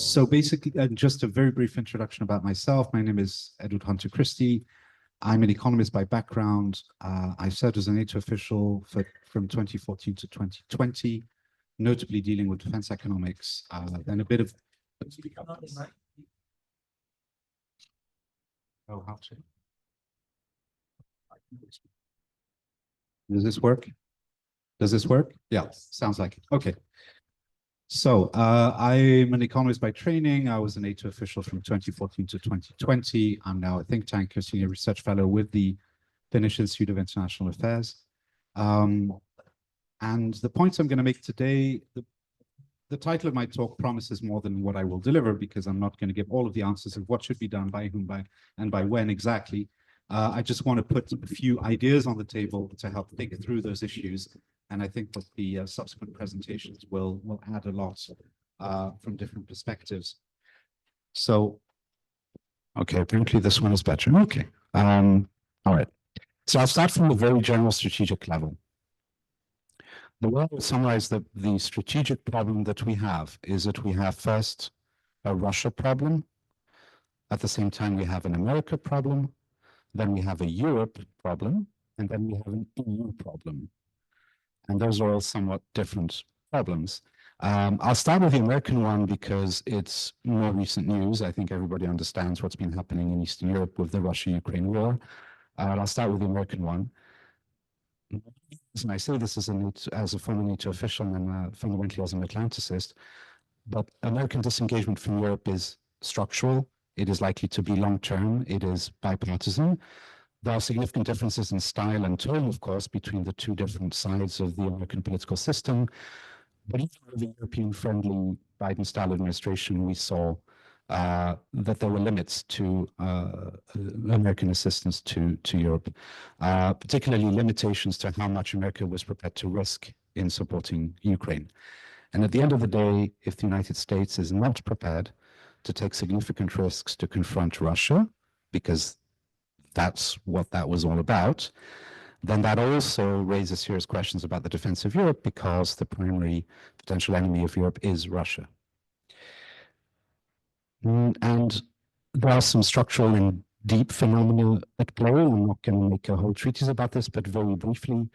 So basically, just a very brief introduction about myself. My name is Edward Hunter Christie. I'm an economist by background. I served as a NATO official from 2014 to 2020, notably dealing with defense economics, then a bit of... Oh, how to? Does this work? Does this work? Yeah, sounds like it. Okay. So I'm an economist by training. I was a NATO official from 2014 to 2020. I'm now a think tank senior research fellow with the Finnish Institute of International Affairs. And the points I'm going to make today, the title of my talk promises more than what I will deliver, because I'm not going to give all of the answers of what should be done by whom, and by when exactly. I just want to put a few ideas on the table to help think through those issues. And I think that the subsequent presentations will add a lot from different perspectives. So, okay, apparently this one is better. Okay, all right. So I'll start from a very general strategic level. The way I would summarize the strategic problem that we have is that we have first a Russia problem. At the same time, we have an America problem. Then we have a Europe problem. And then we have an EU problem. And those are all somewhat different problems. I'll start with the American one because it's more recent news. I think everybody understands what's been happening in Eastern Europe with the Russia-Ukraine war. I'll start with the American one. And I say this as a former NATO official and fundamentally as an Atlanticist, but American disengagement from Europe is structural. It is likely to be long-term. It is bipartisan. There are significant differences in style and tone, of course, between the two different sides of the American political system. But even with the European-friendly Biden-style administration, we saw that there were limits to American assistance to Europe, particularly limitations to how much America was prepared to risk in supporting Ukraine. And at the end of the day, if the United States is not prepared to take significant risks to confront Russia, because that's what that was all about, then that also raises serious questions about the defense of Europe, because the primary potential enemy of Europe is Russia. And there are some structural and deep phenomena at play. I'm not going to make a whole treatise about this, but very briefly,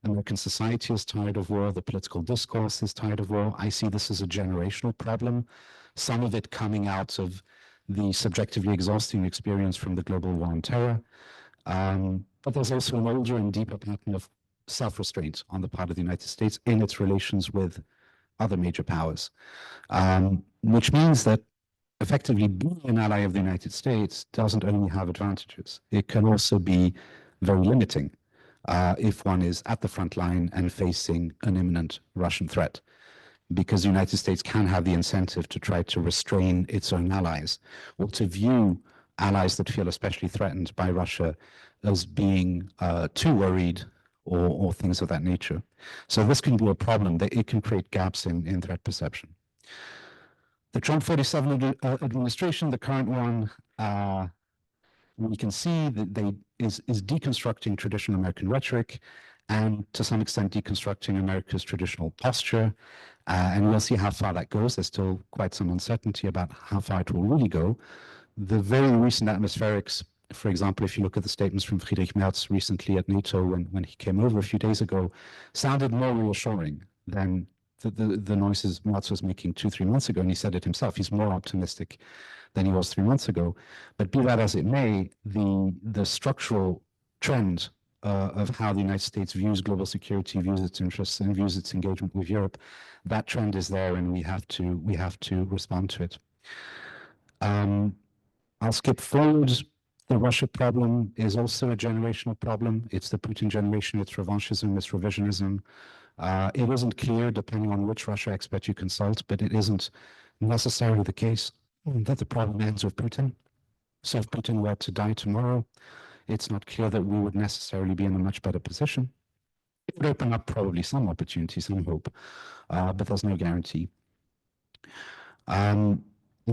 American society is tired of war. The political discourse is tired of war. I see this as a generational problem, some of it coming out of the subjectively exhausting experience from the global war on terror. But there's also an older and deeper pattern of self-restraint on the part of the United States in its relations with other major powers, which means that effectively being an ally of the United States doesn't only have advantages. It can also be very limiting if one is at the front line and facing an imminent Russian threat, because the United States can have the incentive to try to restrain its own allies, or to view allies that feel especially threatened by Russia as being too worried, or things of that nature. So this can be a problem, that it can create gaps in threat perception. The Trump 47 administration, the current one, we can see that is deconstructing traditional American rhetoric, and to some extent deconstructing America's traditional posture. And we'll see how far that goes. There's still quite some uncertainty about how far it will really go. The very recent atmospherics, for example, if you look at the statements from Friedrich Merz recently at NATO when he came over a few days ago, sounded more reassuring than the noises Merz was making 2-3 months ago, and he said it himself. He's more optimistic than he was 3 months ago. But be that as it may, the structural trend of how the United States views global security, views its interests, and views its engagement with Europe, that trend is there, and we have to respond to it. I'll skip forward. The Russia problem is also a generational problem. It's the Putin generation. It's revanchism, it's revisionism. It isn't clear, depending on which Russia expert you consult, but it isn't necessarily the case that the problem ends with Putin. So if Putin were to die tomorrow, it's not clear that we would necessarily be in a much better position. It would open up probably some opportunity, some hope, but there's no guarantee. And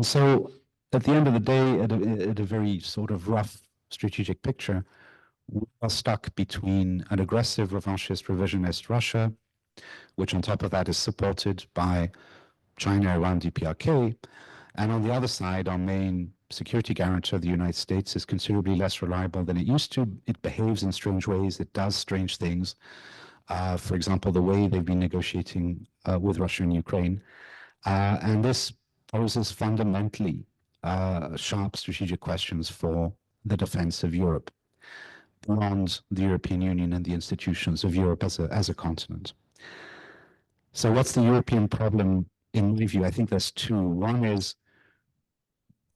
so at the end of the day, at a very sort of rough strategic picture, we are stuck between an aggressive, revanchist, revisionist Russia, which on top of that is supported by China, Iran, DPRK, And on the other side, our main security guarantor, the United States, is considerably less reliable than it used to. It behaves in strange ways. It does strange things. For example, the way they've been negotiating with Russia and Ukraine. And this poses fundamentally sharp strategic questions for the defense of Europe beyond the European Union and the institutions of Europe as a continent. So what's the European problem in my view? I think there's two. One is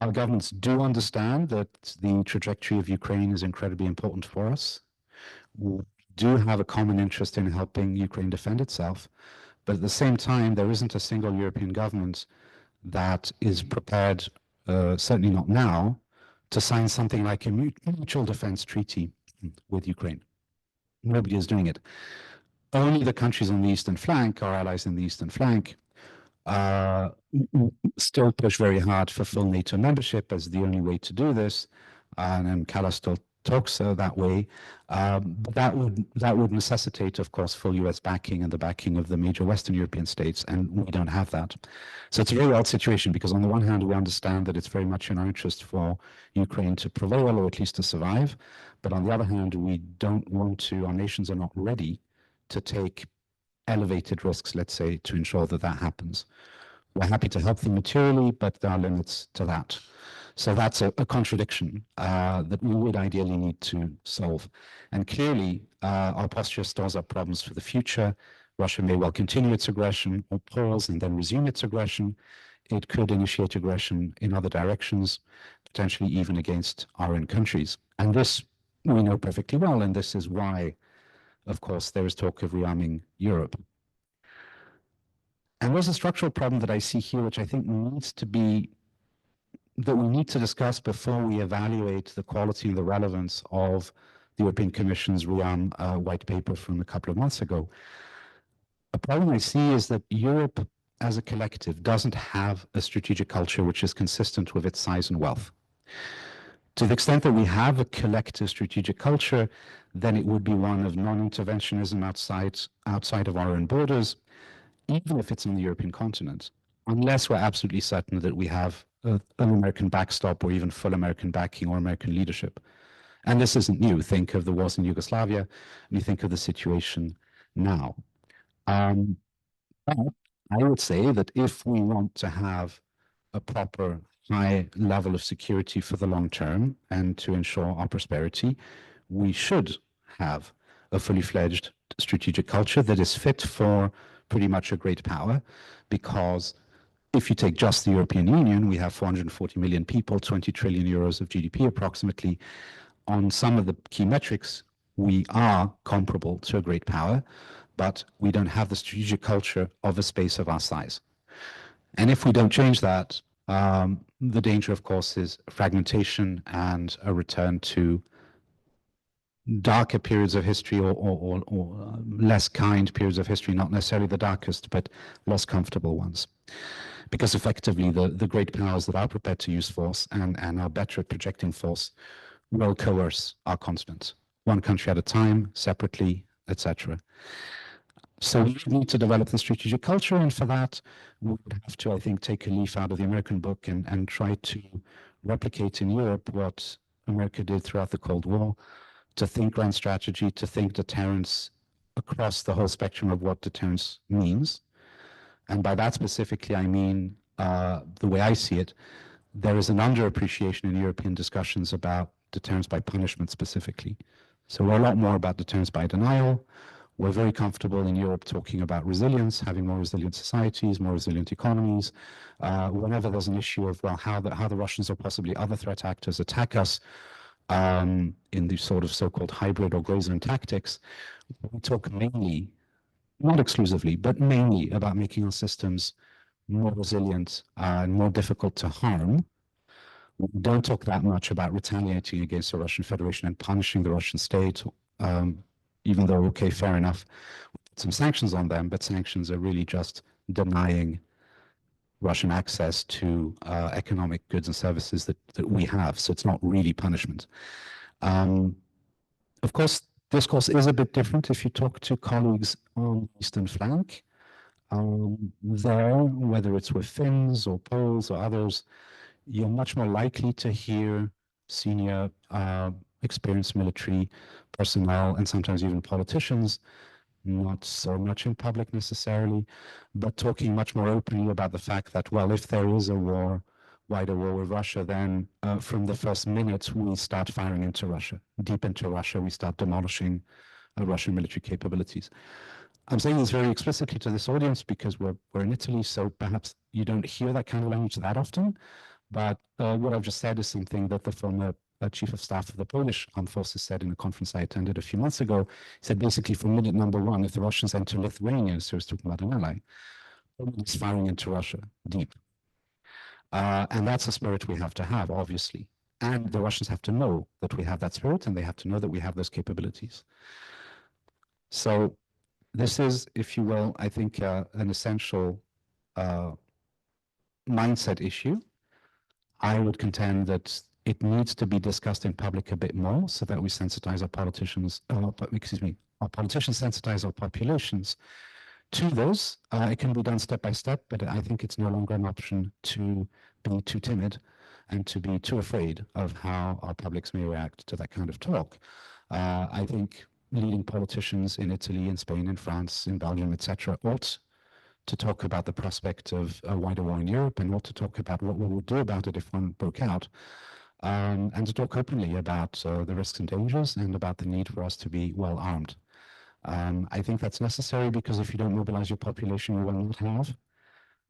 our governments do understand that the trajectory of Ukraine is incredibly important for us. We do have a common interest in helping Ukraine defend itself, but at the same time, there isn't a single European government that is prepared, certainly not now, to sign something like a mutual defense treaty with Ukraine. Nobody is doing it. Only the countries on the eastern flank, our allies in the eastern flank, still push very hard for full NATO membership as the only way to do this, and Chiara still talks that way. But that would necessitate, of course, full US backing and the backing of the major Western European states, and we don't have that. So it's a very odd situation, because on the one hand, we understand that it's very much in our interest for Ukraine to prevail, or at least to survive. But on the other hand, we don't want to, our nations are not ready to take elevated risks, let's say, to ensure that that happens. We're happy to help them materially, but there are limits to that. So that's a contradiction that we would ideally need to solve. And clearly, our posture stores up problems for the future. Russia may well continue its aggression, or pause and then resume its aggression. It could initiate aggression in other directions, potentially even against our own countries. And this we know perfectly well, and this is why, of course, there is talk of rearming Europe. And there's a structural problem that I see here, which I think needs to be, that we need to discuss before we evaluate the quality and the relevance of the European Commission's rearm white paper from a couple of months ago. A problem I see is that Europe as a collective doesn't have a strategic culture which is consistent with its size and wealth. To the extent that we have a collective strategic culture, then it would be one of non-interventionism outside of our own borders, even if it's on the European continent, unless we're absolutely certain that we have an American backstop or even full American backing or American leadership. And this isn't new. Think of the wars in Yugoslavia, and you think of the situation now. But I would say that if we want to have a proper high level of security for the long term and to ensure our prosperity, we should have a fully fledged strategic culture that is fit for pretty much a great power, because if you take just the European Union, we have 440 million people, 20 trillion euros of GDP approximately. On some of the key metrics, we are comparable to a great power, but we don't have the strategic culture of a space of our size. And if we don't change that, the danger, of course, is fragmentation and a return to darker periods of history, or less kind periods of history, not necessarily the darkest, but less comfortable ones. Because effectively, the great powers that are prepared to use force and are better at projecting force will coerce our continent, one country at a time, separately, etc. So we need to develop the strategic culture, and for that, we would have to, I think, take a leaf out of the American book and try to replicate in Europe what America did throughout the Cold War, to think grand strategy, to think deterrence across the whole spectrum of what deterrence means. And by that specifically, I mean, the way I see it, there is an underappreciation in European discussions about deterrence by punishment specifically. So we're a lot more about deterrence by denial. We're very comfortable in Europe talking about resilience, having more resilient societies, more resilient economies. Whenever there's an issue of, well, how the Russians or possibly other threat actors attack us, in the sort of so-called hybrid or gray zone tactics, we talk mainly, not exclusively, but mainly about making our systems more resilient and more difficult to harm. We don't talk that much about retaliating against the Russian Federation and punishing the Russian state, even though, okay, fair enough, we put some sanctions on them, but sanctions are really just denying Russian access to economic goods and services that we have. So it's not really punishment. Of course, this course is a bit different if you talk to colleagues on the Eastern flank. there, whether it's with Finns or Poles or others, you're much more likely to hear senior experienced military personnel and sometimes even politicians, not so much in public necessarily, but talking much more openly about the fact that, well, if there is a war, wider war with Russia, then from the first minute we start firing into Russia, deep into Russia, we start demolishing Russian military capabilities. I'm saying this very explicitly to this audience because we're in Italy, so perhaps you don't hear that kind of language that often. But what I've just said is something that the former chief of staff of the Polish armed forces said in a conference I attended a few months ago. He said basically from minute number one, if the Russians enter Lithuania, so he's talking about an ally, Poland is firing into Russia deep. And that's a spirit we have to have, obviously. And the Russians have to know that we have that spirit, and they have to know that we have those capabilities. So this is, if you will, I think an essential mindset issue. I would contend that it needs to be discussed in public a bit more so that we sensitize our politicians, our politicians sensitize our populations to this. It can be done step by step, but I think it's no longer an option to be too timid and to be too afraid of how our publics may react to that kind of talk. I think leading politicians in Italy, in Spain, in France, in Belgium, etc., ought to talk about the prospect of a wider war in Europe and ought to talk about what we would do about it if one broke out, and to talk openly about the risks and dangers and about the need for us to be well armed. I think that's necessary because if you don't mobilize your population, you will not have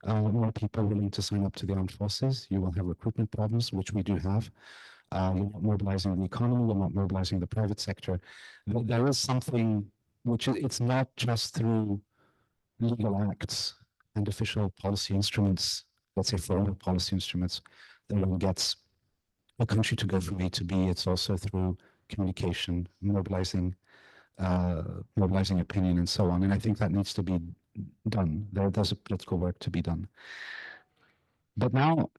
more people willing to sign up to the armed forces. You will have recruitment problems, which we do have. You're not mobilizing the economy, you're not mobilizing the private sector. There is something which it's not just through legal acts and official policy instruments, let's say foreign policy instruments, that one gets a country to go from A to B. It's also through communication, mobilizing opinion and so on. And I think that needs to be done. There's a political work to be done. But now,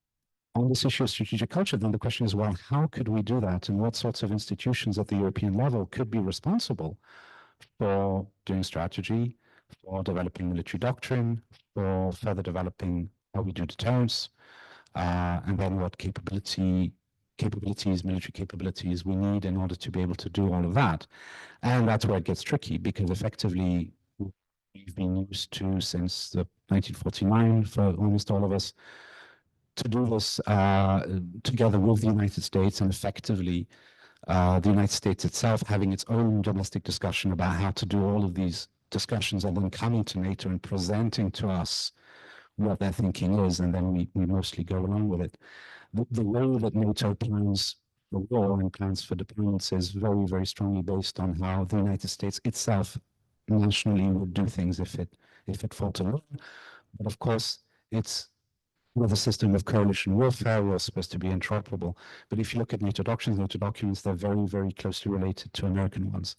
on this issue of strategic culture, then the question is, well, how could we do that? And what sorts of institutions at the European level could be responsible for doing strategy, for developing military doctrine, for further developing how we do deterrence, and then what military capabilities we need in order to be able to do all of that. And that's where it gets tricky, because effectively we've been used to, since the 1949, for almost all of us, to do this together with the United States, and effectively the United States itself having its own domestic discussion about how to do all of these discussions, and then coming to NATO and presenting to us what their thinking is, and then we mostly go along with it. The way that NATO plans the war and plans for deployments is very, very strongly based on how the United States itself nationally would do things if it fought alone. But of course, it's with a system of coalition warfare, we're supposed to be interoperable. But if you look at NATO documents, they're very, very closely related to American ones.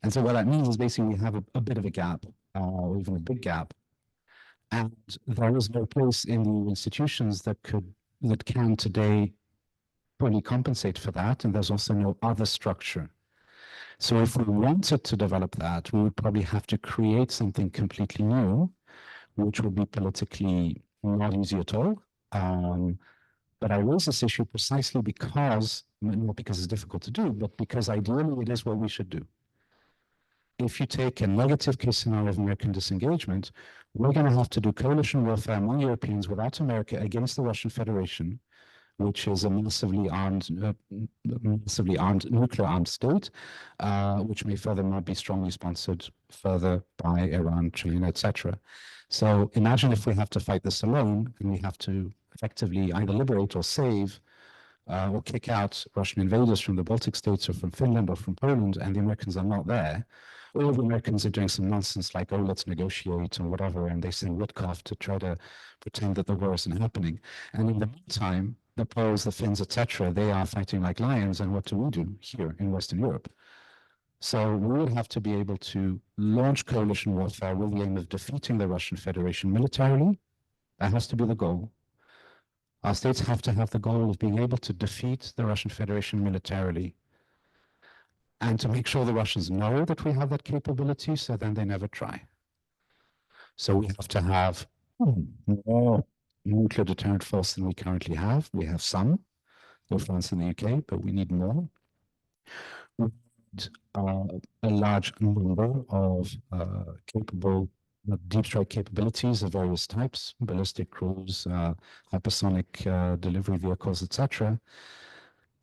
And so what that means is basically we have a bit of a gap, or even a big gap. And there is no place in the institutions that can today fully compensate for that. And there's also no other structure. So if we wanted to develop that, we would probably have to create something completely new, which would be politically not easy at all. But I raise this issue precisely because, not because it's difficult to do, but because ideally it is what we should do. If you take a negative case scenario of American disengagement, we're going to have to do coalition warfare among Europeans without America against the Russian Federation, which is a massively armed nuclear armed state, which may furthermore be strongly sponsored further by Iran, China, etc. So imagine if we have to fight this alone, and we have to effectively either liberate or save or kick out Russian invaders from the Baltic states or from Finland or from Poland, and the Americans are not there. All the Americans are doing some nonsense like, oh, let's negotiate or whatever, and they send Woodcock to try to pretend that the war isn't happening. And in the meantime, the Poles, the Finns, etc., they are fighting like lions, and what do we do here in Western Europe? So we would have to be able to launch coalition warfare with the aim of defeating the Russian Federation militarily. That has to be the goal. Our states have to have the goal of being able to defeat the Russian Federation militarily, and to make sure the Russians know that we have that capability, so then they never try. So we have to have more nuclear deterrent force than we currently have. We have some, both France and the UK, but we need more. We need a large number of capable deep strike capabilities of various types, ballistic cruise, hypersonic delivery vehicles, etc.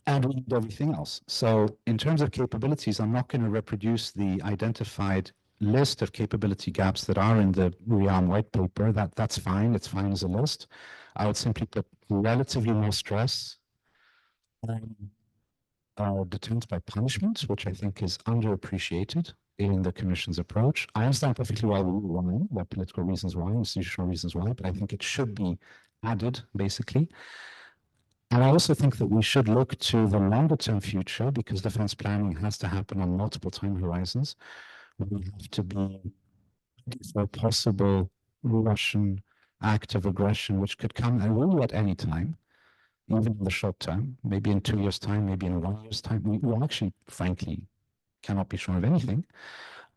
And we need everything else. So in terms of capabilities, I'm not going to reproduce the identified list of capability gaps that are in the ReArm white paper. That's fine. It's fine as a list. I would simply put relatively more stress on deterrence by punishment, which I think is underappreciated in the Commission's approach. I understand perfectly well why, there are political reasons why, institutional reasons why, but I think it should be added, basically. And I also think that we should look to the longer term future, because defense planning has to happen on multiple time horizons. We have to be ready for a possible Russian act of aggression, which could come and will at any time, even in the short term, maybe in 2 years' time, maybe in 1 year's time. We actually, frankly, cannot be sure of anything.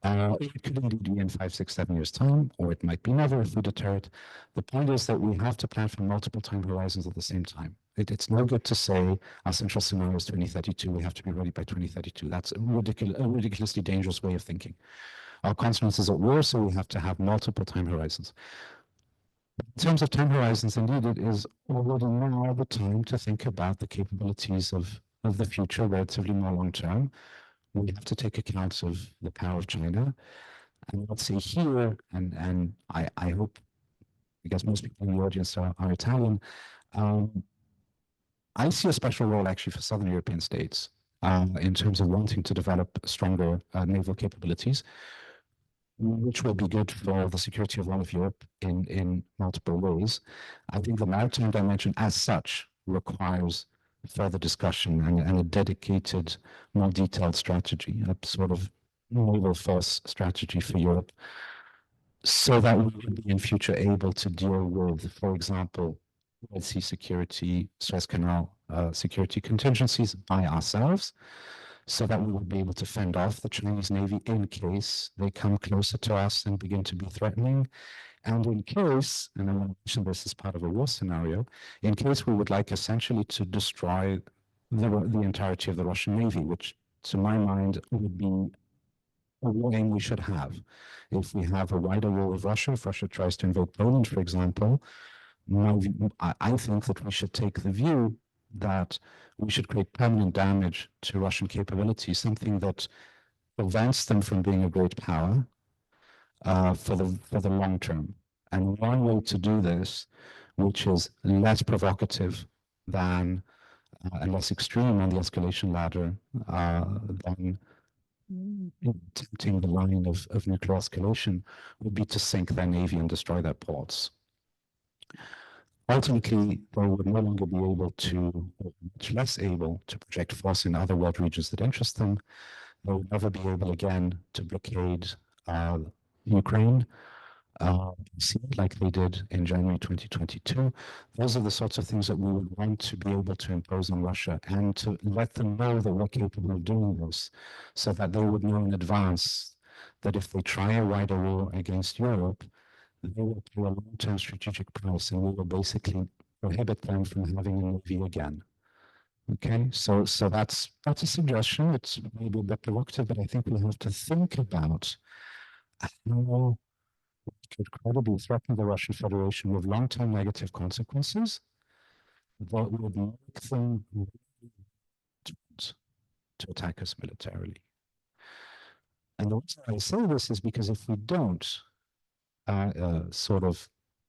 It could indeed be in 5, 6, 7 years' time, or it might be never if we deter it. The point is that we have to plan for multiple time horizons at the same time. It's no good to say our central scenario is 2032, we have to be ready by 2032. That's a ridiculously dangerous way of thinking. Our continent is at war, so we have to have multiple time horizons. In terms of time horizons, indeed, it is already now the time to think about the capabilities of the future, relatively more long term. We have to take account of the power of China. And let's say here, and I hope, I guess most people in the audience are Italian, I see a special role actually for Southern European states in terms of wanting to develop stronger naval capabilities, which will be good for the security of all of Europe in multiple ways. I think the maritime dimension as such requires further discussion and a dedicated, more detailed strategy, a sort of naval force strategy for Europe, so that we would be in future able to deal with, for example, Red Sea security, Suez Canal security contingencies by ourselves, so that we would be able to fend off the Chinese Navy in case they come closer to us and begin to be threatening. And in case, and I want to mention this as part of a war scenario, in case we would like essentially to destroy the entirety of the Russian Navy, which to my mind would be a war aim we should have. If we have a wider war with Russia, if Russia tries to invade Poland, for example, I think that we should take the view that we should create permanent damage to Russian capabilities, something that prevents them from being a great power for the long term. And one way to do this, which is less provocative than and less extreme on the escalation ladder than tempting the line of nuclear escalation, would be to sink their navy and destroy their ports. Ultimately, they would no longer be able to, or much less able to project force in other world regions that interest them. They would never be able again to blockade Ukraine, like they did in January 2022. Those are the sorts of things that we would want to be able to impose on Russia, and to let them know that we're capable of doing this, so that they would know in advance that if they try a wider war against Europe, they will pay a long-term strategic price, and we will basically prohibit them from having a navy again. Okay, so that's a suggestion. It's maybe a bit provocative, but I think we have to think about how we could credibly threaten the Russian Federation with long-term negative consequences that would make them to attack us militarily. And the reason I say this is because if we don't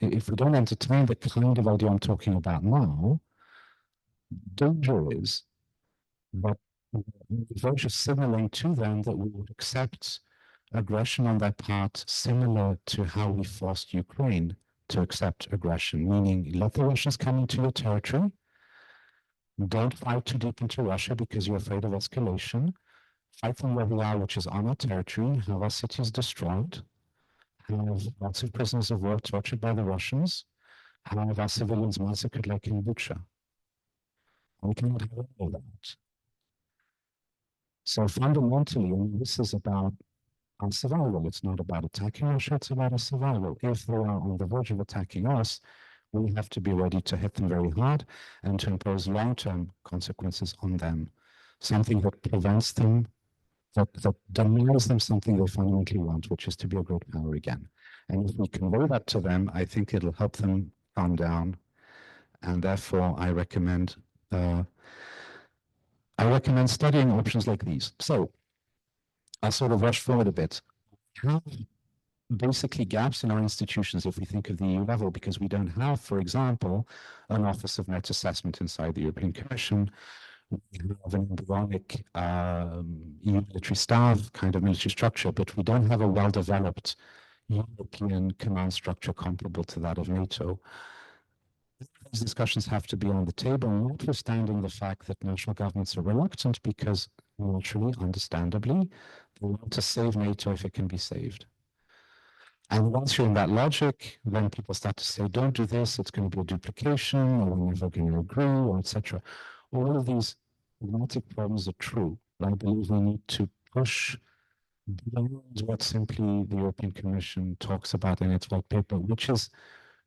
if we don't entertain the kind of idea I'm talking about now, danger is that we're just signaling to them that we would accept aggression on their part, similar to how we forced Ukraine to accept aggression, meaning let the Russians come into your territory, don't fight too deep into Russia because you're afraid of escalation, fight them where they are, which is on our territory, have our cities destroyed, have lots of prisoners of war tortured by the Russians, have our civilians massacred like in Bucha. We cannot have all that. So fundamentally, and this is about our survival. It's not about attacking Russia, it's about our survival. If they are on the verge of attacking us, we have to be ready to hit them very hard and to impose long-term consequences on them. Something that prevents them, that demands them something they fundamentally want, which is to be a great power again. And if we convey that to them, I think it'll help them calm down. And therefore, I recommend studying options like these. So I'll sort of rush forward a bit. Have basically gaps in our institutions if we think of the EU level, because we don't have, for example, an Office of Net Assessment inside the European Commission. We have an embryonic EU military staff kind of military structure, but we don't have a well-developed European command structure comparable to that of NATO. These discussions have to be on the table, notwithstanding the fact that national governments are reluctant because, naturally, understandably, they want to save NATO if it can be saved. And once you're in that logic, then people start to say, don't do this, it's going to be a duplication, or we're never going to agree, or etc. All of these pragmatic problems are true, but I believe we need to push beyond what simply the European Commission talks about in its white paper, which is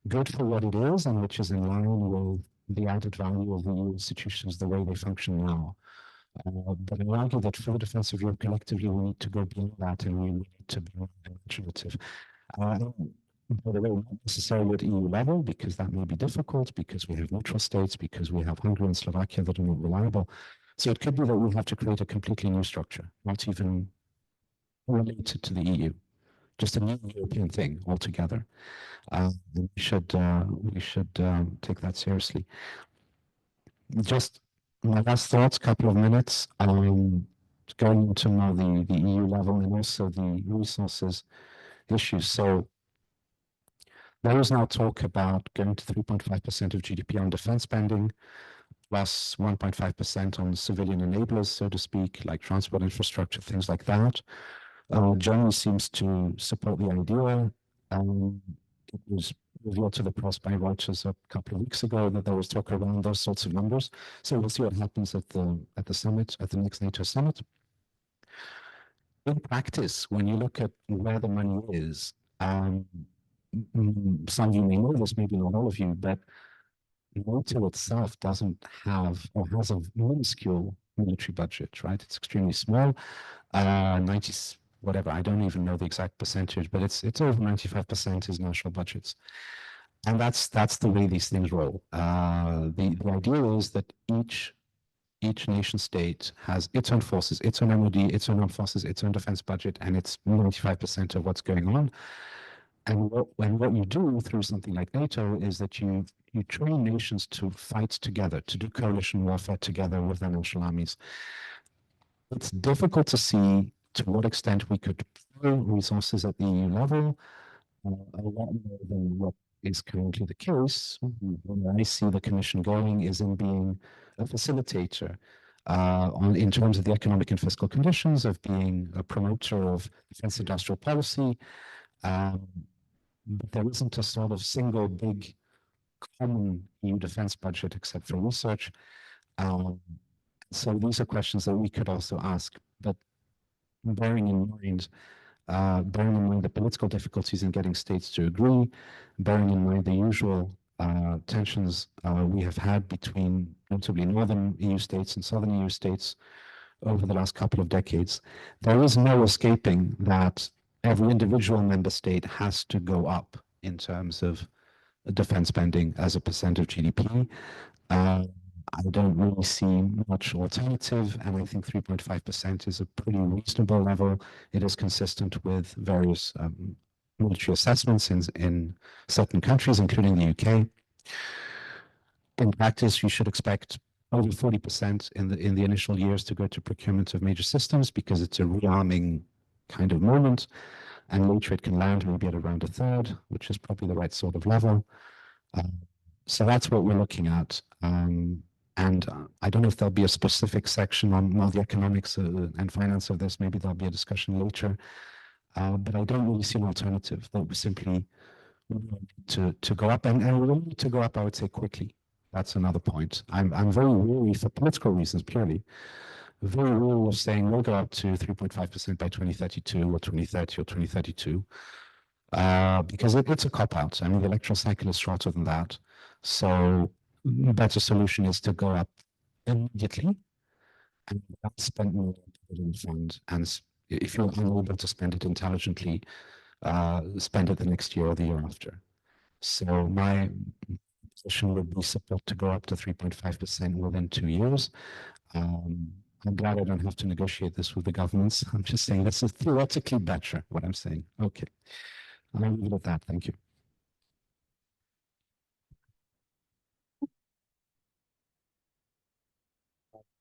good for what it is and which is in line with the added value of the EU institutions, the way they function now. But I argue that for the defense of Europe collectively, we need to go beyond that and we need to be more imaginative. By the way, not necessarily at EU level, because that may be difficult, because we have neutral states, because we have Hungary and Slovakia that are not reliable. So it could be that we have to create a completely new structure, not even related to the EU, just a new European thing altogether. We should take that seriously. Just my last thoughts, couple of minutes, going into more the EU level and also the resources issues. So there is now talk about going to 3.5% of GDP on defense spending, plus 1.5% on civilian enablers, so to speak, like transport infrastructure, things like that. Germany seems to support the idea. It was revealed to the press by Reuters a couple of weeks ago that there was talk around those sorts of numbers. So we'll see what happens at the summit, at the next NATO summit. In practice, when you look at where the money is, some of you may know this, maybe not all of you, but NATO itself doesn't have or has a minuscule military budget, right? It's extremely small, 90, whatever, I don't even know the exact percentage, but it's over 95% is national budgets. And that's the way these things roll. The idea is that each nation state has its own forces, its own MOD, its own armed forces, its own defense budget, and it's 95% of what's going on. And what you do through something like NATO is that you train nations to fight together, to do coalition warfare together with their national armies. It's difficult to see to what extent we could pool resources at the EU level, a lot more than what is currently the case. Where I see the Commission going is in being a facilitator in terms of the economic and fiscal conditions, of being a promoter of defense industrial policy. But there isn't a sort of single big common EU defense budget except for research. So these are questions that we could also ask, but bearing in mind the political difficulties in getting states to agree, bearing in mind the usual tensions we have had between notably northern EU states and southern EU states over the last couple of decades, there is no escaping that every individual member state has to go up in terms of defense spending as a percent of GDP. I don't really see much alternative, and I think 3.5% is a pretty reasonable level. It is consistent with various military assessments in certain countries, including the UK. In practice, you should expect over 40% in the initial years to go to procurement of major systems because it's a rearming kind of moment, and later it can land maybe at around a third, which is probably the right sort of level. So that's what we're looking at. And I don't know if there'll be a specific section on all the economics and finance of this. Maybe there'll be a discussion later. But I don't really see an alternative. That we simply to go up, and we need to go up, I would say, quickly. That's another point. I'm very worried for political reasons, purely, very wary of saying we'll go up to 3.5% by 2032 or 2030 or 2032, because it's a cop-out. I mean, the electoral cycle is shorter than that. So the better solution is to go up immediately and spend more in the fund. And if you're unable to spend it intelligently, spend it the next year or the year after. So my position would be support to go up to 3.5% within 2 years. I'm glad I don't have to negotiate this with the governments. I'm just saying this is theoretically better, what I'm saying. Okay. I'll leave it at that. Thank you.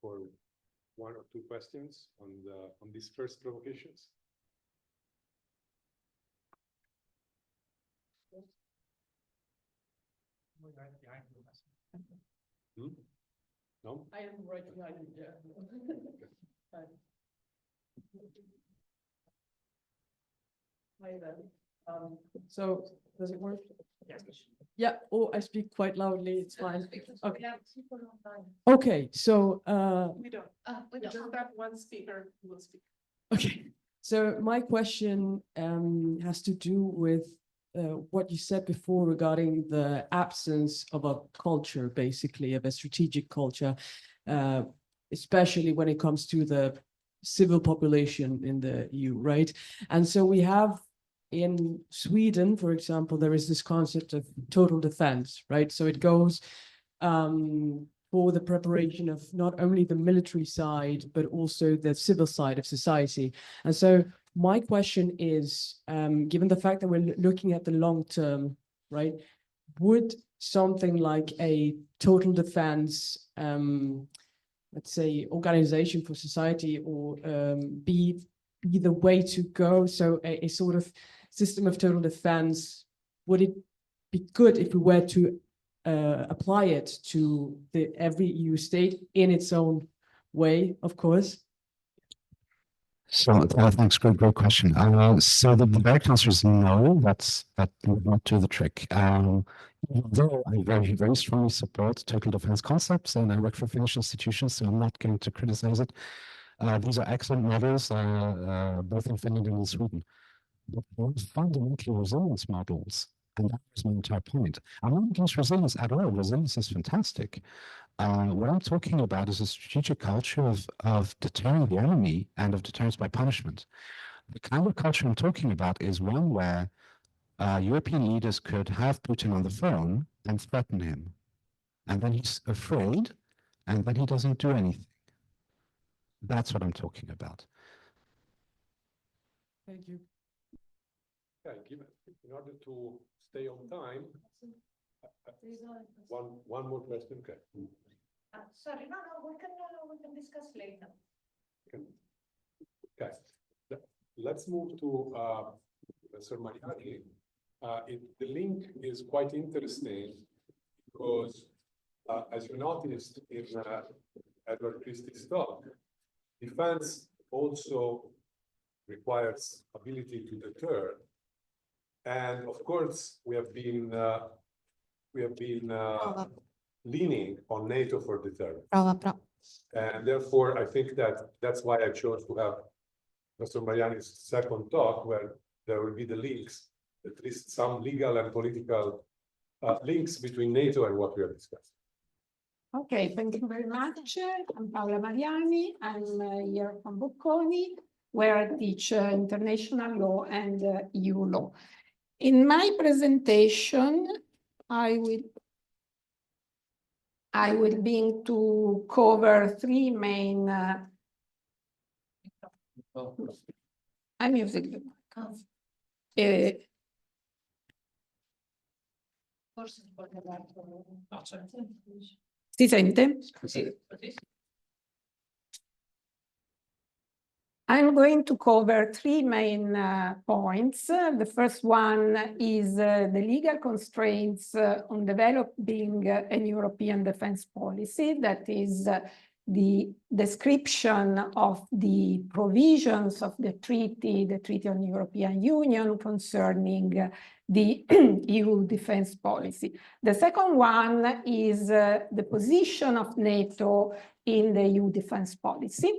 For 1 or 2 questions on these first provocations. No? I am right behind you. Yeah. Hi there. So does it work? Yes. Yeah. Or I speak quite loudly. It's fine. Okay. Okay. So we don't. We just have one speaker who will speak. Okay. So my question has to do with what you said before regarding the absence of a culture, basically, of a strategic culture, especially when it comes to the civil population in the EU, right? And so we have in Sweden, for example, there is this concept of total defense, right? So it goes for the preparation of not only the military side, but also the civil side of society. And so my question is, given the fact that we're looking at the long term, right, would something like a total defense, let's say, organization for society, or be the way to go? So a sort of system of total defense, would it be good if we were to apply it to every EU state in its own way, of course? So thanks, great question. So the direct answer is no. That would not do the trick. Though I very strongly support total defense concepts, and I work for Finnish institutions, so I'm not going to criticize it. These are excellent models, both in Finland and in Sweden. But they're fundamentally resilience models, and that was my entire point. I'm not against resilience at all. Resilience is fantastic. What I'm talking about is a strategic culture of deterring the enemy and of deterrence by punishment. The kind of culture I'm talking about is one where European leaders could have Putin on the phone and threaten him. And then he's afraid, and then he doesn't do anything. That's what I'm talking about. Thank you. Okay, in order to stay on time, one more question. Okay. Sorry, no, we can discuss later. Okay. Let's move to Professor Mariani. The link is quite interesting because, as you noticed in Edward Christie's talk, defense also requires ability to deter, and of course we have been leaning on NATO for deterrence. And therefore, I think that's why I chose to have Professor Mariani's second talk, where there will be the links, at least some legal and political links between NATO and what we are discussing. Okay, thank you very much. I'm Paola Mariani. I'm here from Bocconi, where I teach international law and EU law. In my presentation, I will be to cover 3 main. I'm using the mic. Si sente? I'm going to cover 3 main points. The first one is the legal constraints on developing a European defense policy. That is the description of the provisions of the Treaty on European Union concerning the EU defense policy. The second one is the position of NATO in the EU defense policy.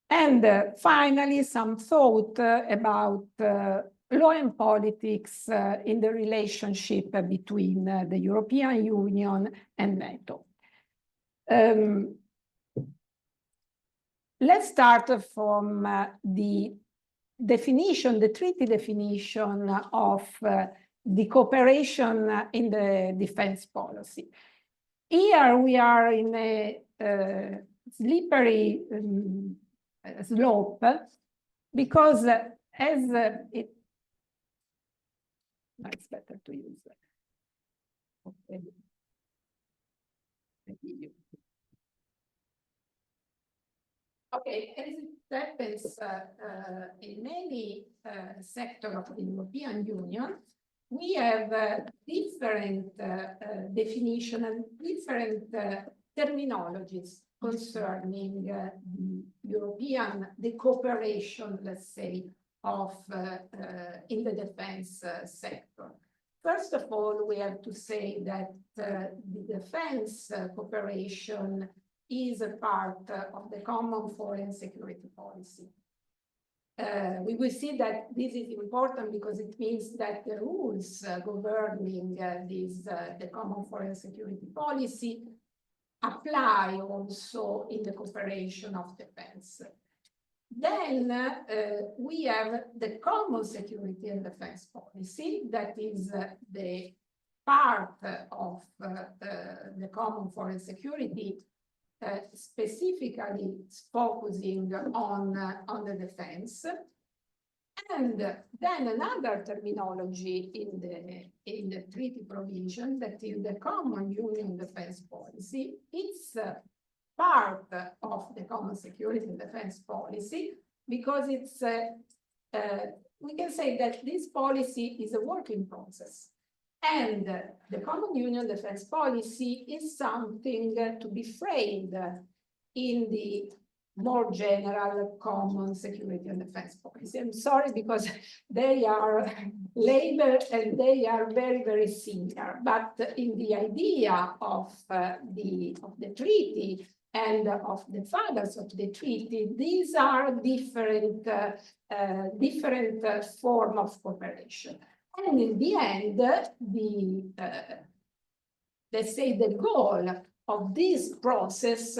And finally, some thought about law and politics in the relationship between the European Union and NATO. Let's start from the definition, the treaty definition of the cooperation in the defense policy. Here we are in a slippery slope, because as it, no, it's better to use that. Okay. Okay, as it happens in many sectors of the European Union, we have different definition and different terminologies concerning the cooperation, let's say, of in the defense sector. First of all, we have to say that the defense cooperation is a part of the common foreign security policy. We will see that this is important because it means that the rules governing the common foreign security policy apply also in the cooperation of defense. Then we have the common security and defense policy, that is the part of the common foreign security specifically focusing on the defense. And then another terminology in the treaty provision, that is the common union defense policy. It's part of the common security and defense policy because it's we can say that this policy is a working process. And the common union defense policy is something to be framed in the more general common security and defense policy. I'm sorry because they are labeled and they are very, very similar. But in the idea of the treaty and of the fathers of the treaty, these are different form of cooperation. And in the end, let's say the goal of this process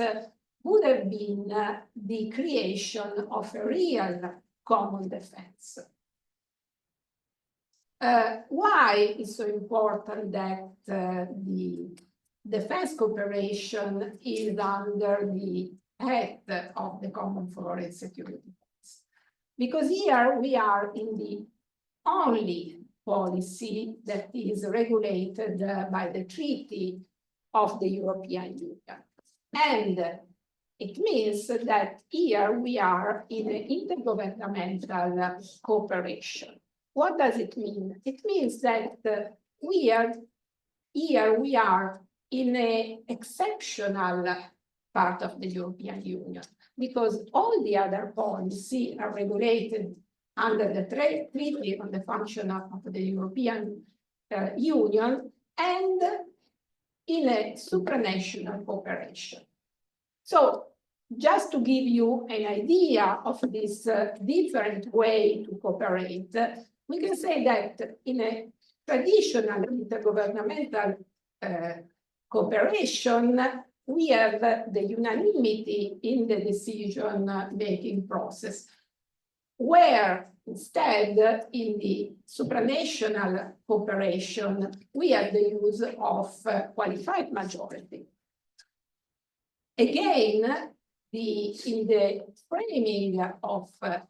would have been the creation of a real common defense. Why is so important that the defense cooperation is under the head of the common foreign security policy? Because here we are in the only policy that is regulated by the Treaty of the European Union. And it means that here we are in an intergovernmental cooperation. What does it mean? It means that here we are in an exceptional part of the European Union, because all the other policies are regulated under the Treaty on the Function of the European Union and in a supranational cooperation. So just to give you an idea of this different way to cooperate, we can say that in a traditional intergovernmental cooperation, we have the unanimity in the decision-making process, where instead, in the supranational cooperation, we have the use of qualified majority. Again, in the framing of a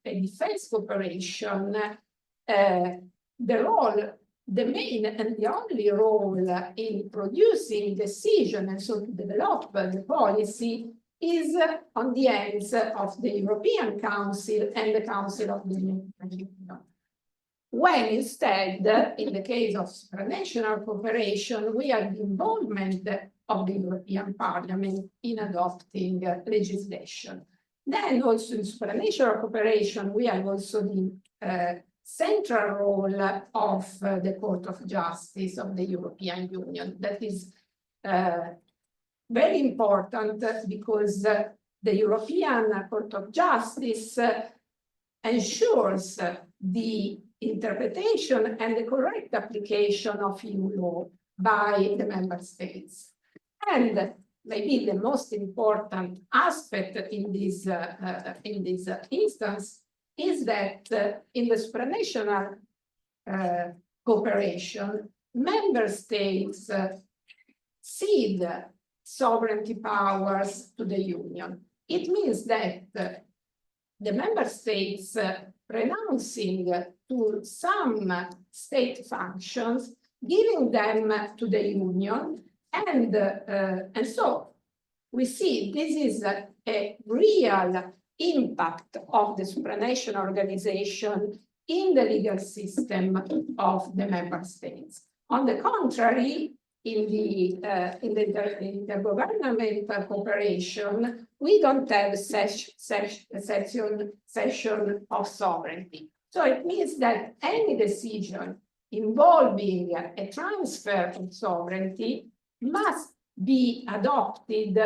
defense cooperation, the main and the only role in producing decision and so to develop the policy is on the hands of the European Council and the Council of the European Union. When instead, in the case of supranational cooperation, we have the involvement of the European Parliament in adopting legislation. Then also in supranational cooperation, we have also the central role of the Court of Justice of the European Union. That is very important because the European Court of Justice ensures the interpretation and the correct application of EU law by the member states. And maybe the most important aspect in this instance is that in the supranational cooperation, member states cede sovereignty powers to the Union. It means that the member states renouncing to some state functions, giving them to the Union, and so we see this is a real impact of the supranational organization in the legal system of the member states. On the contrary, in the intergovernmental cooperation, we don't have cession of sovereignty. So it means that any decision involving a transfer of sovereignty must be adopted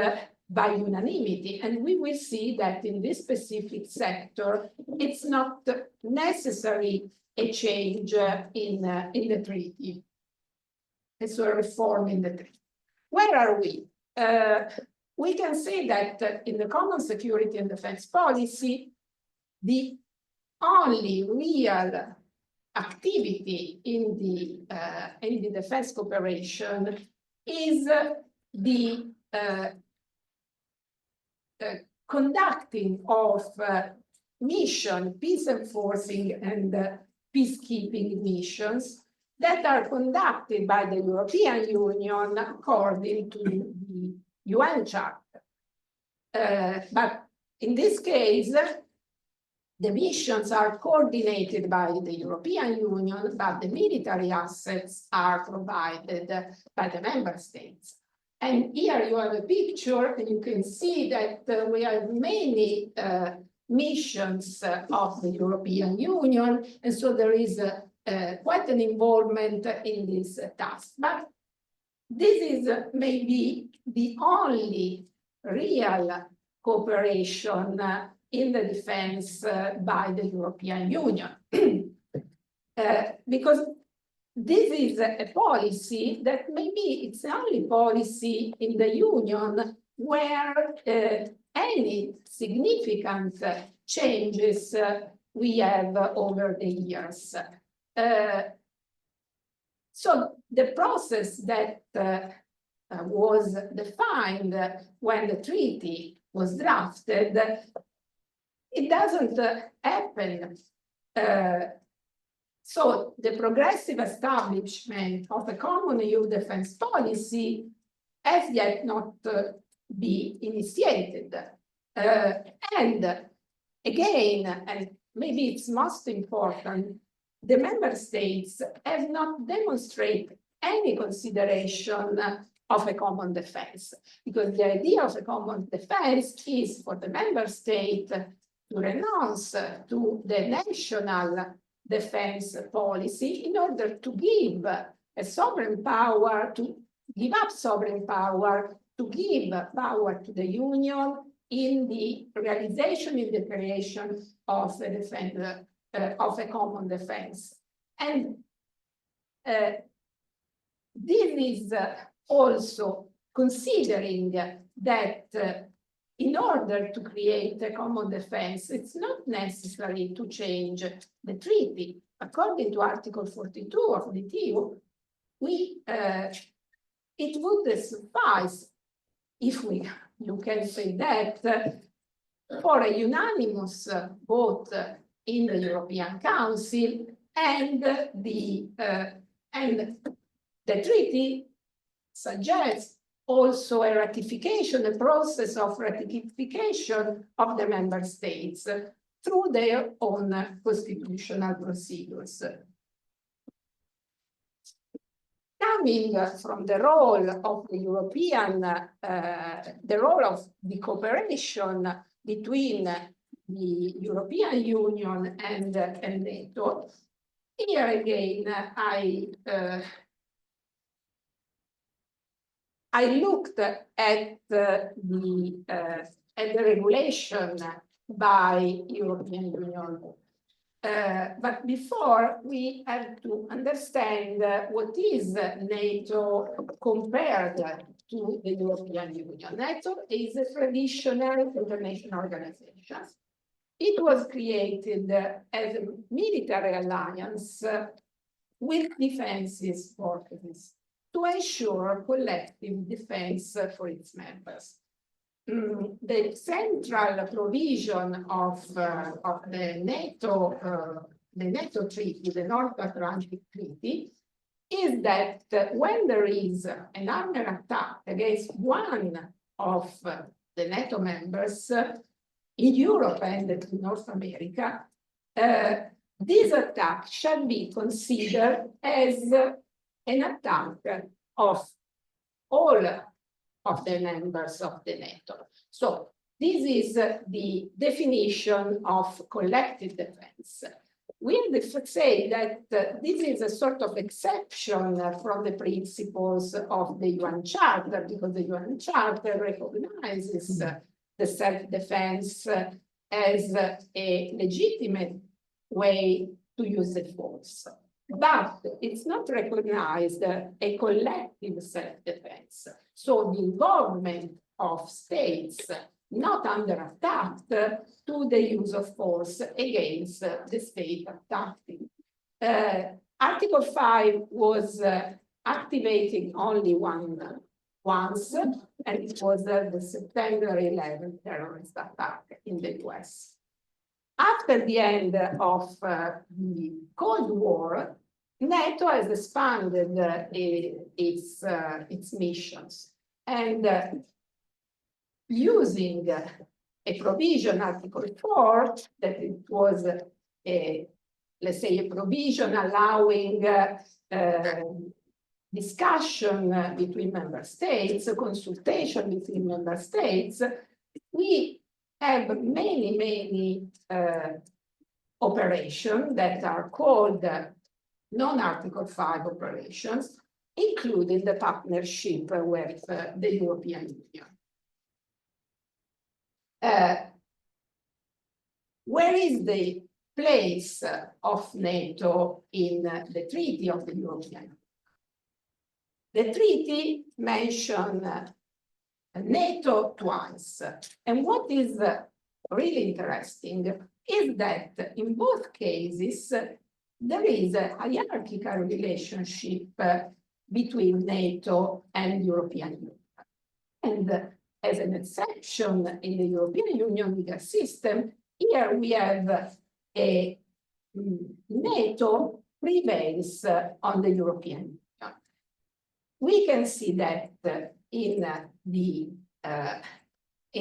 by unanimity. And we will see that in this specific sector, it's not necessary a change in the treaty. And so a reform in the treaty. Where are we? We can say that in the common security and defense policy, the only real activity in the defense cooperation is the conducting of mission, peace enforcing and peacekeeping missions that are conducted by the European Union according to the UN Charter. But in this case, the missions are coordinated by the European Union, but the military assets are provided by the member states. And here you have a picture, and you can see that we have many missions of the European Union, and so there is quite an involvement in this task. But this is maybe the only real cooperation in the defense by the European Union. Because this is a policy that maybe it's the only policy in the Union where any significant changes we have over the years. So the process that was defined when the treaty was drafted, it doesn't happen. So the progressive establishment of a common EU defense policy has yet not been initiated. And again, and maybe it's most important, the member states have not demonstrated any consideration of a common defense, because the idea of a common defense is for the member state to renounce to the national defense policy in order to give a sovereign power, to give up sovereign power, to give power to the Union in the realization, in the creation of a common defense. And this is also considering that in order to create a common defense, it's not necessary to change the treaty. According to Article 42 of the TU, it would suffice, if you can say that, for a unanimous vote in the European Council, and the treaty suggests also a ratification, a process of ratification of the member states through their own constitutional procedures. Coming from the role of the European, the role of the cooperation between the European Union and NATO, I looked at the regulation by European Union. But before, we have to understand what is NATO compared to the European Union. NATO is a traditional international organization. It was created as a military alliance with defenses forces to ensure collective defense for its members. The central provision of the NATO treaty, the North Atlantic Treaty, is that when there is an armed attack against one of the NATO members in Europe and in North America, this attack shall be considered as an attack of all of the members of the NATO. So this is the definition of collective defense. We say that this is a sort of exception from the principles of the UN Charter, because the UN Charter recognizes the self-defense as a legitimate way to use the force. But it's not recognized a collective self-defense. So the involvement of states not under attack to the use of force against the state attacking. Article 5 was activated only once, and it was the September 11 terrorist attack in the US. After the end of the Cold War, NATO has expanded its missions, and using a provision, Article 4, that it was, let's say, a provision allowing discussion between member states, consultation between member states, we have many operations that are called non-Article 5 operations, including the partnership with the European Union. Where is the place of NATO in the Treaty of the European Union? The treaty mentions NATO twice. And what is really interesting is that in both cases, there is a hierarchical relationship between NATO and European Union. And as an exception in the European Union legal system, here we have a NATO prevails on the European Union. We can see that in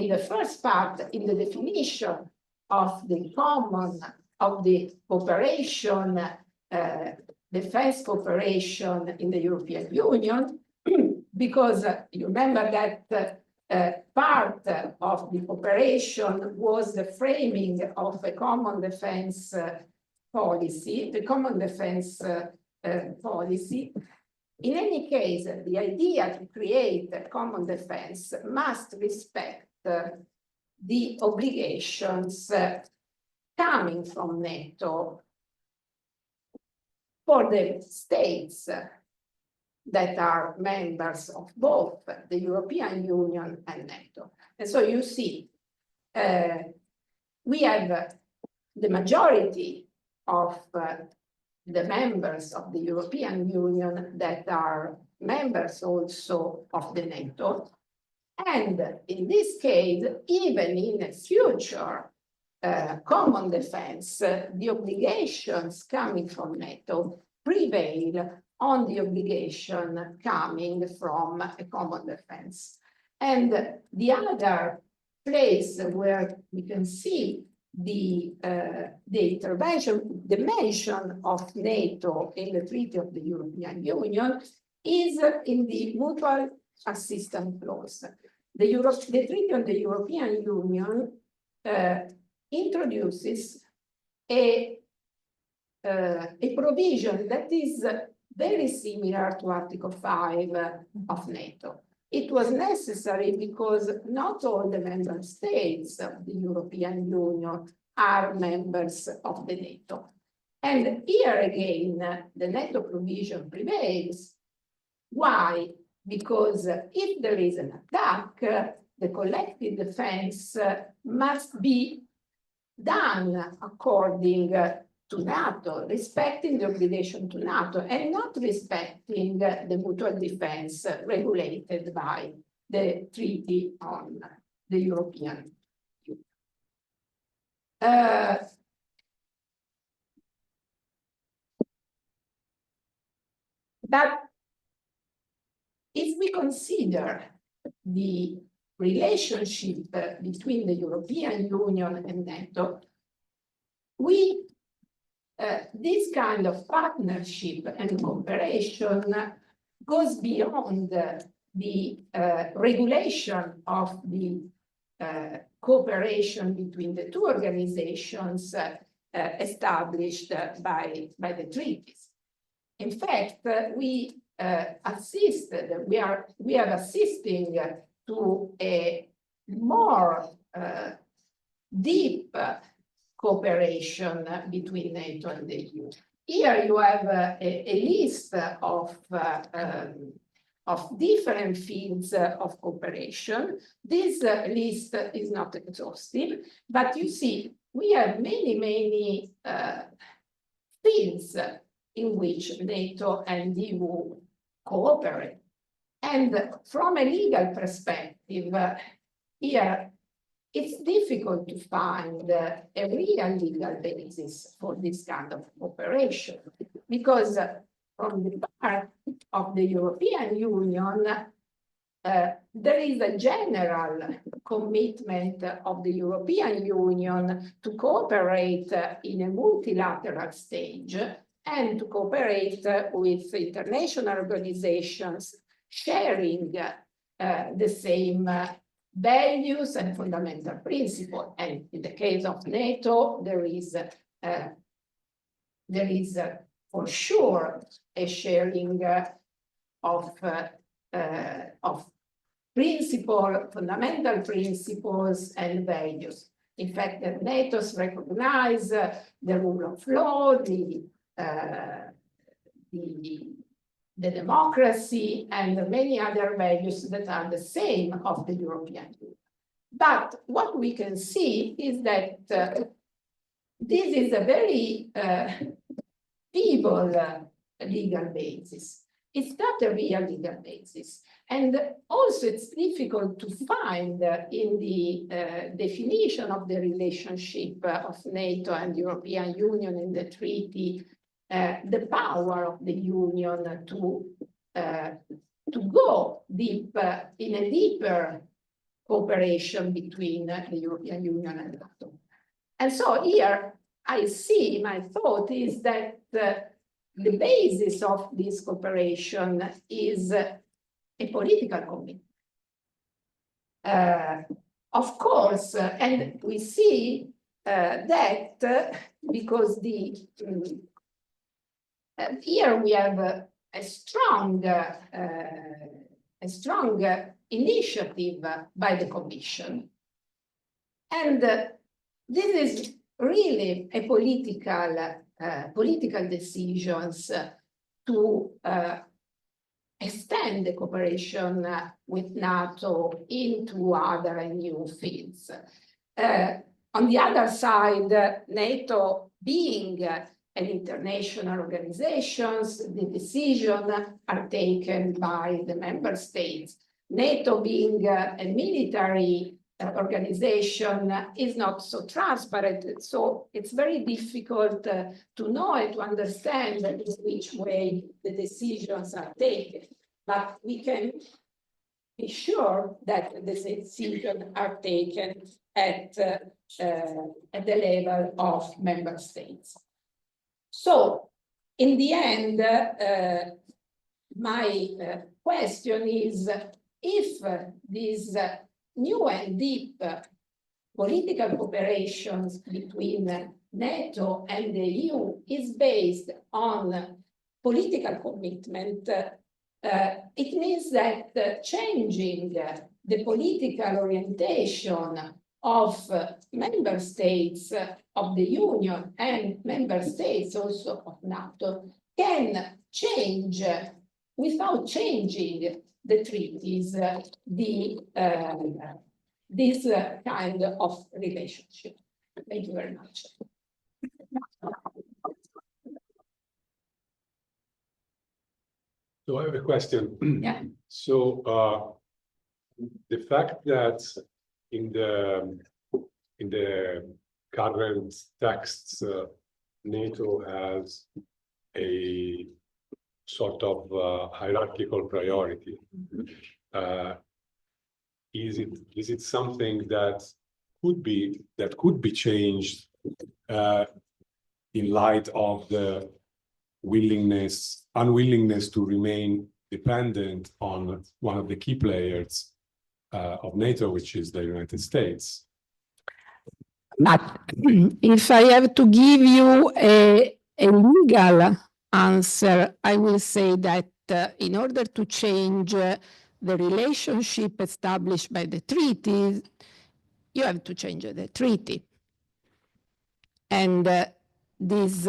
the first part, in the definition of the common, of the cooperation, defense cooperation in the European Union, because you remember that part of the cooperation was the framing of a common defense policy, the common defense policy. In any case, the idea to create a common defense must respect the obligations coming from NATO for the states that are members of both the European Union and NATO. And so you see, we have the majority of the members of the European Union that are members also of the NATO. And in this case, even in a future common defense, the obligations coming from NATO prevail on the obligation coming from a common defense. And the other place where we can see the intervention, the mention of NATO in the Treaty of the European Union is in the mutual assistance clause. The Treaty of the European Union introduces a provision that is very similar to Article 5 of NATO. it was necessary because not all the member states of the European Union are members of the NATO. And here again, the NATO provision prevails. Why? Because if there is an attack, the collective defense must be done according to NATO, respecting the obligation to NATO, and not respecting the mutual defense regulated by the Treaty on the European Union. But if we consider the relationship between the European Union and NATO, this kind of partnership and cooperation goes beyond the regulation of the cooperation between the two organizations established by the treaties. In fact, we are assisting to a more deep cooperation between NATO and the EU. Here you have a list of different fields of cooperation. This list is not exhaustive, but you see, we have many fields in which NATO and the EU cooperate. And from a legal perspective, here it's difficult to find a real legal basis for this kind of cooperation, because from the part of the European Union, there is a general commitment of the European Union to cooperate in a multilateral stage and to cooperate with international organizations sharing the same values and fundamental principles. And in the case of NATO, there is for sure a sharing of fundamental principles and values. In fact, the NATO's recognize the rule of law, the democracy, and many other values that are the same of the European Union. But what we can see is that this is a very feeble legal basis. It's not a real legal basis. And also it's difficult to find in the definition of the relationship of NATO and the European Union in the treaty the power of the Union to go deep in a deeper cooperation between the European Union and NATO. And so here I see, my thought is that the basis of this cooperation is a political commitment. Of course, and we see that because here we have a strong initiative by the Commission. And this is really a political decisions to extend the cooperation with NATO into other and new fields. On the other side, NATO being an international organization, the decisions are taken by the member states. NATO being a military organization is not so transparent, so it's very difficult to know and to understand in which way the decisions are taken. But we can be sure that the decisions are taken at the level of member states. So, in the end, my question is if this new and deep political cooperations between NATO and the EU is based on political commitment, it means that changing the political orientation of member states of the Union and member states also of NATO can change without changing the treaties, this kind of relationship. Thank you very much. So I have a question. Yeah. So the fact that in the current texts, NATO has a sort of hierarchical priority. Is it something that could be changed in light of the unwillingness to remain dependent on one of the key players of NATO, which is the United States? But if I have to give you a legal answer, I will say that in order to change the relationship established by the treaty, you have to change the treaty. And this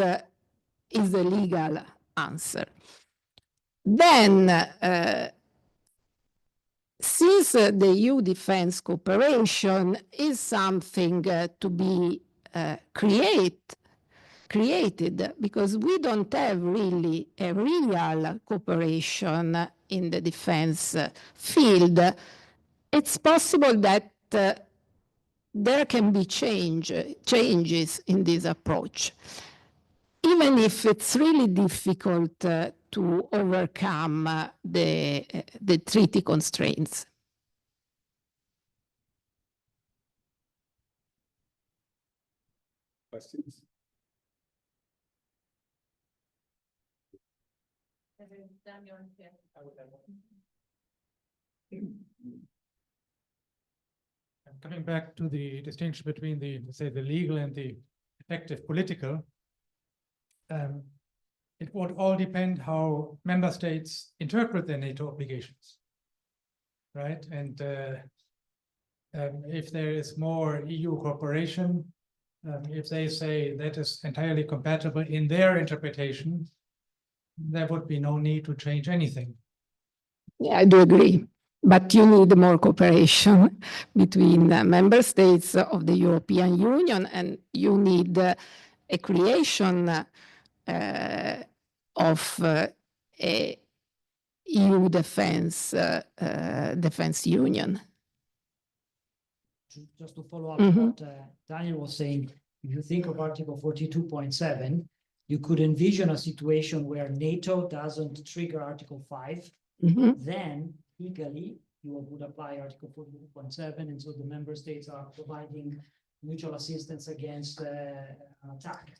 is the legal answer. Then, since the EU defense cooperation is something to be created, because we don't have really a real cooperation in the defense field, it's possible that there can be changes in this approach, even if it's really difficult to overcome the treaty constraints. Questions? Coming back to the distinction between the, let's say, the legal and the effective political, it would all depend how member states interpret their NATO obligations, right? And if there is more EU cooperation, if they say that is entirely compatible in their interpretation, there would be no need to change anything. Yeah, I do agree. But you need more cooperation between member states of the European Union, and you need a creation of a EU defense union. Just to follow up what Daniel was saying, if you think of Article 42.7, you could envision a situation where NATO doesn't trigger Article 5, then legally you would apply Article 42.7, and so the member states are providing mutual assistance against an attack.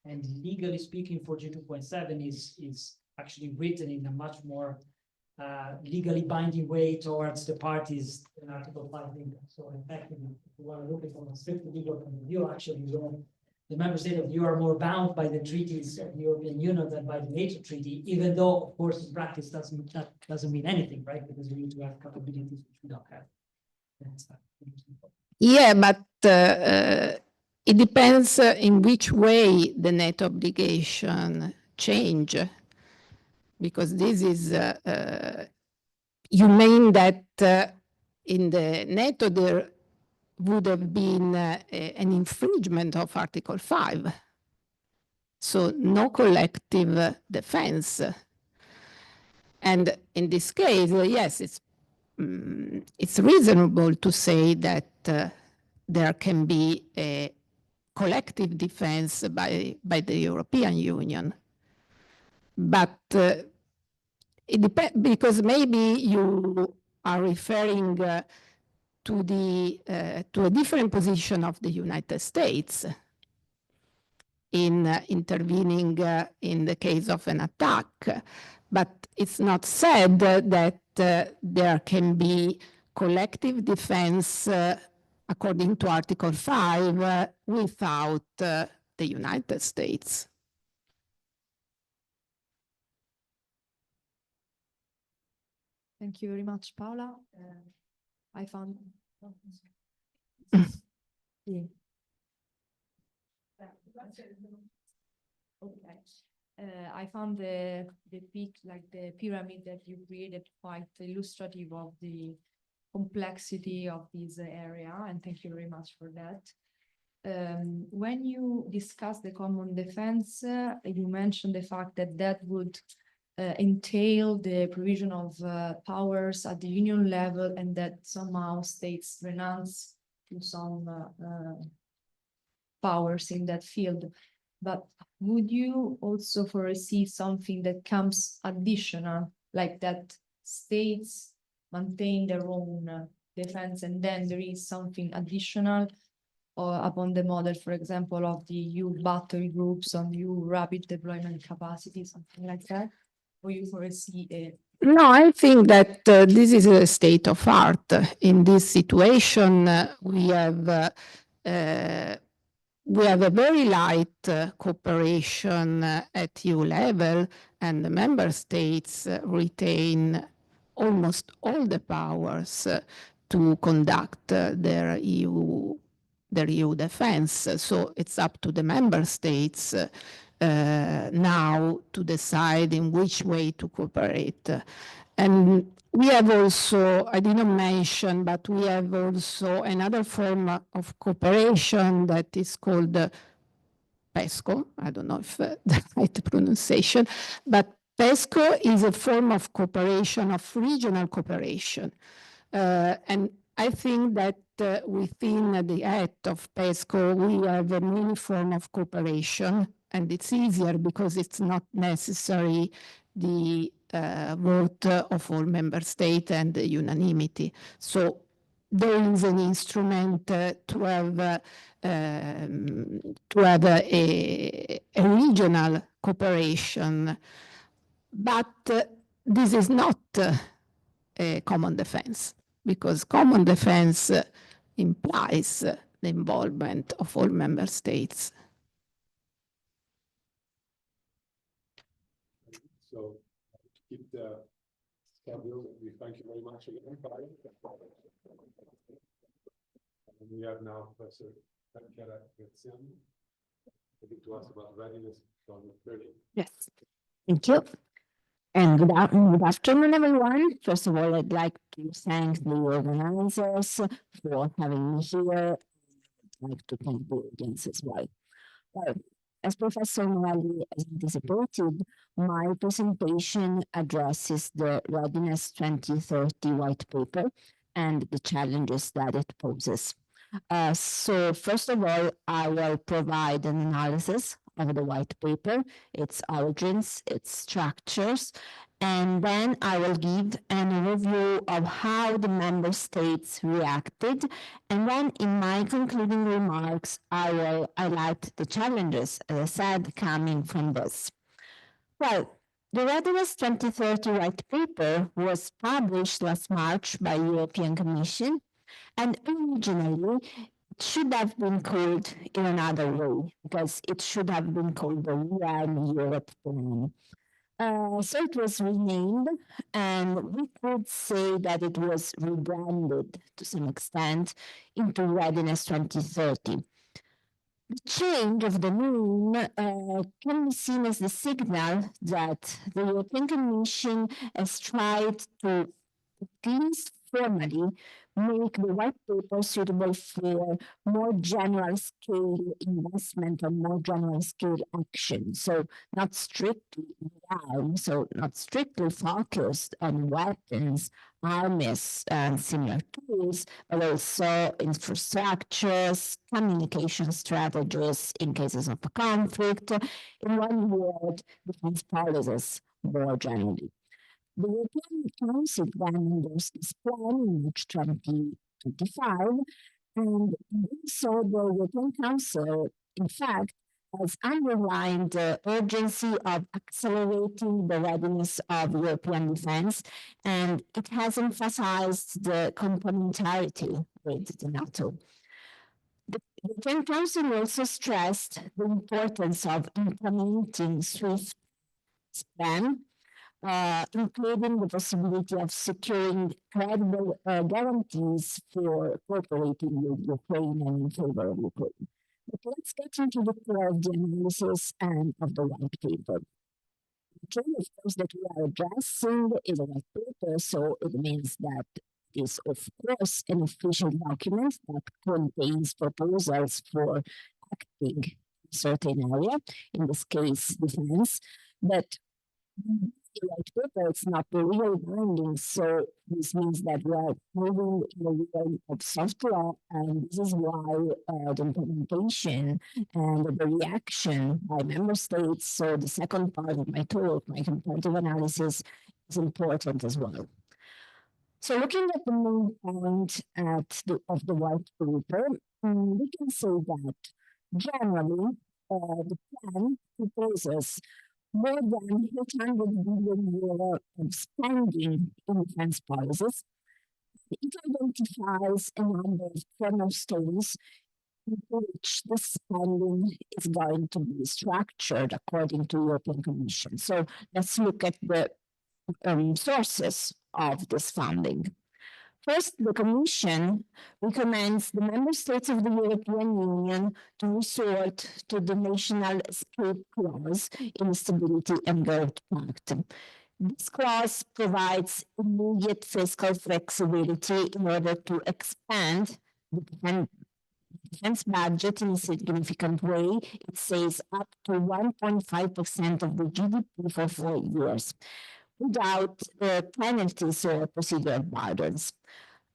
And legally speaking, 42.7 is actually written in a much more legally binding way towards the parties in Article 5. So in fact, if you want to look at it from a strict legal point of view, actually, the member states of the EU are more bound by the treaties of the European Union than by the NATO treaty, even though, of course, in practice that doesn't mean anything, right? Because we need to have capabilities which we don't have. Yeah, but it depends in which way the NATO obligation change, because this is, you mean that in the NATO there would have been an infringement of Article 5. So no collective defense. And in this case, yes, it's reasonable to say that there can be a collective defense by the European Union. But it depends, because maybe you are referring to a different position of the United States in intervening in the case of an attack. But it's not said that there can be collective defense according to Article 5 without the United States. Thank you very much, Paola. I found. Yeah. Okay. I found the peak, like the pyramid that you created, quite illustrative of the complexity of this area, and thank you very much for that. When you discuss the common defense, you mentioned the fact that that would entail the provision of powers at the union level, and that somehow states renounce to some powers in that field. But would you also foresee something that comes additional, like that states maintain their own defense, and then there is something additional upon the model, for example, of the EU battle groups, on EU rapid deployment capacity, something like that? Or you foresee a... No, I think that this is a state of art. In this situation, we have a very light cooperation at EU level, and the member states retain almost all the powers to conduct their EU defense. So it's up to the member states now to decide in which way to cooperate. And we have also, I didn't mention, but we have also another form of cooperation that is called PESCO. I don't know if the right pronunciation, but PESCO is a form of cooperation, of regional cooperation. And I think that within the act of PESCO, we have a many form of cooperation, and it's easier because it's not necessary the vote of all member states and the unanimity. So there is an instrument to have a regional cooperation, but this is not a common defense, because common defense implies the involvement of all member states. So to keep the schedule, we thank you very much again. And we have now Professor Chiara Graziani speaking to us about readiness from Berlin. Yes, thank you. And good afternoon, everyone. First of all, I'd like to thank the organizers for having me here. I'd like to thank the audience as well. Well, as Professor Mariani has anticipated, my presentation addresses the Readiness 2030 white paper and the challenges that it poses. So first of all, I will provide an analysis of the white paper, its origins, its structures, and then I will give an overview of how the member states reacted, and then in my concluding remarks, I will highlight the challenges, as I said, coming from this. Well, the Readiness 2030 white paper was published last March by the European Commission, and originally it should have been called in another way, because it should have been called the Rearm Europe Plan. So it was renamed, and we could say that it was rebranded to some extent into Readiness 2030. The change of the name can be seen as the signal that the European Commission has tried to, at least formally, make the white paper suitable for more general scale investment or more general scale action. So not strictly arms, so not strictly focused on weapons, armies, and similar tools, but also infrastructures, communication strategies in cases of a conflict, in one word, defense policies more generally. The European Council then endorsed this plan in March 2025, and so the European Council, in fact, has underlined the urgency of accelerating the readiness of European defense, and it has emphasized the complementarity with the NATO. The European Council also stressed the importance of implementing SWIFT plan, including the possibility of securing credible guarantees for cooperating with Ukraine and in favor of Ukraine. But let's get into the core of the analysis and of the white paper. Okay, of course, that we are addressing is a white paper, so it means that it is, of course, an official document that contains proposals for acting in a certain area, in this case, defense, but the white paper, it's not the real binding, so this means that we are moving in the realm of soft law, and this is why the implementation and the reaction by member states, so the second part of my talk, my comparative analysis, is important as well. So looking at the main point of the white paper, we can say that generally the plan proposes more than 800 billion euro of spending in defense policies. It identifies a number of cornerstones in which the spending is going to be structured according to European Commission. So let's look at the sources of this funding. First, the Commission recommends the member states of the European Union to resort to the national escape clause in the Stability and Growth Pact. This clause provides immediate fiscal flexibility in order to expand the defense budget in a significant way. It says up to 1.5% of the GDP for 4 years, without penalties or procedural burdens.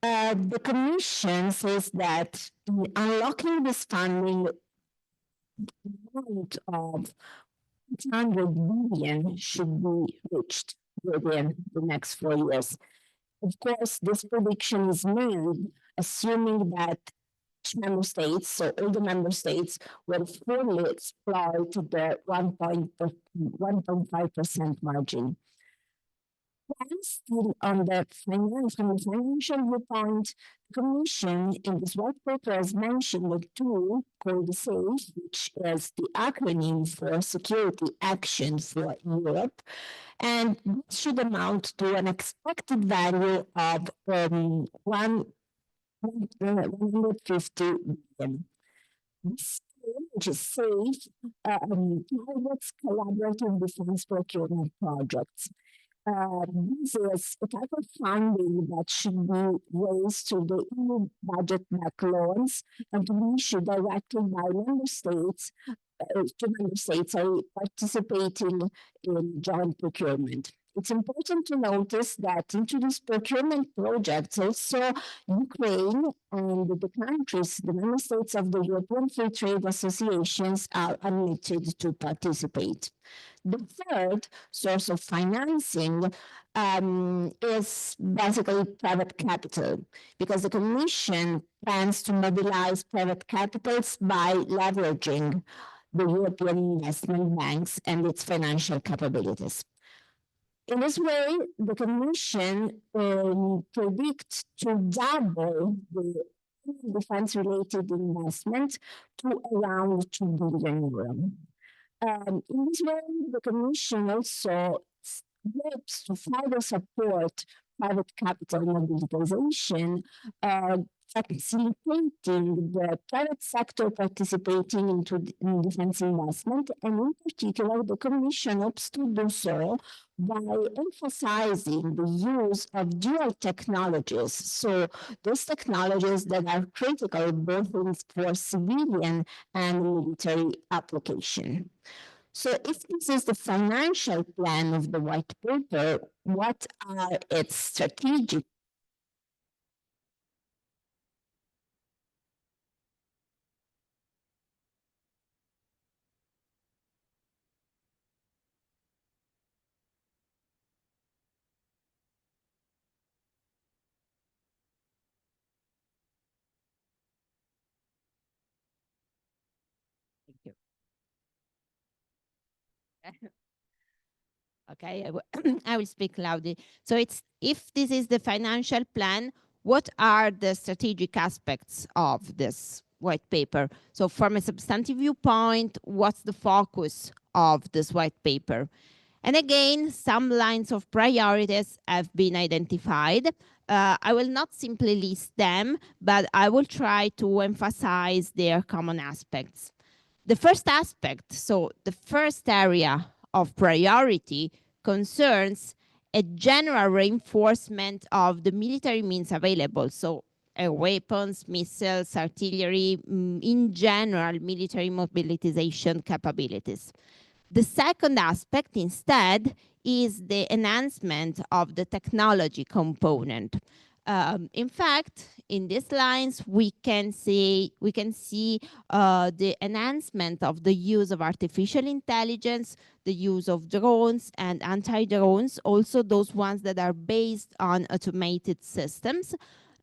The Commission says that in unlocking this funding, the amount of 800 billion should be reached within the next 4 years. Of course, this prediction is made assuming that each member states, so all the member states, will fully exploit the 1.5% margin. While still on the financial viewpoint, the Commission in this white paper has mentioned a tool called SAFE, which is the acronym for Security Action for Europe, and this should amount to an expected value of 150 billion. This tool, which is SAFE, targets collaborative defense procurement projects. This is a type of funding that should be raised to the EU budget-backed loans and to be issued directly by member states participating in joint procurement. It's important to notice that into these procurement projects also Ukraine and the countries, the member states of the European Free Trade Associations are admitted to participate. The third source of financing is basically private capital, because the Commission plans to mobilize private capitals by leveraging the European investment banks and its financial capabilities. In this way, the Commission predicts to double the defense-related investment to around 2 billion euro. In this way, the Commission also hopes to further support private capital mobilization, facilitating the private sector participating in defense investment, and in particular, the Commission hopes to do so by emphasizing the use of dual technologies. So those technologies that are critical both for civilian and military application. So if this is the financial plan of the white paper, what are its strategic? Thank you. Okay, I will speak loudly. So if this is the financial plan, what are the strategic aspects of this white paper? So from a substantive viewpoint, what's the focus of this white paper? And again, some lines of priorities have been identified. I will not simply list them, but I will try to emphasize their common aspects. The first aspect, so the first area of priority, concerns a general reinforcement of the military means available. So weapons, missiles, artillery, in general, military mobilization capabilities. The second aspect instead is the enhancement of the technology component. In fact, in these lines, we can see the enhancement of the use of artificial intelligence, the use of drones and anti-drones, also those ones that are based on automated systems.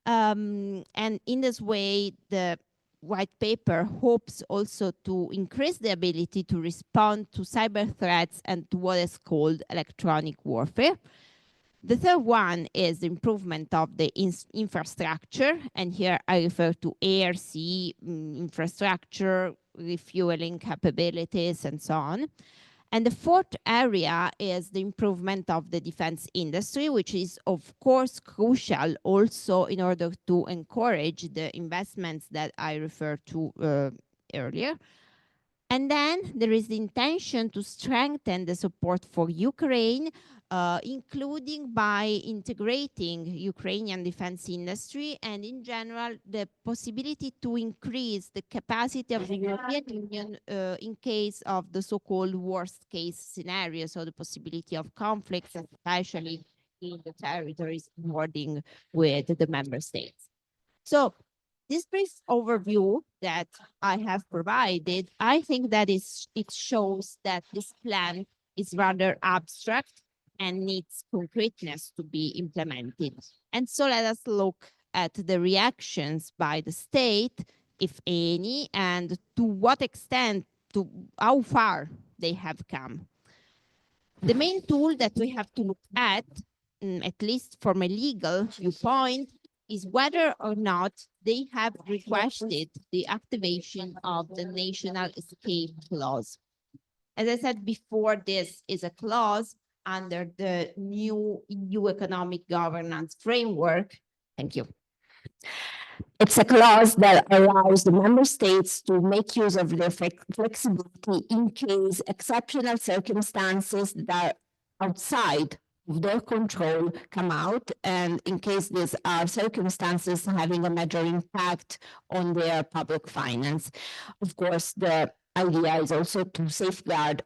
And in this way, the white paper hopes also to increase the ability to respond to cyber threats and to what is called electronic warfare. The third one is the improvement of the infrastructure, and here I refer to air, sea, infrastructure, refueling capabilities, and so on. And the fourth area is the improvement of the defense industry, which is, of course, crucial also in order to encourage the investments that I referred to earlier. And then there is the intention to strengthen the support for Ukraine, including by integrating Ukrainian defense industry and in general the possibility to increase the capacity of the European Union in case of the so-called worst case scenario, so the possibility of conflicts, especially in the territories bordering with the member states. So this brief overview that I have provided, I think that it shows that this plan is rather abstract and needs concreteness to be implemented. And so let us look at the reactions by the state, if any, and to what extent, to how far they have come. The main tool that we have to look at least from a legal viewpoint, is whether or not they have requested the activation of the national escape clause. As I said before, this is a clause under the new EU economic governance framework. Thank you. It's a clause that allows the member states to make use of their flexibility in case exceptional circumstances that are outside of their control come out, and in case these are circumstances having a major impact on their public finance. Of course, the idea is also to safeguard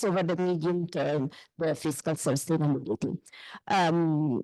over the medium term the fiscal sustainability. In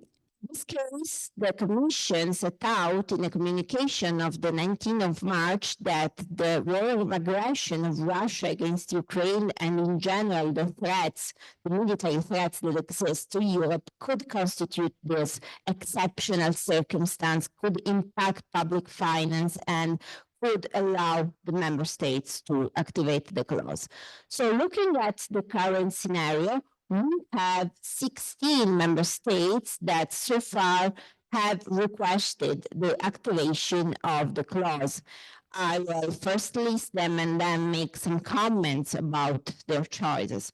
this case, the Commission set out in a communication of the 19th of March that the war of aggression of Russia against Ukraine and in general the threats, the military threats that exist to Europe could constitute this exceptional circumstance, could impact public finance and could allow the member states to activate the clause. So looking at the current scenario, we have 16 member states that so far have requested the activation of the clause. I will first list them and then make some comments about their choices.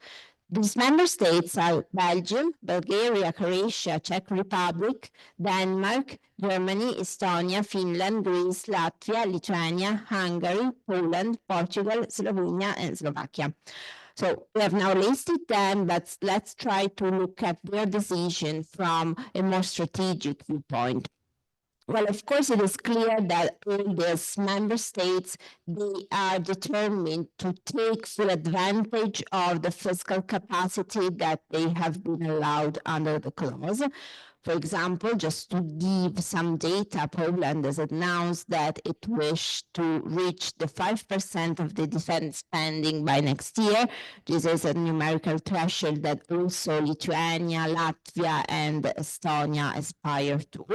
These member states are Belgium, Bulgaria, Croatia, Czech Republic, Denmark, Germany, Estonia, Finland, Greece, Latvia, Lithuania, Hungary, Poland, Portugal, Slovenia, and Slovakia. So we have now listed them, but let's try to look at their decision from a more strategic viewpoint. Well, of course, it is clear that all these member states, they are determined to take full advantage of the fiscal capacity that they have been allowed under the clause. For example, just to give some data, Poland has announced that it wished to reach the 5% of the defense spending by next year. This is a numerical threshold that also Lithuania, Latvia, and Estonia aspire to,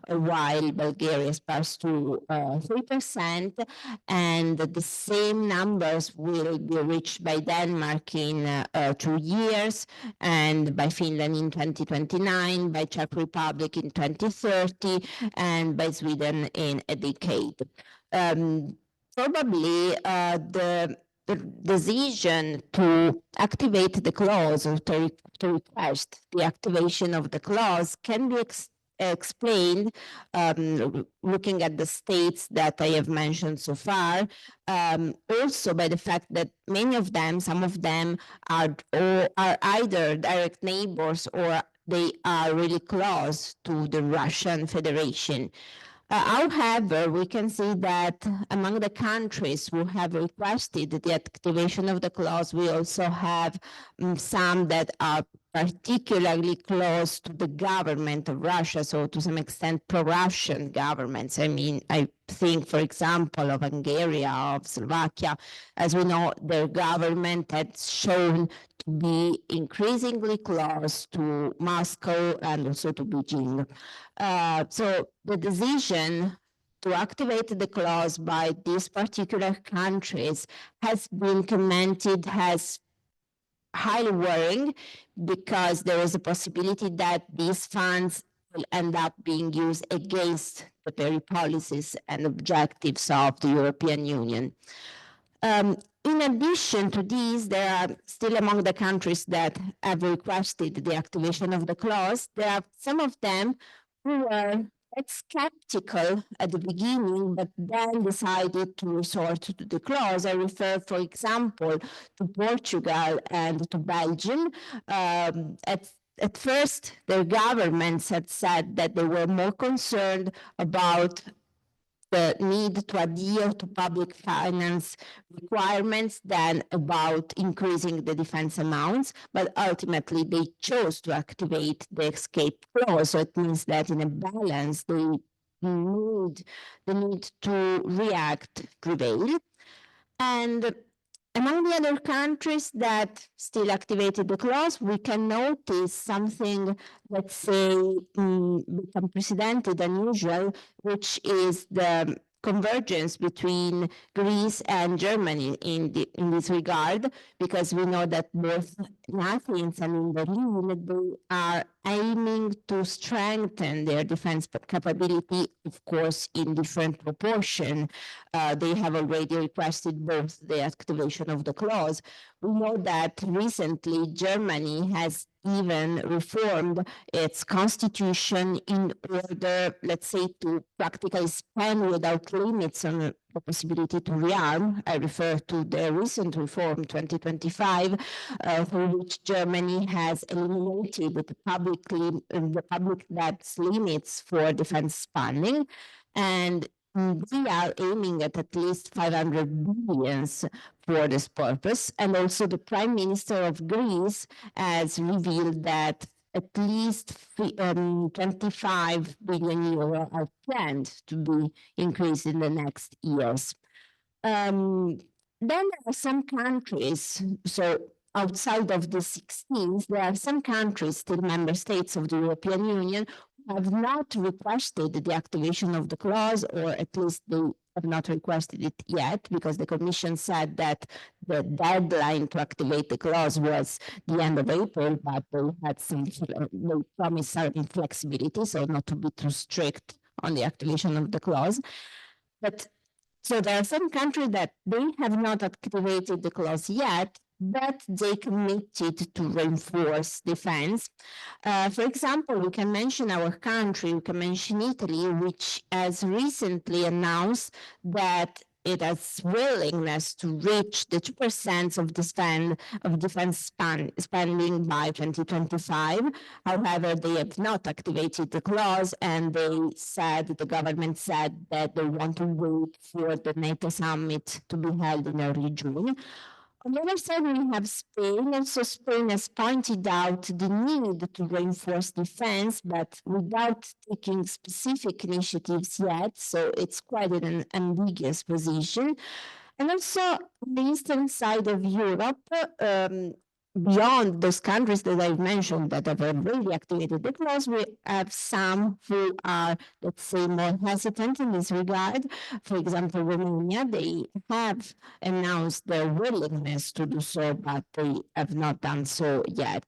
while Bulgaria aspires to 3%, and the same numbers will be reached by Denmark in 2 years, and by Finland in 2029, by Czech Republic in 2030, and by Sweden in a decade. Probably the the decision to activate the clause or to request the activation of the clause can be explained looking at the states that I have mentioned so far, also by the fact that many of them, some of them are either direct neighbors or they are really close to the Russian Federation. However, we can see that among the countries who have requested the activation of the clause, we also have some that are particularly close to the government of Russia, so to some extent pro-Russian governments. I mean, I think, for example, of Hungary, of Slovakia. As we know, their government has shown to be increasingly close to Moscow and also to Beijing. So the decision to activate the clause by these particular countries has been commented as highly worrying, because there is a possibility that these funds will end up being used against the very policies and objectives of the European Union. In addition to these, there are still among the countries that have requested the activation of the clause, there are some of them who were quite skeptical at the beginning, but then decided to resort to the clause. I refer, for example, to Portugal and to Belgium. At first, their governments had said that they were more concerned about the need to adhere to public finance requirements than about increasing the defense amounts, but ultimately they chose to activate the escape clause. So it means that in a balance, the need to react prevailed. And among the other countries that still activated the clause, we can notice something, let's say, unprecedented, unusual, which is the convergence between Greece and Germany in this regard, because we know that both in Athens and in Berlin, they are aiming to strengthen their defense capability, of course, in different proportion. They have already requested both the activation of the clause. We know that recently Germany has even reformed its constitution in order, let's say, to practically spend without limits on the possibility to rearm. I refer to the recent reform 2025, for which Germany has eliminated the public debt's limits for defense spending, and we are aiming at least 500 billions for this purpose. And also the Prime Minister of Greece has revealed that at least 25 billion euro are planned to be increased in the next years. Then there are some countries, so outside of the 16, there are some countries, still member states of the European Union, have not requested the activation of the clause, or at least they have not requested it yet, because the Commission said that the deadline to activate the clause was the end of April, but they had they promised some flexibility, so not to be too strict on the activation of the clause. But so there are some countries that they have not activated the clause yet, but they committed to reinforce defense. For example, we can mention our country, we can mention Italy, which has recently announced that it has willingness to reach the 2% of defense spending by 2025. However, they have not activated the clause, and the government said that they want to wait for the NATO summit to be held in early June. On the other side, we have Spain, and so Spain has pointed out the need to reinforce defense, but without taking specific initiatives yet, so it's quite an ambiguous position. And also, on the eastern side of Europe, beyond those countries that I've mentioned that have already activated the clause, we have some who are, let's say, more hesitant in this regard. For example, Romania, they have announced their willingness to do so, but they have not done so yet.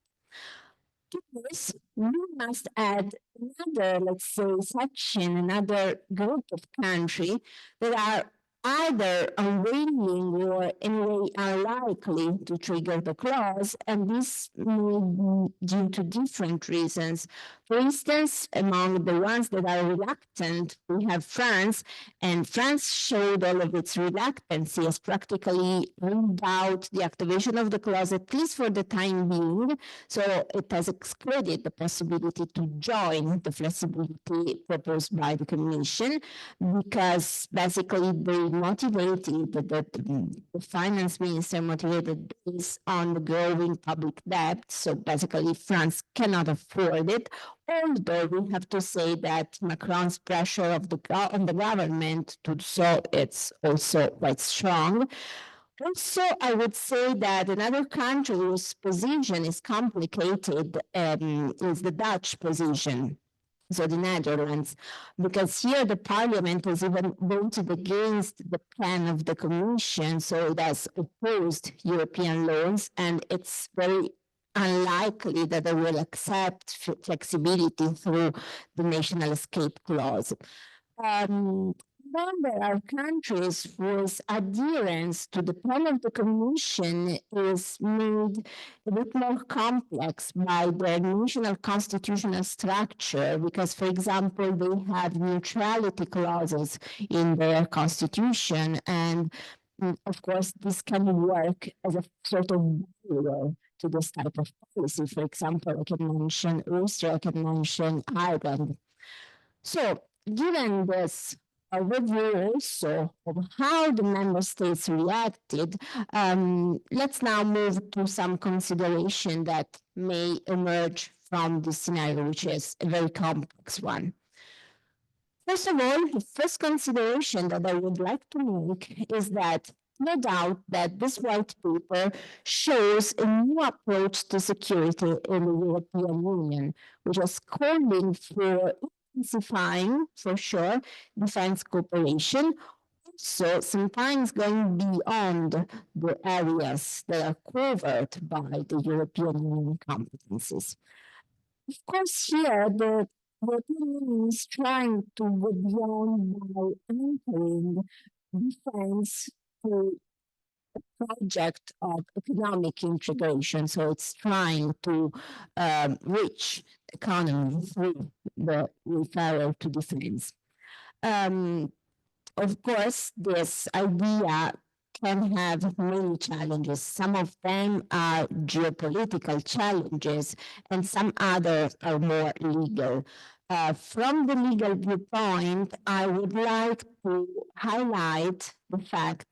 To this, we must add another, let's say, section, another group of countries that are either unwilling or anyway unlikely to trigger the clause, and this may be due to different reasons. For instance, among the ones that are reluctant, we have France, and France showed all of its reluctancy as practically ruled out the activation of the clause, at least for the time being, so it has excluded the possibility to join the flexibility proposed by the Commission, because basically they motivated, the finance minister motivated this on the growing public debt. So basically France cannot afford it, although we have to say that Macron's pressure on the government to do so, it's also quite strong. Also, I would say that another country whose position is complicated is the Dutch position. So the Netherlands, because here the parliament has even voted against the plan of the Commission, so it has opposed European loans, and it's very unlikely that they will accept flexibility through the national escape clause. Then there are countries whose adherence to the plan of the Commission is made a bit more complex by their national constitutional structure, because, for example, they have neutrality clauses in their constitution, and of course, this can work as a sort of barrier to this type of policy. For example, I can mention Austria, I can mention Ireland. So, given this review also of how the member states reacted, let's now move to some consideration that may emerge from this scenario, which is a very complex one. First of all, the first consideration that I would like to make is that no doubt that this white paper shows a new approach to security in the European Union, which is calling for intensifying, for sure, defense cooperation, also sometimes going beyond the areas that are covered by the European Union competencies. Of course, here the European Union is trying to go beyond by anchoring defense to a project of economic integration. So it's trying to reach economy through the referral to defense. Of course, this idea can have many challenges. Some of them are geopolitical challenges, and some others are more legal. From the legal viewpoint, I would like to highlight the fact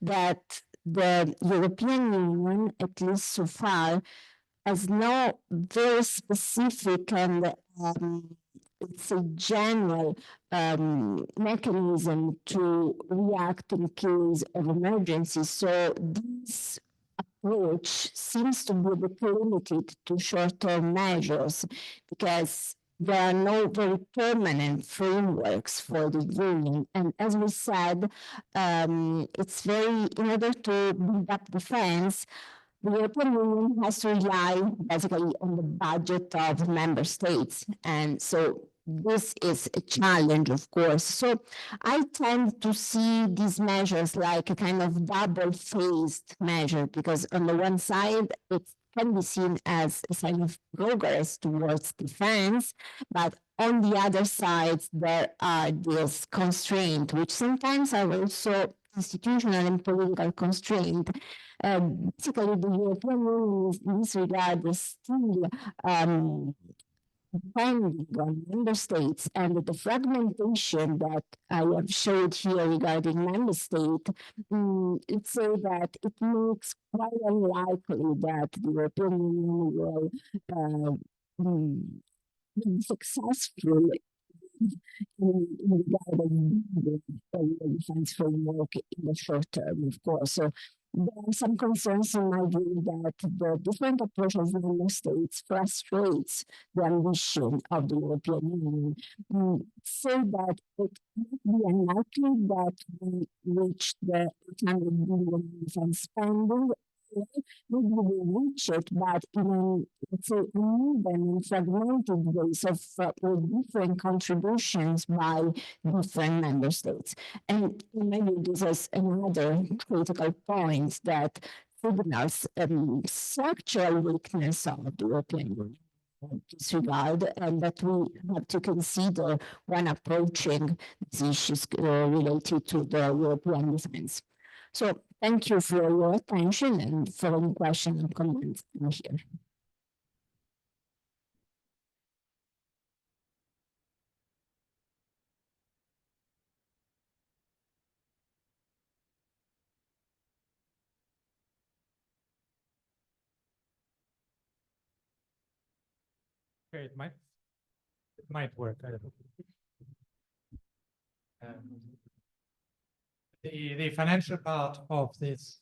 that the European Union, at least so far, has no very specific and it's a general mechanism to react in case of emergency. So this approach seems to be a bit limited to short-term measures, because there are no very permanent frameworks for the union. And as we said, it's very, in order to build up defense, the European Union has to rely basically on the budget of member states. And so this is a challenge, of course. So I tend to see these measures like a kind of double-phased measure, because on the one side, it can be seen as a sign of progress towards defense, but on the other side, there are these constraints, which sometimes are also institutional and political constraints. Basically, the European Union in this regard is still depending on member states, and the fragmentation that I have showed here regarding member state, it says that it makes quite unlikely that the European Union will be successful in regard of defense framework in the short term, of course. So there are some concerns in my view that the different approach of member states frustrates the ambition of the European Union. So that it might be unlikely that we reach the 800 billion defense spending, maybe we reach it, but in, let's say, uneven and fragmented ways of with different contributions by different member states. And maybe this is another critical point that signals structural weakness of the European Union in this regard, and that we have to consider when approaching these issues related to the European defense. So thank you for your attention and for any questions and comments here. Okay, it might work. I don't know. The financial part of this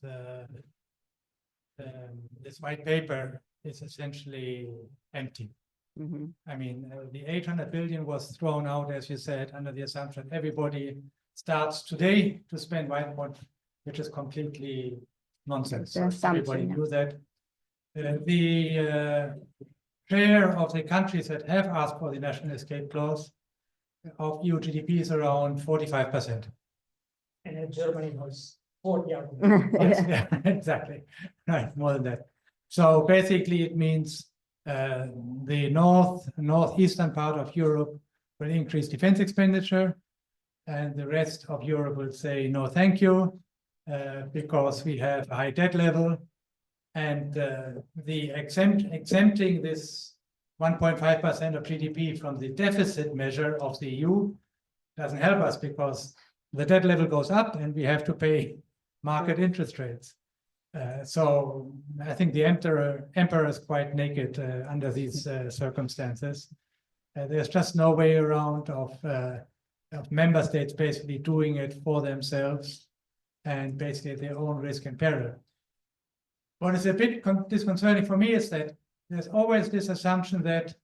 this white paper is essentially empty. I mean, the 800 billion was thrown out, as you said, under the assumption everybody starts today to spend 1.1, which is completely nonsense. So everybody knew that. The share of the countries that have asked for the national escape clause of EU GDP is around 45%. And then Germany was 40. Yes, yeah, exactly. Right, more than that. So basically it means the northeastern part of Europe will increase defense expenditure, and the rest of Europe will say no thank you, because we have a high debt level, and the exempting this 1.5% of GDP from the deficit measure of the EU doesn't help us, because the debt level goes up and we have to pay market interest rates. So I think the emperor is quite naked under these circumstances. There's just no way around of member states basically doing it for themselves and basically at their own risk and peril. What is a bit disconcerting for me is that there's always this assumption that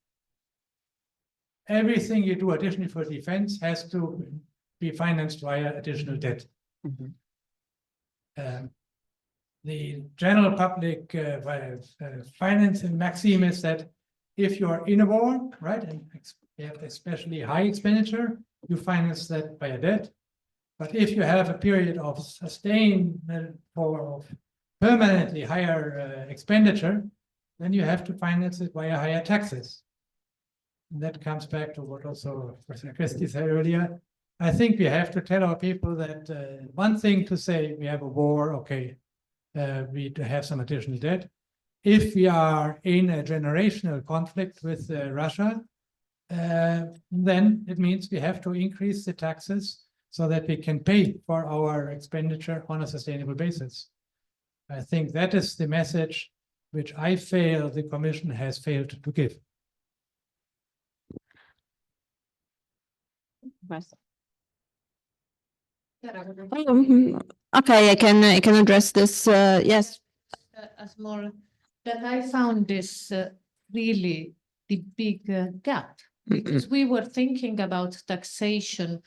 everything you do additionally for defense has to be financed via additional debt. The general public financing maxim is that if you are in a war, right, and you have especially high expenditure, you finance that via debt. But if you have a period of sustained or permanently higher expenditure, then you have to finance it via higher taxes. And that comes back to what also Professor Christie said earlier. I think we have to tell our people that one thing to say we have a war, okay, we have some additional debt. If we are in a generational conflict with Russia, then it means we have to increase the taxes so that we can pay for our expenditure on a sustainable basis. I think that is the message which I feel the Commission has failed to give. Okay, I can address this. Yes. A small that I found this really the big gap, because we were thinking about taxation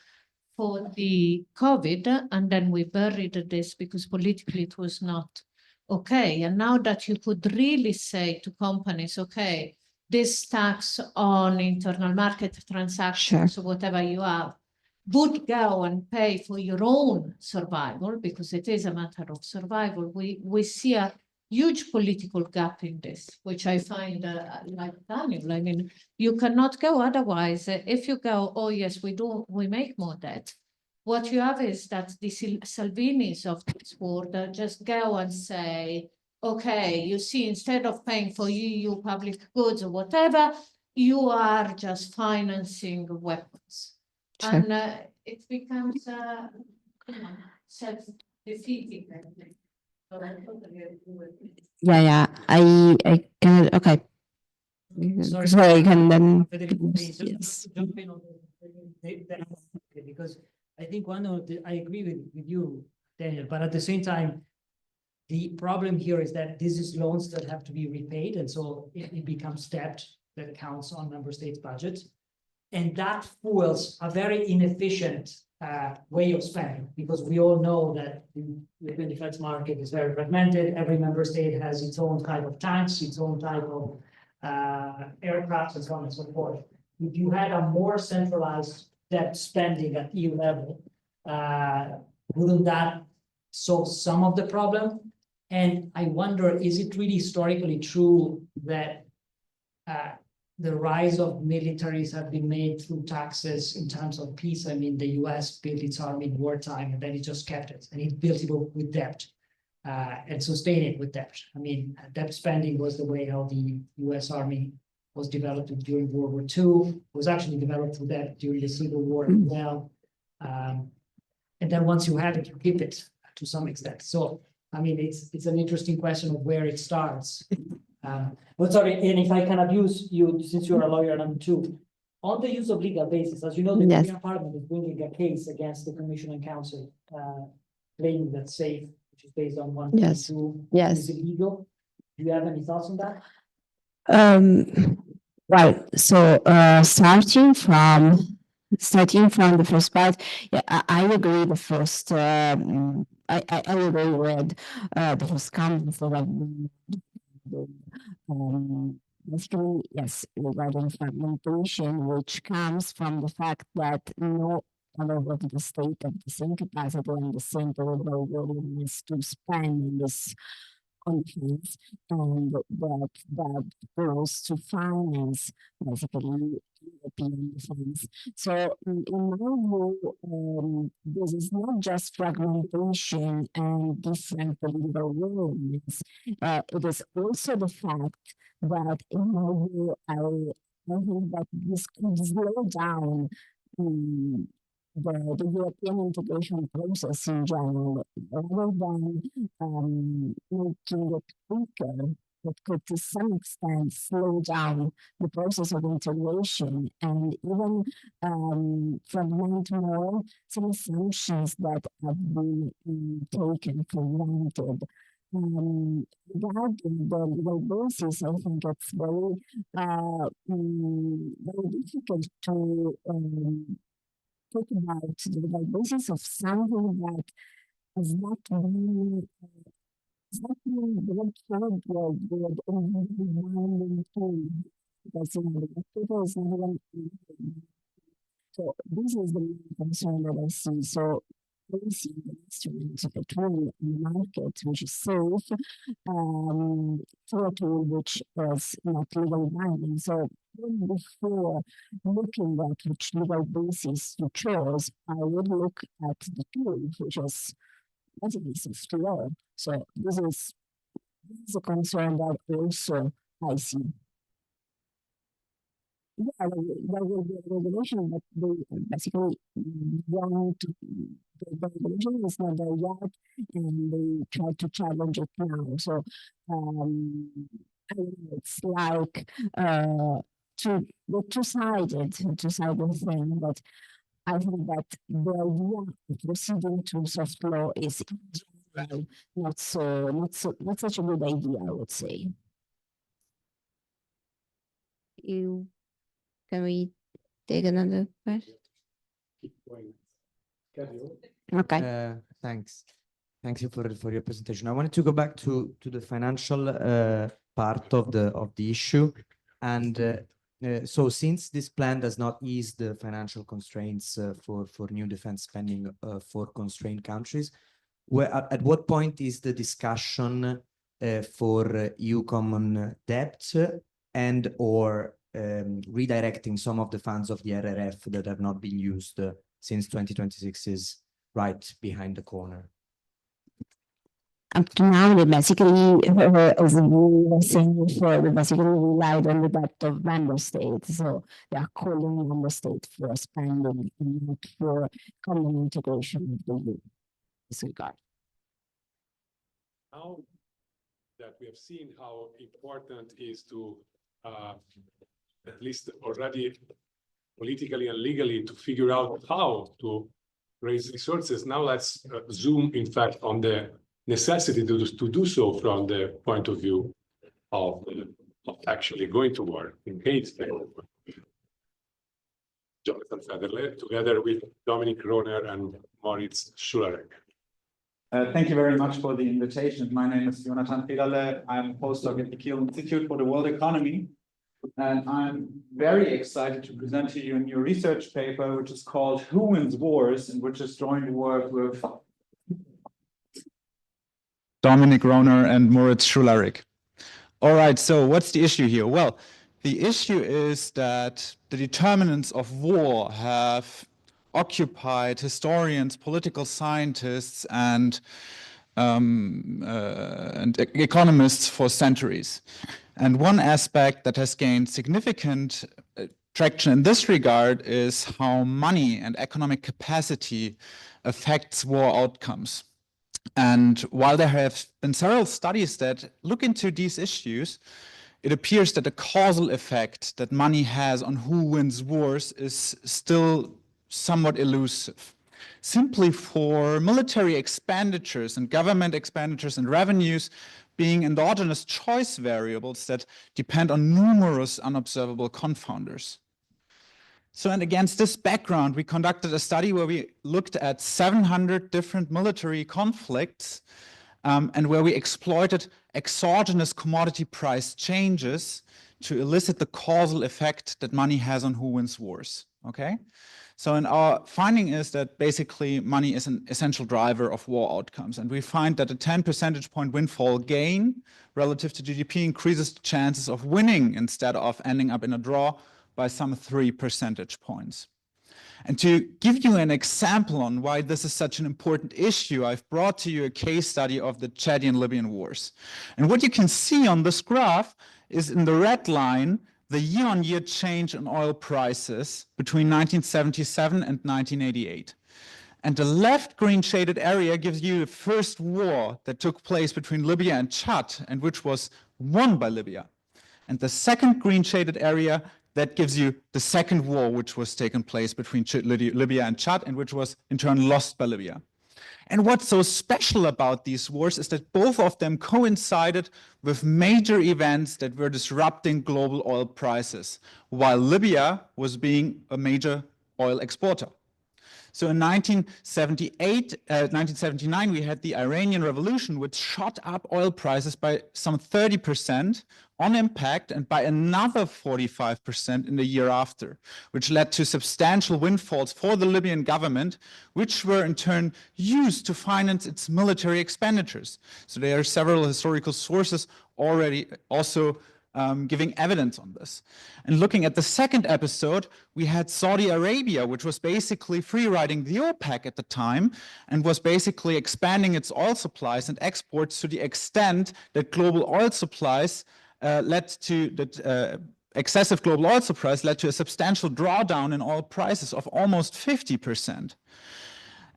for the COVID, and then we buried this because politically it was not okay. And now that you could really say to companies, okay, this tax on internal market transactions, or whatever you have, would go and pay for your own survival, because it is a matter of survival. We see a huge political gap in this, which I find like Daniel. I mean, you cannot go otherwise. If you go, oh yes, we make more debt. What you have is that the Salvinis of this world just go and say, okay, you see, instead of paying for EU public goods or whatever, you are just financing weapons. Sure. And it becomes self-defeating. Yeah. I can. Okay. Sorry, I can then. Yes. Jump in on because I think I agree with you, Daniel, but at the same time, the problem here is that this is loans that have to be repaid, and so it becomes debt that counts on member states' budgets. And that fuels a very inefficient way of spending, because we all know that the European defense market is very fragmented. Every member state has its own type of tanks, its own type of aircraft, and so on and so forth. If you had a more centralized debt spending at EU level, wouldn't that solve some of the problem? And I wonder, is it really historically true that the rise of militaries have been made through taxes in times of peace? I mean, the US built its army in wartime, and then it just kept it, and it built it with debt and sustained it with debt. I mean, debt spending was the way how the US army was developed during World War II, was actually developed through debt during the Civil War as well. And then once you have it, you keep it to some extent. So, I mean, it's an interesting question of where it starts. But sorry, and if I can abuse you, since you're a lawyer number two, on the use of legal basis, as you know, the European Parliament is bringing a case against the Commission and Council, claiming that SAFE, which is based on 1.2, is illegal. Do you have any thoughts on that? Well, so starting from the first part, yeah, I agree. The first, I agree with the first comments that I've been. Basically, yes, regarding fragmentation, which comes from the fact that no other of the state of the same capacity and the same political willingness to spend in this on defense, and that goes to finance basically European defense. So in my view, this is not just fragmentation and different political willingness. It is also the fact that in my view, I think that this could slow down the European integration process in general, rather than making it quicker, it could to some extent slow down the process of integration and even fragment more some assumptions that have been taken for granted. Regarding the legal basis, I think it's very difficult to talk about the legal basis of something that has not been brought forward with binding tool, because the paper is not even. So this is the main concern that I see. So placing the instrument, a tool in the market which is safe, for a tool which is not legally binding. So before looking at which legal basis to choose, I would look at the tool, which is basically software. So this is a concern that also I see. Yeah, there will be a regulation, but they basically want to, the regulation is not there yet, and they try to challenge it now. So it's like two-sided thing, but I think that the idea of proceeding to soft law is not such a good idea, I would say. Can we take another question? Okay. Thanks. Thank you for your presentation. I wanted to go back to the financial part of the issue, and so since this plan does not ease the financial constraints for new defense spending for constrained countries, at what point is the discussion for EU common debt and or redirecting some of the funds of the RRF that have not been used since 2026 is right behind the corner? Up to now, they basically, as we were saying before, they basically relied on the debt of member states. So they are calling member states for spending and not for common integration of the EU. This regard. Now that we have seen how important it is to at least already politically and legally to figure out how to raise resources. Now let's zoom, in fact, on the necessity to do so from the point of view of actually going to war in case. Jonathan Federle, together with Dominic, Rohner, and Moritz Schularick. Thank you very much for the invitation. My name is Jonathan Federle. I'm a postdoc at the Kiel Institute for the World Economy. And I'm very excited to present to you a new research paper, which is called Who Wins Wars, and which is joint work with Dominic, Rohner, and Moritz Schularick. All right, so what's the issue here? Well, the issue is that the determinants of war have occupied historians, political scientists, and economists for centuries. And one aspect that has gained significant traction in this regard is how money and economic capacity affects war outcomes. And while there have been several studies that look into these issues, it appears that the causal effect that money has on who wins wars is still somewhat elusive. Simply for military expenditures and government expenditures and revenues being endogenous choice variables that depend on numerous unobservable confounders. So, and against this background, we conducted a study where we looked at 700 different military conflicts and where we exploited exogenous commodity price changes to elicit the causal effect that money has on who wins wars, okay? So, and our finding is that basically money is an essential driver of war outcomes. And we find that a 10 percentage point windfall gain relative to GDP increases the chances of winning instead of ending up in a draw by some 3 percentage points. And to give you an example on why this is such an important issue, I've brought to you a case study of the Chadian Libyan wars. And what you can see on this graph is in the red line, the year-on-year change in oil prices between 1977 and 1988. And the left green shaded area gives you the first war that took place between Libya and Chad, and which was won by Libya. And the second green shaded area, that gives you the second war which was taken place between Libya and Chad, and which was in turn lost by Libya. And what's so special about these wars is that both of them coincided with major events that were disrupting global oil prices, while Libya was being a major oil exporter. So in 1979, we had the Iranian Revolution, which shot up oil prices by some 30% on impact and by another 45% in the year after, which led to substantial windfalls for the Libyan government, which were in turn used to finance its military expenditures. So there are several historical sources already also giving evidence on this. And looking at the second episode, we had Saudi Arabia, which was basically free-riding the OPEC at the time and was basically expanding its oil supplies and exports to the extent that global oil supplies excessive global oil supplies led to a substantial drawdown in oil prices of almost 50%.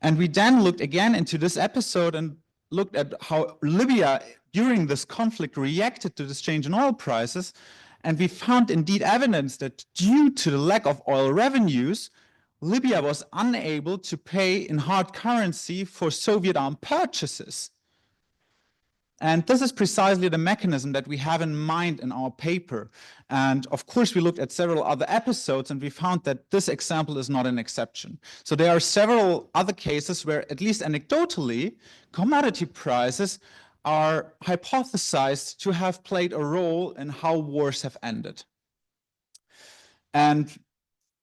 And we then looked again into this episode and looked at how Libya during this conflict reacted to this change in oil prices, and we found indeed evidence that due to the lack of oil revenues, Libya was unable to pay in hard currency for Soviet armed purchases. And this is precisely the mechanism that we have in mind in our paper. And of course, we looked at several other episodes and we found that this example is not an exception. So there are several other cases where, at least anecdotally, commodity prices are hypothesized to have played a role in how wars have ended. And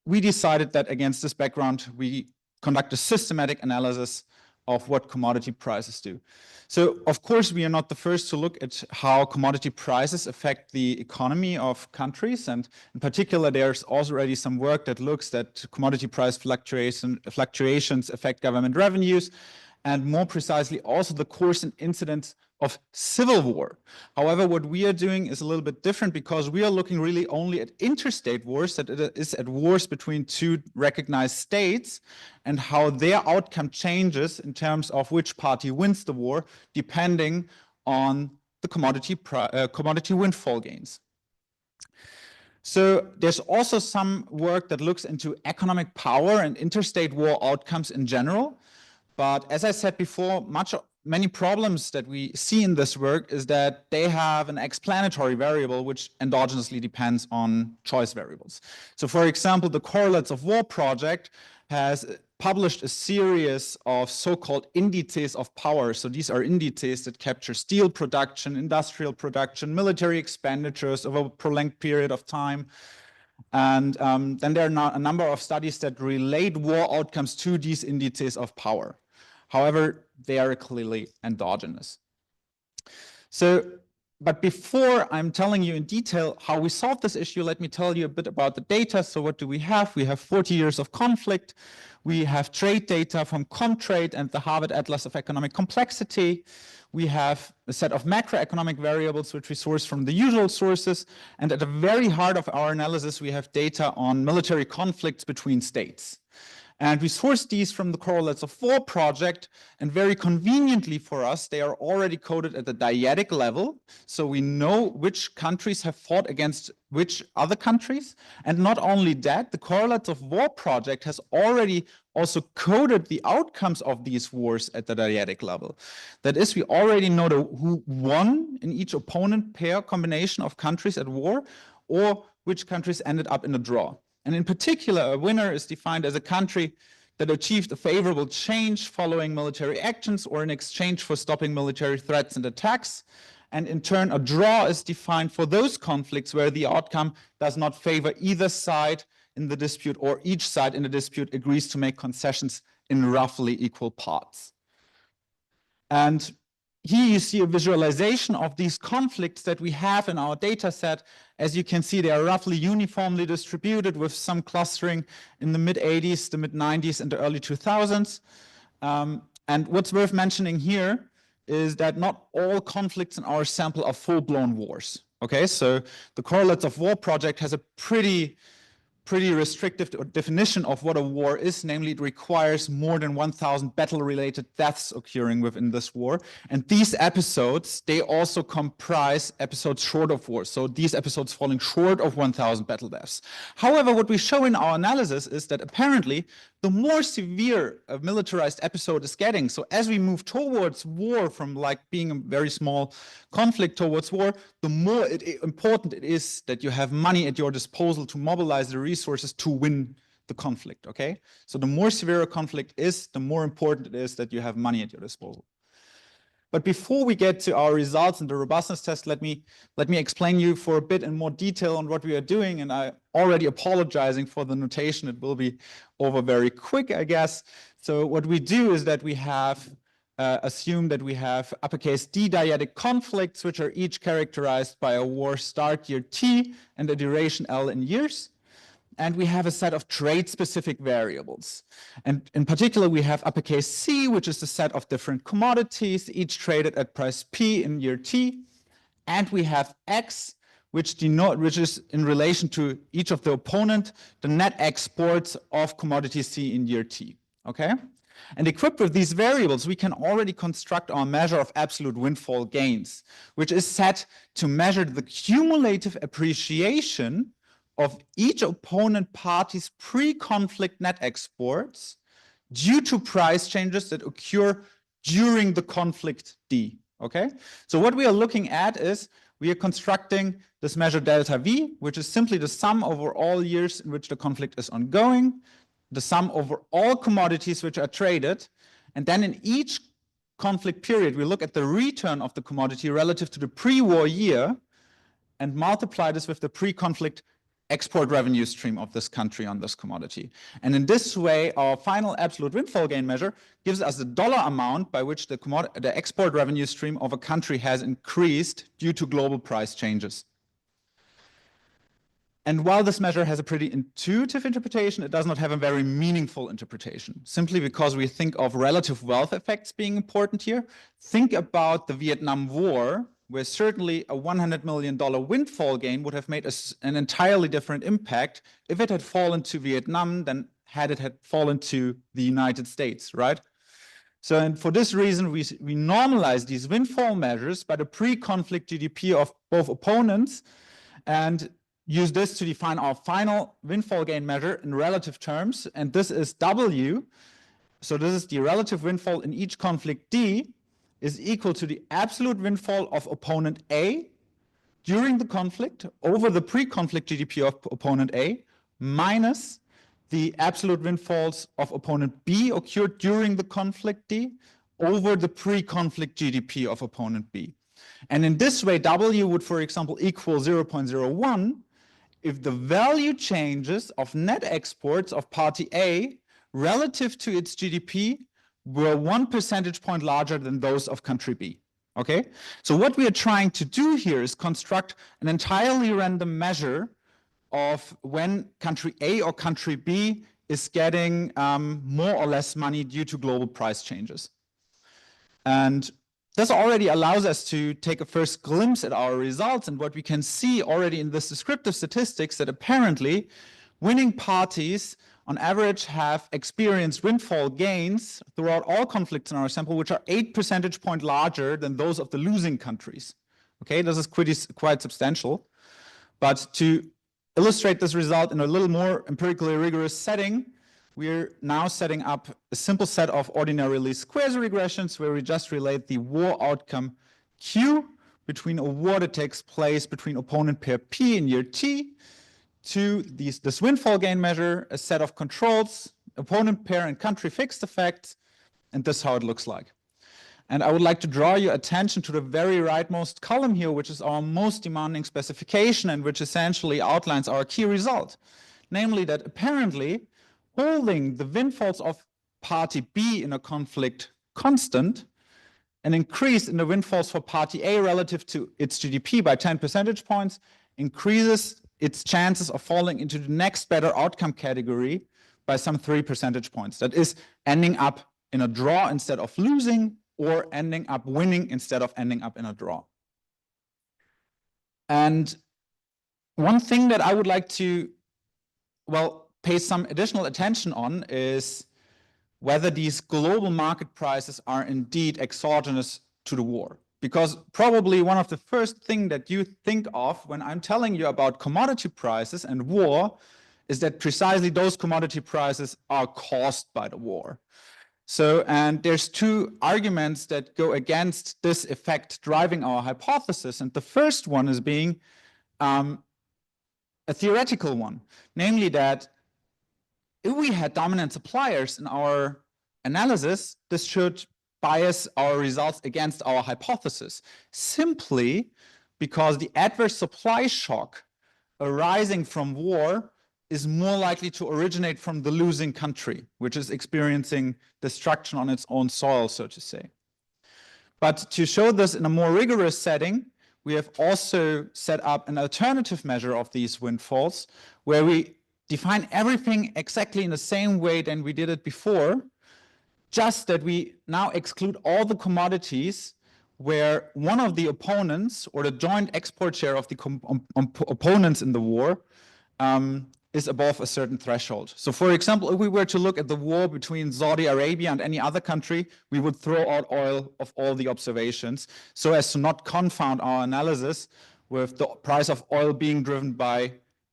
we decided that against this background, we conduct a systematic analysis of what commodity prices do. So, of course, we are not the first to look at how commodity prices affect the economy of countries. And in particular, there's already some work that looks at commodity price fluctuations affect government revenues, and more precisely, also the course and incidence of civil war. However, what we are doing is a little bit different because we are looking really only at interstate wars, that it is at wars between two recognized states and how their outcome changes in terms of which party wins the war, depending on the commodity windfall gains. So there's also some work that looks into economic power and interstate war outcomes in general. But as I said before, much many problems that we see in this work is that they have an explanatory variable which endogenously depends on choice variables. So for example, the Correlates of War project has published a series of so-called indices of power. So these are indices that capture steel production, industrial production, military expenditures over a prolonged period of time. And then there are a number of studies that relate war outcomes to these indices of power. However, they are clearly endogenous. So, but before I'm telling you in detail how we solve this issue, let me tell you a bit about the data. So what do we have? We have 40 years of conflict. We have trade data from Comtrade and the Harvard Atlas of Economic Complexity. We have a set of macroeconomic variables which we source from the usual sources. And at the very heart of our analysis, we have data on military conflicts between states. And we source these from the Correlates of War project, and very conveniently for us, they are already coded at the dyadic level. So we know which countries have fought against which other countries. And not only that, the Correlates of War project has already also coded the outcomes of these wars at the dyadic level. That is, we already know who won in each opponent pair combination of countries at war, or which countries ended up in a draw. And in particular, a winner is defined as a country that achieved a favorable change following military actions or in exchange for stopping military threats and attacks. And in turn, a draw is defined for those conflicts where the outcome does not favor either side in the dispute, or each side in the dispute agrees to make concessions in roughly equal parts. And here you see a visualization of these conflicts that we have in our data set. As you can see, they are roughly uniformly distributed with some clustering in the mid-80s, the mid-90s, and the early 2000s. And what's worth mentioning here is that not all conflicts in our sample are full-blown wars. Okay, so the Correlates of War project has a pretty restrictive definition of what a war is. Namely, it requires more than 1,000 battle-related deaths occurring within this war. And these episodes, they also comprise episodes short of war. So these episodes falling short of 1,000 battle deaths. However, what we show in our analysis is that apparently the more severe a militarized episode is getting, so as we move towards war from like being a very small conflict towards war, the more important it is that you have money at your disposal to mobilize the resources to win the conflict, okay? So the more severe a conflict is, the more important it is that you have money at your disposal. But before we get to our results and the robustness test, let me explain you for a bit in more detail on what we are doing. And I'm already apologizing for the notation. It will be over very quick, I guess. So what we do is that we have assume that we have uppercase D dyadic conflicts, which are each characterized by a war start year T and a duration L in years. And we have a set of trade-specific variables. And in particular, we have uppercase C, which is a set of different commodities, each traded at price P in year T. And we have X, which is in relation to each of the opponent, the net exports of commodity C in year T, okay? And equipped with these variables, we can already construct our measure of absolute windfall gains, which is set to measure the cumulative appreciation of each opponent party's pre-conflict net exports due to price changes that occur during the conflict D, okay? So what we are looking at is we are constructing this measure delta V, which is simply the sum over all years in which the conflict is ongoing, the sum over all commodities which are traded, and then in each conflict period, we look at the return of the commodity relative to the pre-war year and multiply this with the pre-conflict export revenue stream of this country on this commodity. And in this way, our final absolute windfall gain measure gives us the dollar amount by which the export revenue stream of a country has increased due to global price changes. And while this measure has a pretty intuitive interpretation, it does not have a very meaningful interpretation, simply because we think of relative wealth effects being important here. Think about the Vietnam War, where certainly a $100 million windfall gain would have made an entirely different impact if it had fallen to Vietnam than had it fallen to the United States, right? So, and for this reason, we normalize these windfall measures by the pre-conflict GDP of both opponents and use this to define our final windfall gain measure in relative terms. And this is W. So this is the relative windfall in each conflict D. is equal to the absolute windfall of opponent A during the conflict over the pre-conflict GDP of opponent A minus the absolute windfalls of opponent B occurred during the conflict D over the pre-conflict GDP of opponent B. And in this way, W would, for example, equal 0.01 if the value changes of net exports of party A relative to its GDP were 1 percentage point larger than those of country B. Okay, so what we are trying to do here is construct an entirely random measure of when country A or country B is getting more or less money due to global price changes. And this already allows us to take a first glimpse at our results, and what we can see already in this descriptive statistics that apparently winning parties on average have experienced windfall gains throughout all conflicts in our sample, which are 8 percentage points larger than those of the losing countries. Okay, this is quite substantial. But to illustrate this result in a little more empirically rigorous setting, we're now setting up a simple set of ordinary least squares regressions where we just relate the war outcome Q between a war that takes place between opponent pair P in year T to this windfall gain measure, a set of controls, opponent pair and country fixed effects, and this is how it looks like. And I would like to draw your attention to the very rightmost column here, which is our most demanding specification and which essentially outlines our key result. Namely that apparently holding the windfalls of party B in a conflict constant, an increase in the windfalls for party A relative to its GDP by 10 percentage points increases its chances of falling into the next better outcome category by some 3 percentage points. That is ending up in a draw instead of losing, or ending up winning instead of ending up in a draw. And one thing that I would like to, well, pay some additional attention on is whether these global market prices are indeed exogenous to the war. Because probably one of the first things that you think of when I'm telling you about commodity prices and war is that precisely those commodity prices are caused by the war. So, and there's two arguments that go against this effect driving our hypothesis. And the first one is being a theoretical one, namely that if we had dominant suppliers in our analysis, this should bias our results against our hypothesis, simply because the adverse supply shock arising from war is more likely to originate from the losing country, which is experiencing destruction on its own soil, so to say. But to show this in a more rigorous setting, we have also set up an alternative measure of these windfalls, where we define everything exactly in the same way than we did it before, just that we now exclude all the commodities where one of the opponents or the joint export share of the opponents in the war is above a certain threshold. So for example, if we were to look at the war between Saudi Arabia and any other country, we would throw out oil of all the observations so as to not confound our analysis with the price of oil being driven by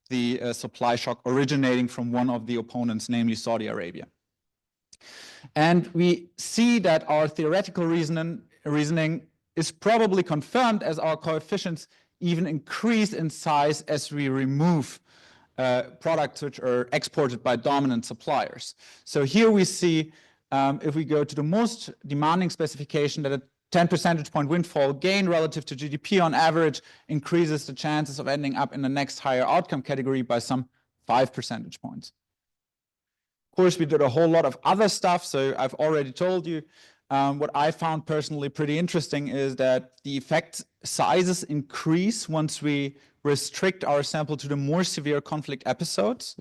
the supply shock originating from one of the opponents, namely Saudi Arabia. And we see that our theoretical reasoning is probably confirmed as our coefficients even increase in size as we remove products which are exported by dominant suppliers. So here we see, if we go to the most demanding specification, that a 10 percentage point windfall gain relative to GDP on average increases the chances of ending up in the next higher outcome category by some 5 percentage points. Of course, we did a whole lot of other stuff, so I've already told you. What I found personally pretty interesting is that the effect sizes increase once we restrict our sample to the more severe conflict episodes.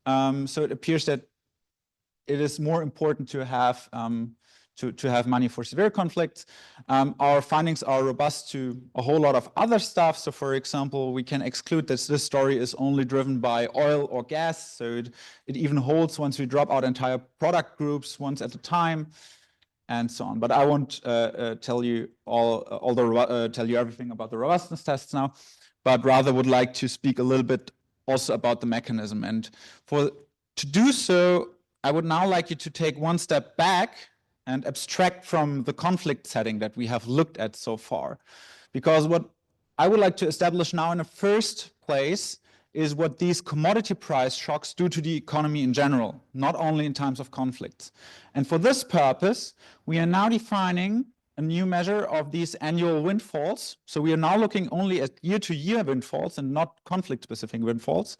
So it appears that it is more important to have money for severe conflicts. Our findings are robust to a whole lot of other stuff. So for example, we can exclude that this story is only driven by oil or gas. So it even holds once we drop out entire product groups once at a time, and so on. But I won't tell you everything about the robustness tests now, but rather would like to speak a little bit also about the mechanism. And to do so, I would now like you to take one step back and abstract from the conflict setting that we have looked at so far. Because what I would like to establish now in the first place is what these commodity price shocks do to the economy in general, not only in times of conflicts. And for this purpose, we are now defining a new measure of these annual windfalls. So we are now looking only at year-to-year windfalls and not conflict-specific windfalls.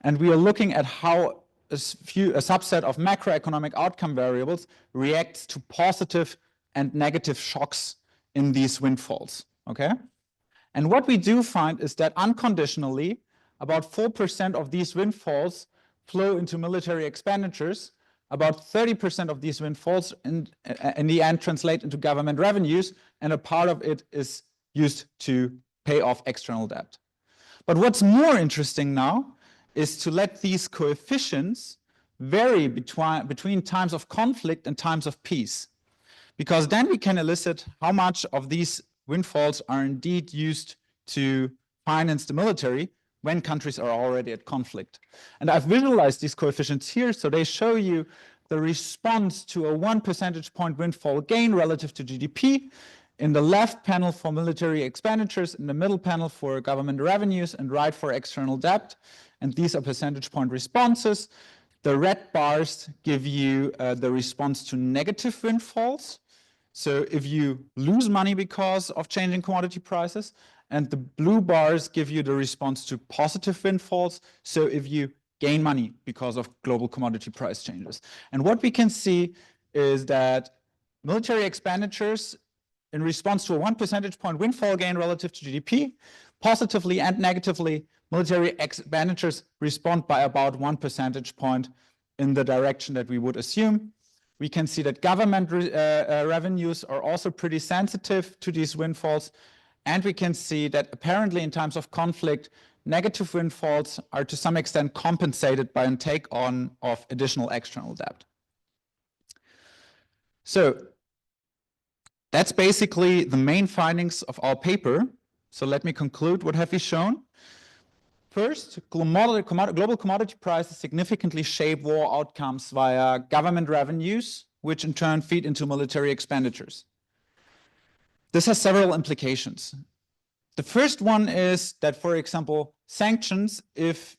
And we are looking at how a subset of macroeconomic outcome variables reacts to positive and negative shocks in these windfalls, okay? And what we do find is that unconditionally, about 4% of these windfalls flow into military expenditures. About 30% of these windfalls in the end translate into government revenues, and a part of it is used to pay off external debt. But what's more interesting now is to let these coefficients vary between times of conflict and times of peace, because then we can elicit how much of these windfalls are indeed used to finance the military when countries are already at conflict. And I've visualized these coefficients here, so they show you the response to a 1 percentage point windfall gain relative to GDP. In the left panel for military expenditures, in the middle panel for government revenues, and right for external debt. And these are percentage point responses. The red bars give you the response to negative windfalls. So if you lose money because of changing commodity prices, and the blue bars give you the response to positive windfalls. So if you gain money because of global commodity price changes. And what we can see is that military expenditures in response to a 1 percentage point windfall gain relative to GDP, positively and negatively, military expenditures respond by about 1 percentage point in the direction that we would assume. We can see that government revenues are also pretty sensitive to these windfalls. And we can see that apparently in times of conflict, negative windfalls are to some extent compensated by a take-on of additional external debt. So that's basically the main findings of our paper. So let me conclude. What have we shown? First, global commodity prices significantly shape war outcomes via government revenues, which in turn feed into military expenditures. This has several implications. The first one is that, for example, sanctions, if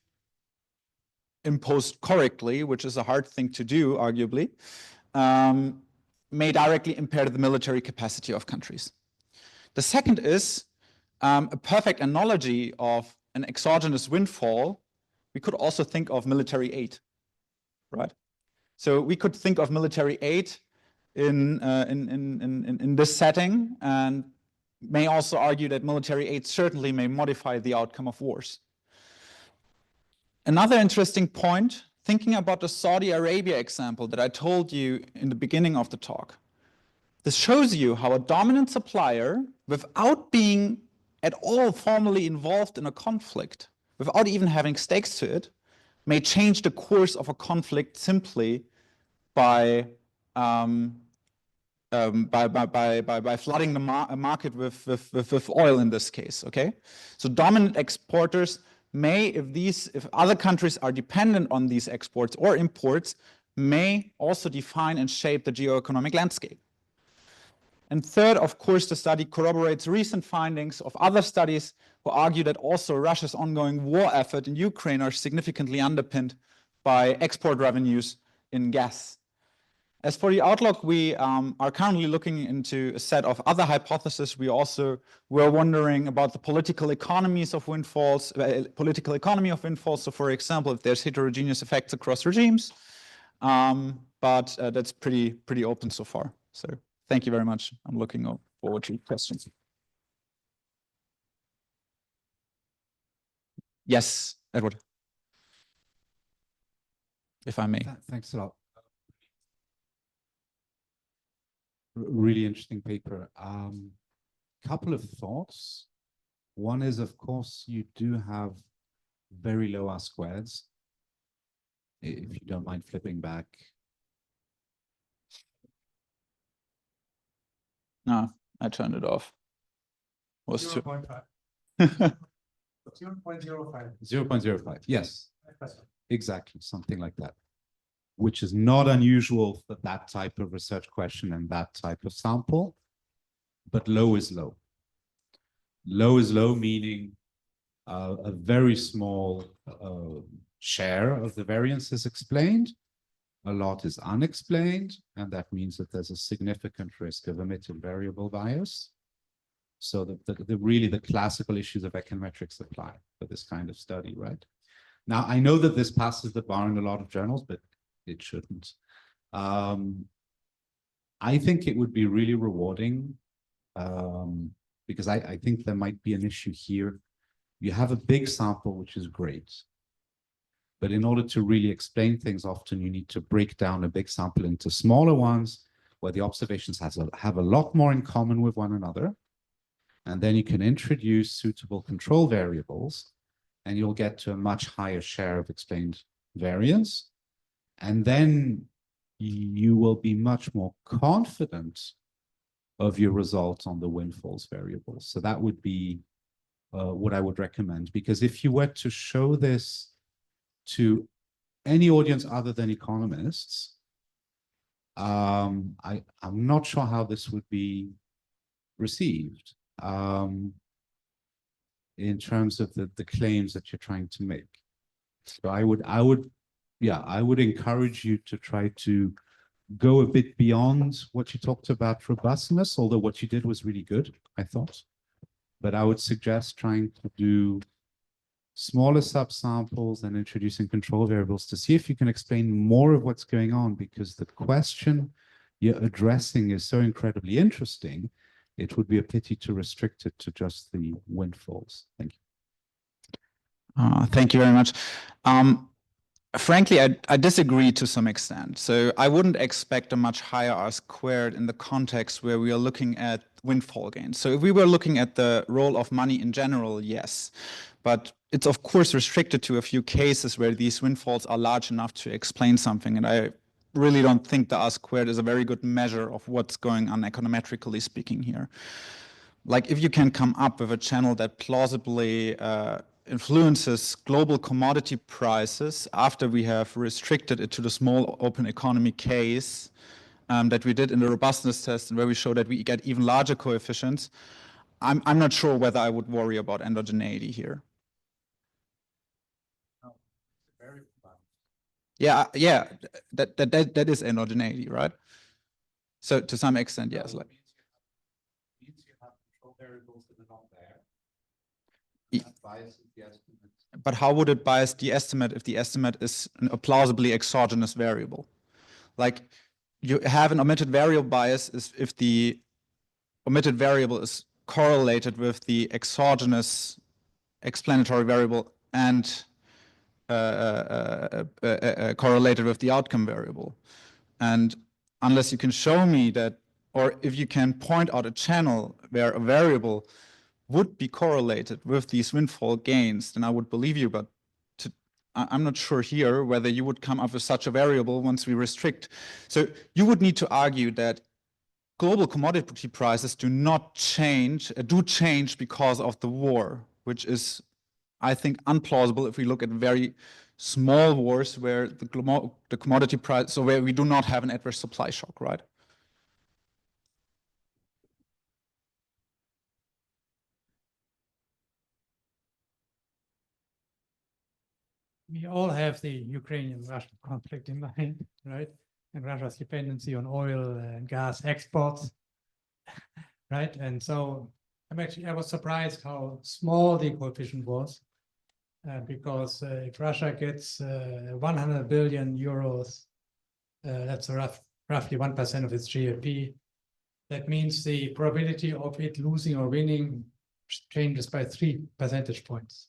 imposed correctly, which is a hard thing to do, arguably, may directly impair the military capacity of countries. The second is a perfect analogy of an exogenous windfall. We could also think of military aid, right? So we could think of military aid in this setting, and may also argue that military aid certainly may modify the outcome of wars. Another interesting point, thinking about the Saudi Arabia example that I told you in the beginning of the talk. This shows you how a dominant supplier, without being at all formally involved in a conflict, without even having stakes to it, may change the course of a conflict simply by flooding the market with oil in this case, okay? So dominant exporters may, if other countries are dependent on these exports or imports, may also define and shape the geoeconomic landscape. And third, of course, the study corroborates recent findings of other studies who argue that also Russia's ongoing war effort in Ukraine are significantly underpinned by export revenues in gas. As for the outlook, we are currently looking into a set of other hypotheses. We also were wondering about the political economies of windfalls, political economy of windfalls. So, for example, if there's heterogeneous effects across regimes, but that's pretty open so far. So, thank you very much. I'm looking forward to questions. Yes, Edward, if I may. Thanks a lot. Really interesting paper. Couple of thoughts. One is, of course, you do have very low R squareds. If you don't mind flipping back. No, I turned it off. Was 0.5. 0.05. 0.05. Yes, exactly, something like that. which is not unusual for that type of research question and that type of sample, but low is low. Low is low, meaning a very small share of the variance is explained, a lot is unexplained, and that means that there's a significant risk of omitted variable bias. So really the classical issues of econometrics apply for this kind of study, right? Now, I know that this passes the bar in a lot of journals, but it shouldn't. I think it would be really rewarding because I think there might be an issue here. You have a big sample, which is great. But in order to really explain things, often you need to break down a big sample into smaller ones where the observations have a lot more in common with one another. And then you can introduce suitable control variables and you'll get to a much higher share of explained variance. And then you will be much more confident of your results on the win-false variables. So that would be what I would recommend, because if you were to show this to any audience other than economists, I'm not sure how this would be received in terms of the claims that you're trying to make. So I would encourage you to try to go a bit beyond what you talked about robustness, although what you did was really good, I thought. But I would suggest trying to do smaller subsamples and introducing control variables to see if you can explain more of what's going on, because the question you're addressing is so incredibly interesting. It would be a pity to restrict it to just the windfalls. Thank you. Thank you very much. Frankly, I disagree to some extent. So I wouldn't expect a much higher R² in the context where we are looking at windfall gains. So if we were looking at the role of money in general, yes. But it's of course restricted to a few cases where these windfalls are large enough to explain something. And I really don't think the R² is a very good measure of what's going on econometrically speaking here. Like if you can come up with a channel that plausibly influences global commodity prices after we have restricted it to the small open economy case that we did in the robustness test, and where we show that we get even larger coefficients, I'm not sure whether I would worry about endogeneity here. Yeah, that is endogeneity, right? So to some extent, yes. Like means you have control variables that are not there. That biases the estimate. But how would it bias the estimate if the estimate is a plausibly exogenous variable? Like you have an omitted variable bias is if the omitted variable is correlated with the exogenous explanatory variable and correlated with the outcome variable. And unless you can show me that, or if you can point out a channel where a variable would be correlated with these windfall gains, then I would believe you. But I'm not sure here whether you would come up with such a variable once we restrict. So you would need to argue that global commodity prices do change because of the war, which is, I think, unplausible if we look at very small wars where the commodity price, so where we do not have an adverse supply shock, right? We all have the Ukrainian-Russian conflict in mind, right? And Russia's dependency on oil and gas exports, right? And so I was surprised how small the coefficient was, because if Russia gets 100 billion euros, that's roughly 1% of its GDP. That means the probability of it losing or winning changes by 3 percentage points.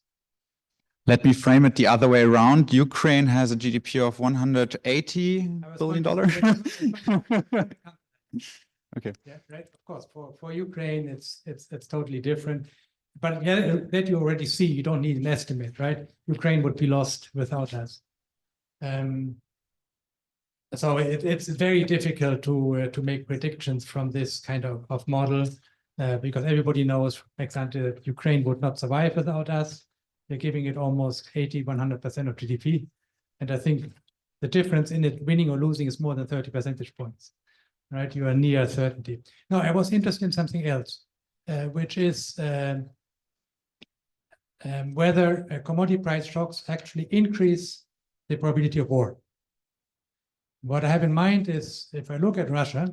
Let me frame it the other way around. Ukraine has a GDP of $180 billion. Okay. Yeah, right. Of course, for Ukraine, it's totally different. But yeah, that you already see, you don't need an estimate, right? Ukraine would be lost without us. So it's very difficult to make predictions from this kind of model, because everybody knows, for example, that Ukraine would not survive without us. They're giving it almost 100% of GDP. And I think the difference in it winning or losing is more than 30 percentage points, right? You are near certainty. Now, I was interested in something else, which is whether commodity price shocks actually increase the probability of war. What I have in mind is, if I look at Russia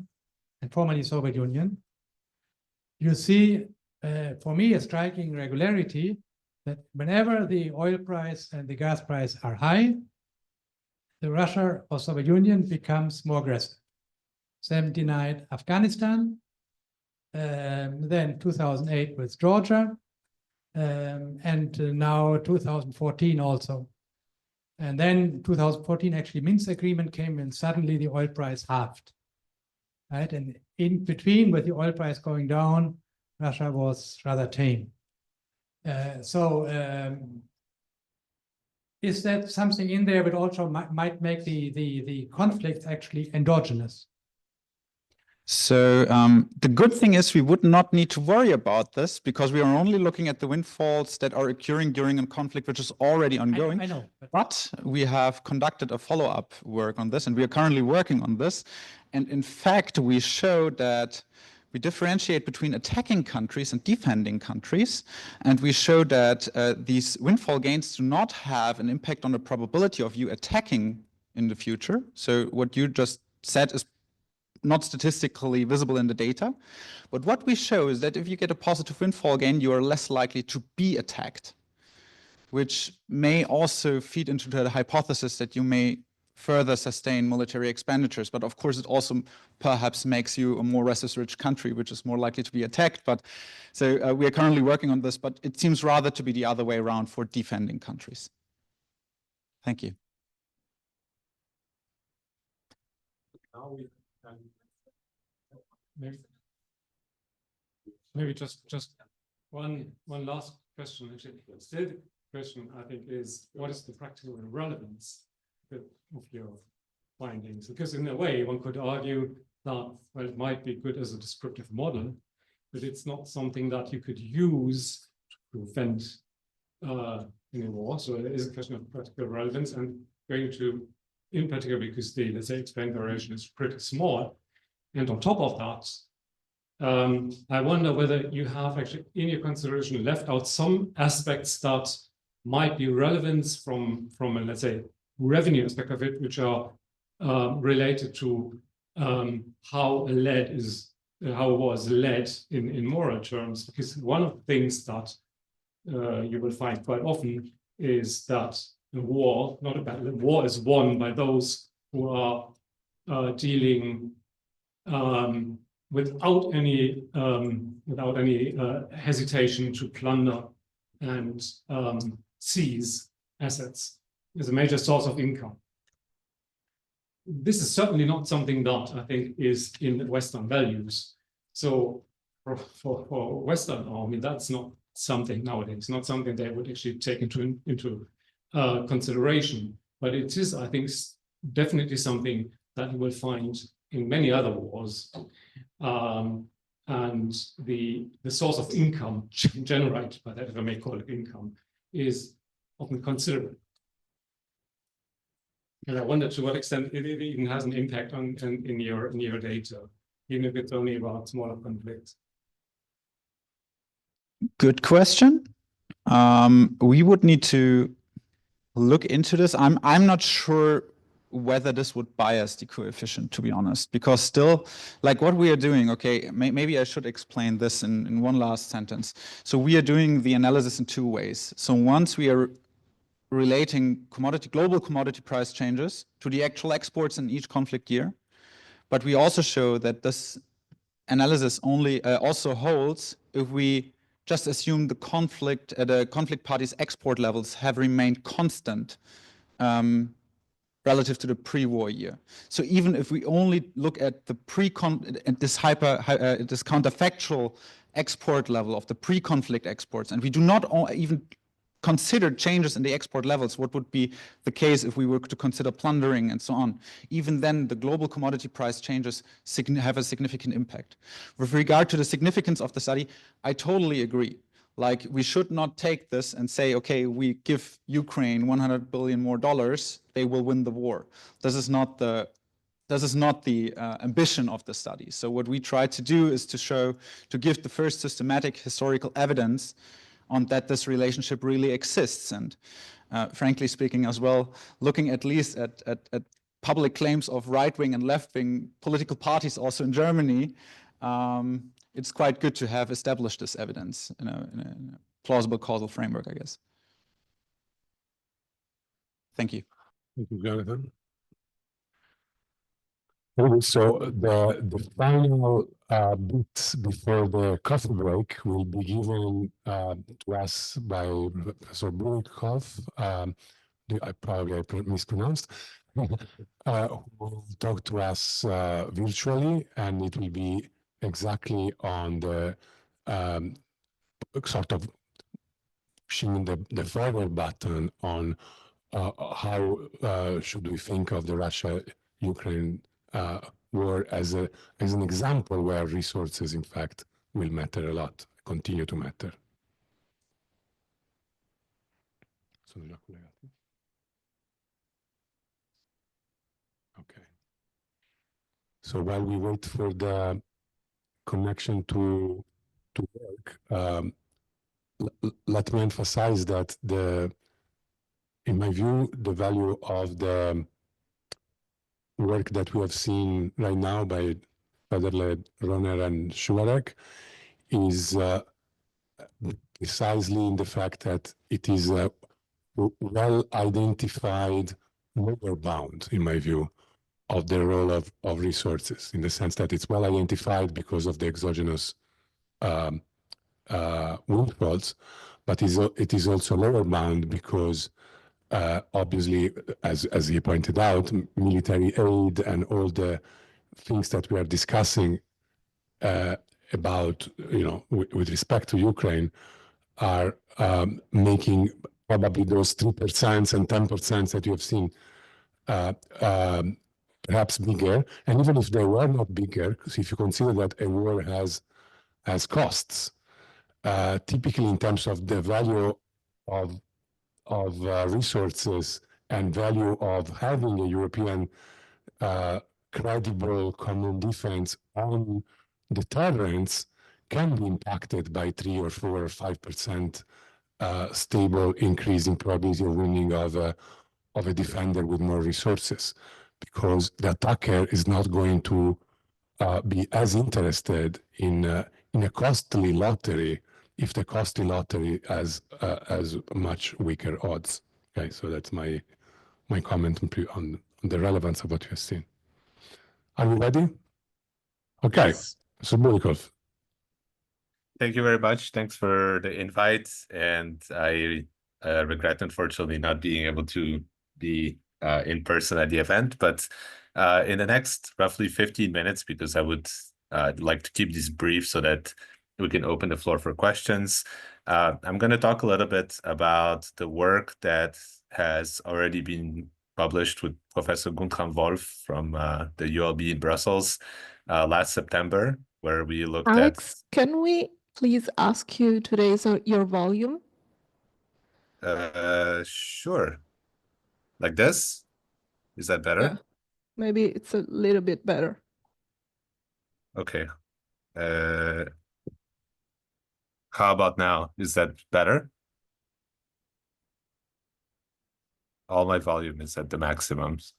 and formerly Soviet Union, you see, for me, a striking regularity that whenever the oil price and the gas price are high, the Russia or Soviet Union becomes more aggressive. 79 Afghanistan, then 2008 with Georgia, and now 2014 also. And then 2014, actually, Minsk agreement came and suddenly the oil price halved, right? And in between, with the oil price going down, Russia was rather tame. Is that something in there, but also might make the conflict actually endogenous? So the good thing is we would not need to worry about this because we are only looking at the windfalls that are occurring during a conflict which is already ongoing. I know. But we have conducted a follow-up work on this, and we are currently working on this. And in fact, we showed that we differentiate between attacking countries and defending countries. And we show that these windfall gains do not have an impact on the probability of you attacking in the future. So what you just said is not statistically visible in the data. But what we show is that if you get a positive windfall gain, you are less likely to be attacked, which may also feed into the hypothesis that you may further sustain military expenditures. But of course, it also perhaps makes you a more resource-rich country, which is more likely to be attacked. But so we are currently working on this, but it seems rather to be the other way around for defending countries. Thank you. Now we can maybe just one last question. Actually, still the question I think is, what is the practical relevance of your findings? Because in a way, one could argue that, well, it might be good as a descriptive model, but it's not something that you could use to prevent any war. So it is a question of practical relevance, and going to, in particular, because the, let's say, explained variation is pretty small. And on top of that, I wonder whether you have actually in your consideration left out some aspects that might be relevant from a, let's say, revenue aspect of it, which are related to how it was led in moral terms. Because one of the things that you will find quite often is that the war, not a battle, war is won by those who are dealing without any hesitation to plunder and seize assets as a major source of income. This is certainly not something that I think is in Western values. So for Western army, that's not something nowadays, not something they would actually take into consideration. But it is, I think, definitely something that you will find in many other wars. And the source of income generated by that, if I may call it income, is often considerable. And I wonder to what extent it even has an impact on in your data, even if it's only about smaller conflicts. Good question. We would need to look into this. I'm not sure whether this would bias the coefficient, to be honest, because still, like what we are doing, okay, maybe I should explain this in one last sentence. So we are doing the analysis in two ways. So once we are relating global commodity price changes to the actual exports in each conflict year, but we also show that this analysis only also holds if we just assume the conflict parties' export levels have remained constant relative to the pre-war year. So even if we only look at the this counterfactual export level of the pre-conflict exports, and we do not even consider changes in the export levels, what would be the case if we were to consider plundering and so on, even then the global commodity price changes have a significant impact. With regard to the significance of the study, I totally agree. Like, we should not take this and say, okay, we give Ukraine $100 billion more, they will win the war. This is not the ambition of the study. So what we try to do is to give the first systematic historical evidence on that this relationship really exists. And frankly speaking as well, looking at least at public claims of right-wing and left-wing political parties also in Germany, it's quite good to have established this evidence in a plausible causal framework, I guess. Thank you. Thank you, Jonathan. So the final bit before the coffee break will be given to us by Professor Burilkov. I probably mispronounced. Who will talk to us virtually, and it will be exactly on the sort of pushing the forward button on how should we think of the Russia-Ukraine war as an example where resources, in fact, will matter a lot, continue to matter. Okay. So while we wait for the connection to work, let me emphasize that in my view, the value of the work that we have seen right now by Federle, Rohner, and Schularick is precisely in the fact that it is a well-identified lower bound, in my view, of the role of resources, in the sense that it's well identified because of the exogenous windfalls, but it is also lower bound because obviously, as he pointed out, military aid and all the things that we are discussing about, with respect to Ukraine, are making probably those 3% and 10% that you have seen perhaps bigger. And even if they were not bigger, because if you consider that a war has costs, typically in terms of the value of resources and value of having a European credible common defense on deterrence can be impacted by 3 or 4 or 5% stable increase in probability of winning of a defender with more resources, because the attacker is not going to be as interested in a costly lottery if the costly lottery has much weaker odds. Okay, so that's my comment on the relevance of what you have seen. Are we ready? Okay, so Burilkov. Thank you very much. Thanks for the invite. And I regret, unfortunately, not being able to be in person at the event. But in the next roughly 15 minutes, because I would like to keep this brief so that we can open the floor for questions. I'm going to talk a little bit about the work that has already been published with Professor Guntram Wolf from the ULB in Brussels last September, where we looked Alex, can we please ask you to raise your volume? Sure. Like this? Is that better? Yeah. Maybe it's a little bit better. Okay. How about now? Is that better? All my volume is at the maximums.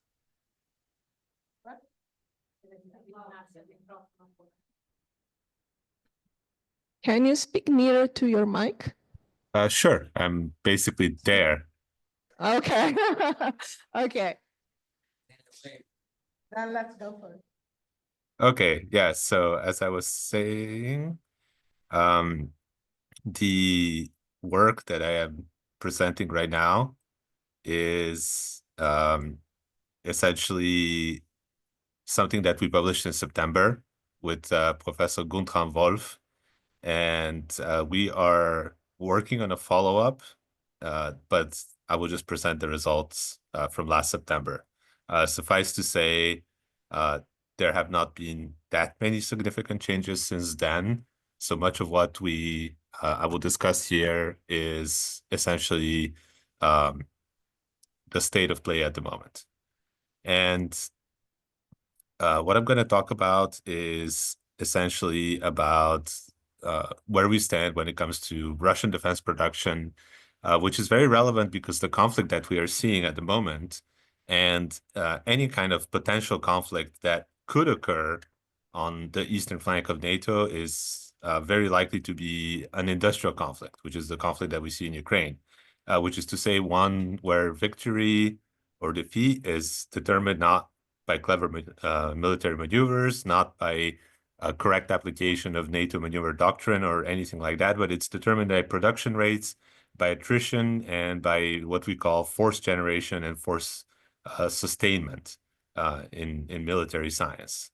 Can you speak nearer to your mic? Sure. I'm basically there. Okay. Okay. Then let's go for it. Okay. Yeah. So as I was saying, the work that I am presenting right now is essentially something that we published in September with Professor Guntram Wolf. And we are working on a follow-up, but I will just present the results from last September. Suffice to say, there have not been that many significant changes since then. So much of what we I will discuss here is essentially the state of play at the moment. And what I'm going to talk about is essentially about where we stand when it comes to Russian defense production, which is very relevant because the conflict that we are seeing at the moment and any kind of potential conflict that could occur on the eastern flank of NATO is very likely to be an industrial conflict, which is the conflict that we see in Ukraine, which is to say one where victory or defeat is determined not by clever military maneuvers, not by a correct application of NATO maneuver doctrine or anything like that, but it's determined by production rates, by attrition, and by what we call force generation and force sustainment in military science.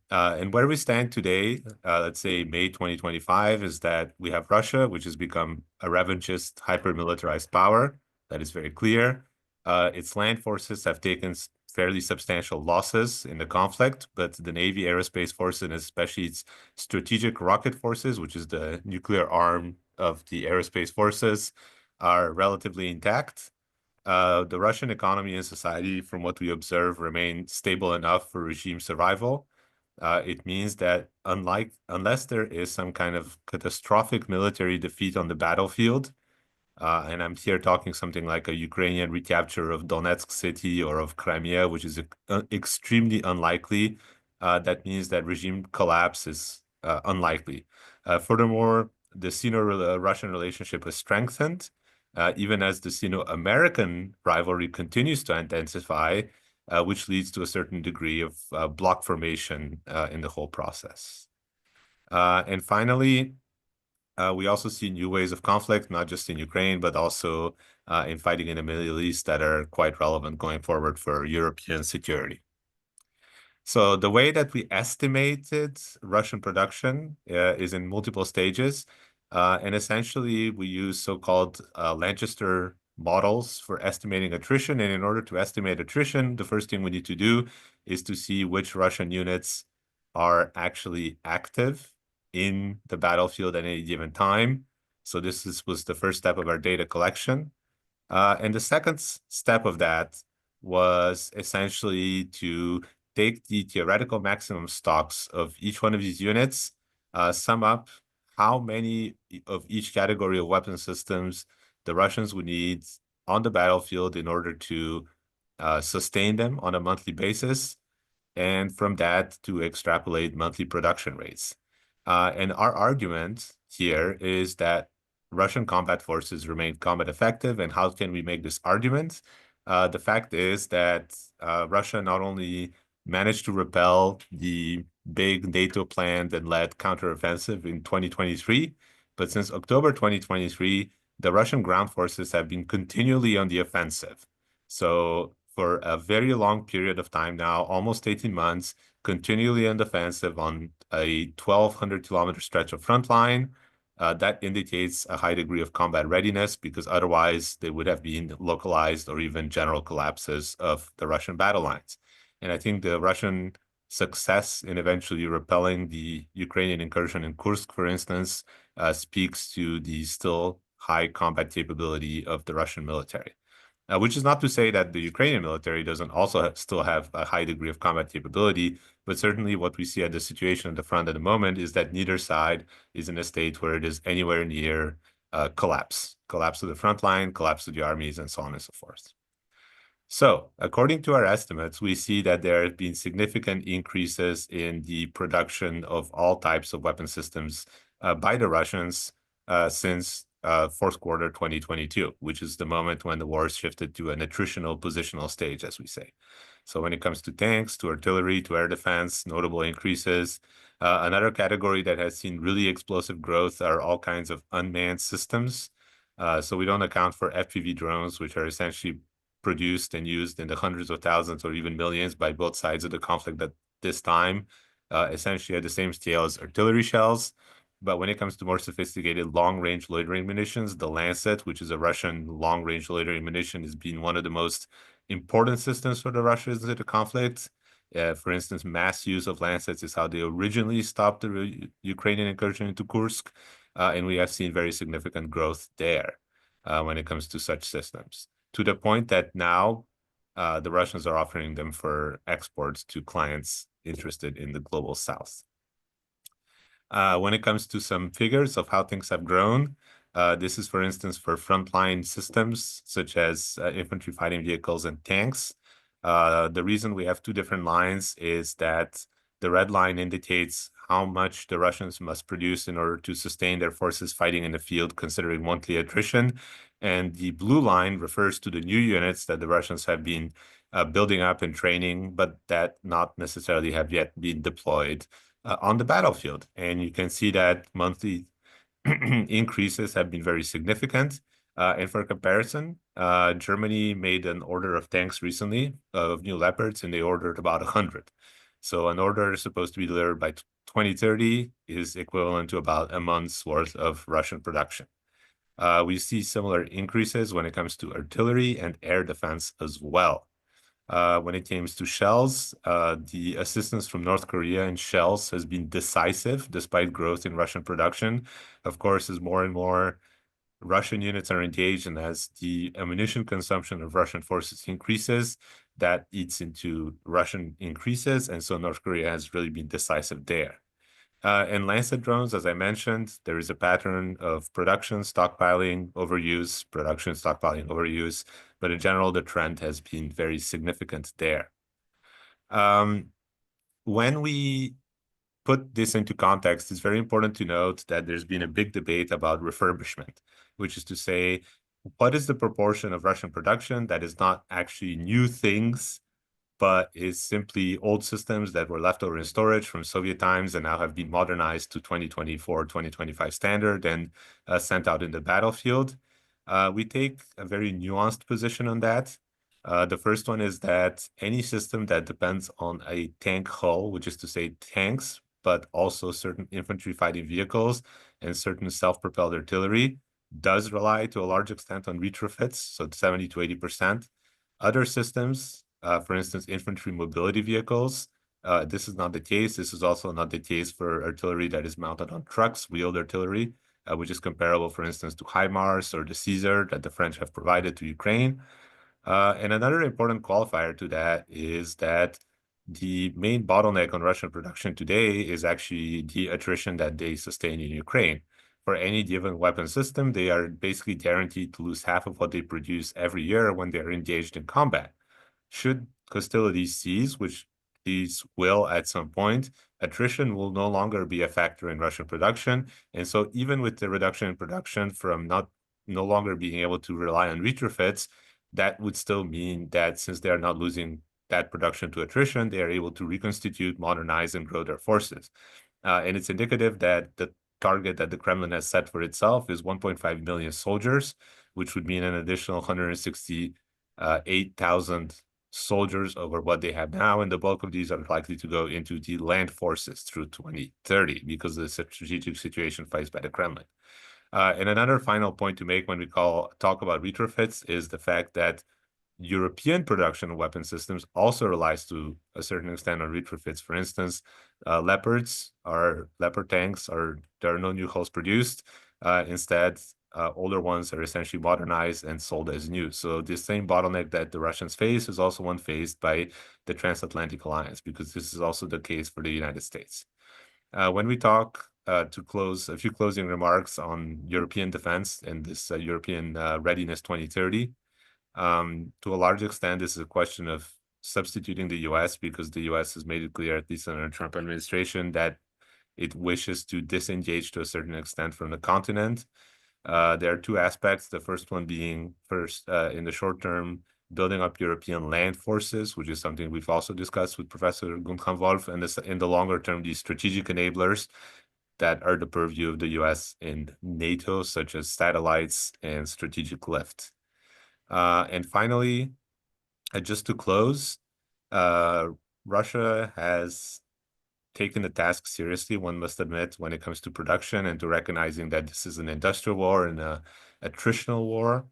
And where we stand today, let's say May 2025, is that we have Russia, which has become a revanchist, hyper-militarized power. That is very clear. Its land forces have taken fairly substantial losses in the conflict, but the Navy aerospace forces, and especially its strategic rocket forces, which is the nuclear arm of the aerospace forces, are relatively intact. The Russian economy and society, from what we observe, remain stable enough for regime survival. It means that unless there is some kind of catastrophic military defeat on the battlefield, and I'm here talking something like a Ukrainian recapture of Donetsk city or of Crimea, which is extremely unlikely. That means that regime collapse is unlikely. Furthermore, the Sino-Russian relationship has strengthened, even as the Sino-American rivalry continues to intensify, which leads to a certain degree of bloc formation in the whole process. And finally, we also see new ways of conflict, not just in Ukraine, but also in fighting in the Middle East that are quite relevant going forward for European security. So the way that we estimated Russian production is in multiple stages. And essentially, we use so-called Lanchester models for estimating attrition. And in order to estimate attrition, the first thing we need to do is to see which Russian units are actually active in the battlefield at any given time. So this was the first step of our data collection. And the second step of that was essentially to take the theoretical maximum stocks of each one of these units, sum up how many of each category of weapon systems the Russians would need on the battlefield in order to sustain them on a monthly basis, and from that to extrapolate monthly production rates. And our argument here is that Russian combat forces remain combat effective. And how can we make this argument? The fact is that Russia not only managed to repel the big NATO planned and led counteroffensive in 2023, but since October 2023, the Russian ground forces have been continually on the offensive. So for a very long period of time now, almost 18 months, continually on the offensive on a 1,200-kilometer stretch of front line. That indicates a high degree of combat readiness, because otherwise they would have been localized or even general collapses of the Russian battle lines. And I think the Russian success in eventually repelling the Ukrainian incursion in Kursk, for instance, speaks to the still high combat capability of the Russian military. Which is not to say that the Ukrainian military doesn't also still have a high degree of combat capability, but certainly what we see at the situation at the front at the moment is that neither side is in a state where it is anywhere near collapse of the front line, collapse of the armies, and so on and so forth. So according to our estimates, we see that there have been significant increases in the production of all types of weapon systems by the Russians since fourth quarter 2022, which is the moment when the war shifted to an attritional positional stage, as we say. So when it comes to tanks, to artillery, to air defense, notable increases. Another category that has seen really explosive growth are all kinds of unmanned systems. So we don't account for FPV drones, which are essentially produced and used in the hundreds of thousands or even millions by both sides of the conflict at this time, essentially at the same scale as artillery shells. But when it comes to more sophisticated long-range loitering munitions, the Lancet, which is a Russian long-range loitering munition, has been one of the most important systems for the Russians in the conflict. For instance, mass use of Lancets is how they originally stopped the Ukrainian incursion into Kursk. and we have seen very significant growth there when it comes to such systems, to the point that now the Russians are offering them for exports to clients interested in the global south. When it comes to some figures of how things have grown, this is, for instance, for frontline systems such as infantry fighting vehicles and tanks. The reason we have two different lines is that the red line indicates how much the Russians must produce in order to sustain their forces fighting in the field, considering monthly attrition. And the blue line refers to the new units that the Russians have been building up and training, but that not necessarily have yet been deployed on the battlefield. And you can see that monthly increases have been very significant. And for comparison, Germany made an order of tanks recently of new Leopards, and they ordered about 100. So an order supposed to be delivered by 2030 is equivalent to about a month's worth of Russian production. We see similar increases when it comes to artillery and air defense as well. When it comes to shells, the assistance from North Korea in shells has been decisive despite growth in Russian production. Of course, as more and more Russian units are engaged and as the ammunition consumption of Russian forces increases, that eats into Russian increases. And so North Korea has really been decisive there. And Lancet drones, as I mentioned, there is a pattern of production, stockpiling, overuse, production, stockpiling, overuse. But in general, the trend has been very significant there. When we put this into context, it's very important to note that there's been a big debate about refurbishment, which is to say, what is the proportion of Russian production that is not actually new things, but is simply old systems that were left over in storage from Soviet times and now have been modernized to 2024, 2025 standard and sent out in the battlefield. We take a very nuanced position on that. The first one is that any system that depends on a tank hull, which is to say tanks, but also certain infantry fighting vehicles and certain self-propelled artillery, does rely to a large extent on retrofits, so 70 to 80%. Other systems, for instance, infantry mobility vehicles, this is not the case. This is also not the case for artillery that is mounted on trucks, wheeled artillery, which is comparable, for instance, to HIMARS or the Caesar that the French have provided to Ukraine. And another important qualifier to that is that the main bottleneck on Russian production today is actually the attrition that they sustain in Ukraine. For any given weapon system, they are basically guaranteed to lose half of what they produce every year when they're engaged in combat. Should hostilities cease, which these will at some point, attrition will no longer be a factor in Russian production. And so even with the reduction in production from no longer being able to rely on retrofits, that would still mean that since they are not losing that production to attrition, they are able to reconstitute, modernize, and grow their forces. And it's indicative that the target that the Kremlin has set for itself is 1.5 million soldiers, which would mean an additional 168,000 soldiers over what they have now, and the bulk of these are likely to go into the land forces through 2030 because of the strategic situation faced by the Kremlin. And another final point to make when we talk about retrofits is the fact that European production of weapon systems also relies to a certain extent on retrofits. For instance, Leopard tanks there are no new hulls produced. Instead, older ones are essentially modernized and sold as new. So the same bottleneck that the Russians face is also one faced by the transatlantic alliance, because this is also the case for the United States. When we talk to close, a few closing remarks on European defense and this European Readiness 2030, to a large extent, this is a question of substituting the US, because the US has made it clear, at least under the Trump administration, that it wishes to disengage to a certain extent from the continent. There are two aspects. The first one being, in the short term, building up European land forces, which is something we've also discussed with Professor Guntram Wolf, and in the longer term, these strategic enablers that are the purview of the US and NATO, such as satellites and strategic lift. And finally, just to close, Russia has taken the task seriously, one must admit, when it comes to production and to recognizing that this is an industrial war and an attritional war.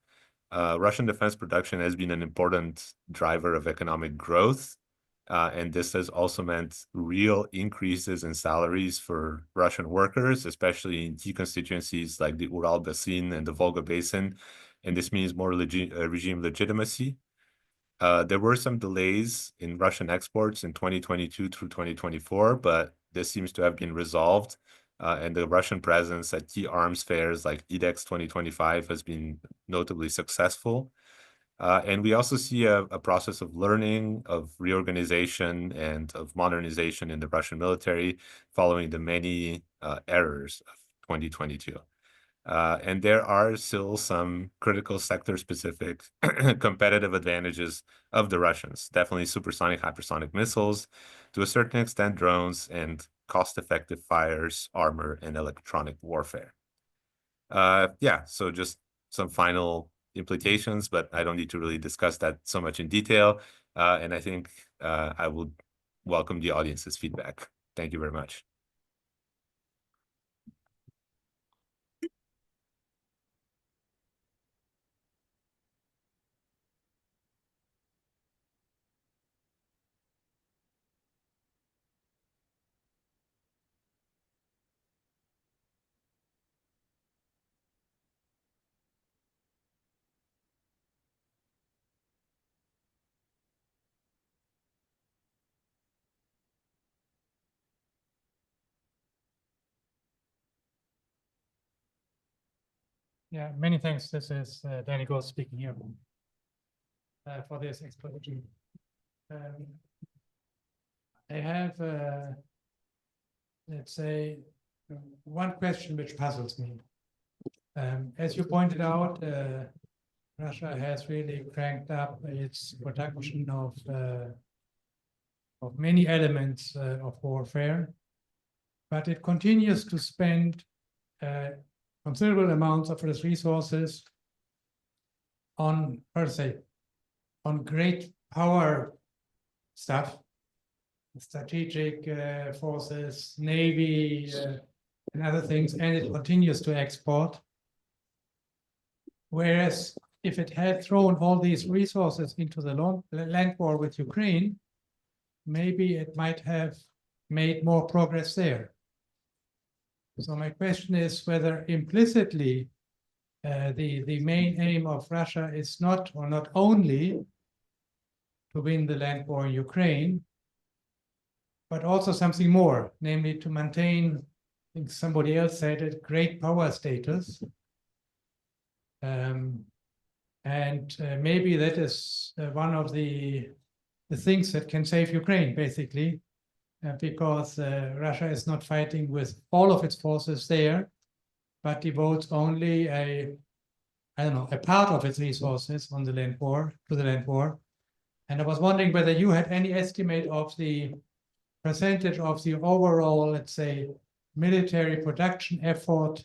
Russian defense production has been an important driver of economic growth. And this has also meant real increases in salaries for Russian workers, especially in key constituencies like the Ural Basin and the Volga Basin. And this means more regime legitimacy. There were some delays in Russian exports in 2022 through 2024, but this seems to have been resolved. And the Russian presence at key arms fairs like EDEX 2025 has been notably successful. And we also see a process of learning, of reorganization, and of modernization in the Russian military following the many errors of 2022. And there are still some critical sector-specific competitive advantages of the Russians, definitely supersonic, hypersonic missiles, to a certain extent drones, and cost-effective fires, armor, and electronic warfare. Yeah, so just some final implications, but I don't need to really discuss that so much in detail. And I think I would welcome the audience's feedback. Thank you very much. Yeah, many thanks. This is Dominic speaking here for this exposition. I have, let's say, one question which puzzles me. As you pointed out, Russia has really cranked up its production of many elements of warfare, but it continues to spend considerable amounts of its resources on, per se, on great power stuff, strategic forces, navy, and other things, and it continues to export. Whereas if it had thrown all these resources into the land war with Ukraine, maybe it might have made more progress there. So my question is whether implicitly the main aim of Russia is not, or not only, to win the land war in Ukraine, but also something more, namely to maintain, I think somebody else said it, great power status. And maybe that is one of the things that can save Ukraine, basically. Because Russia is not fighting with all of its forces there, but devotes only a part of its resources on the land war, to the land war. And I was wondering whether you had any estimate of the percentage of the overall, let's say, military production effort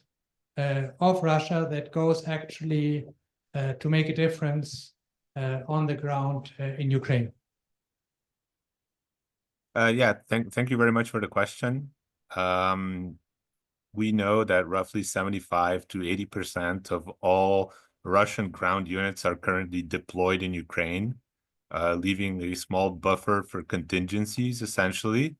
of Russia that goes actually to make a difference on the ground in Ukraine. Yeah, thank you very much for the question. We know that roughly 75 to 80% of all Russian ground units are currently deployed in Ukraine, leaving a small buffer for contingencies, essentially,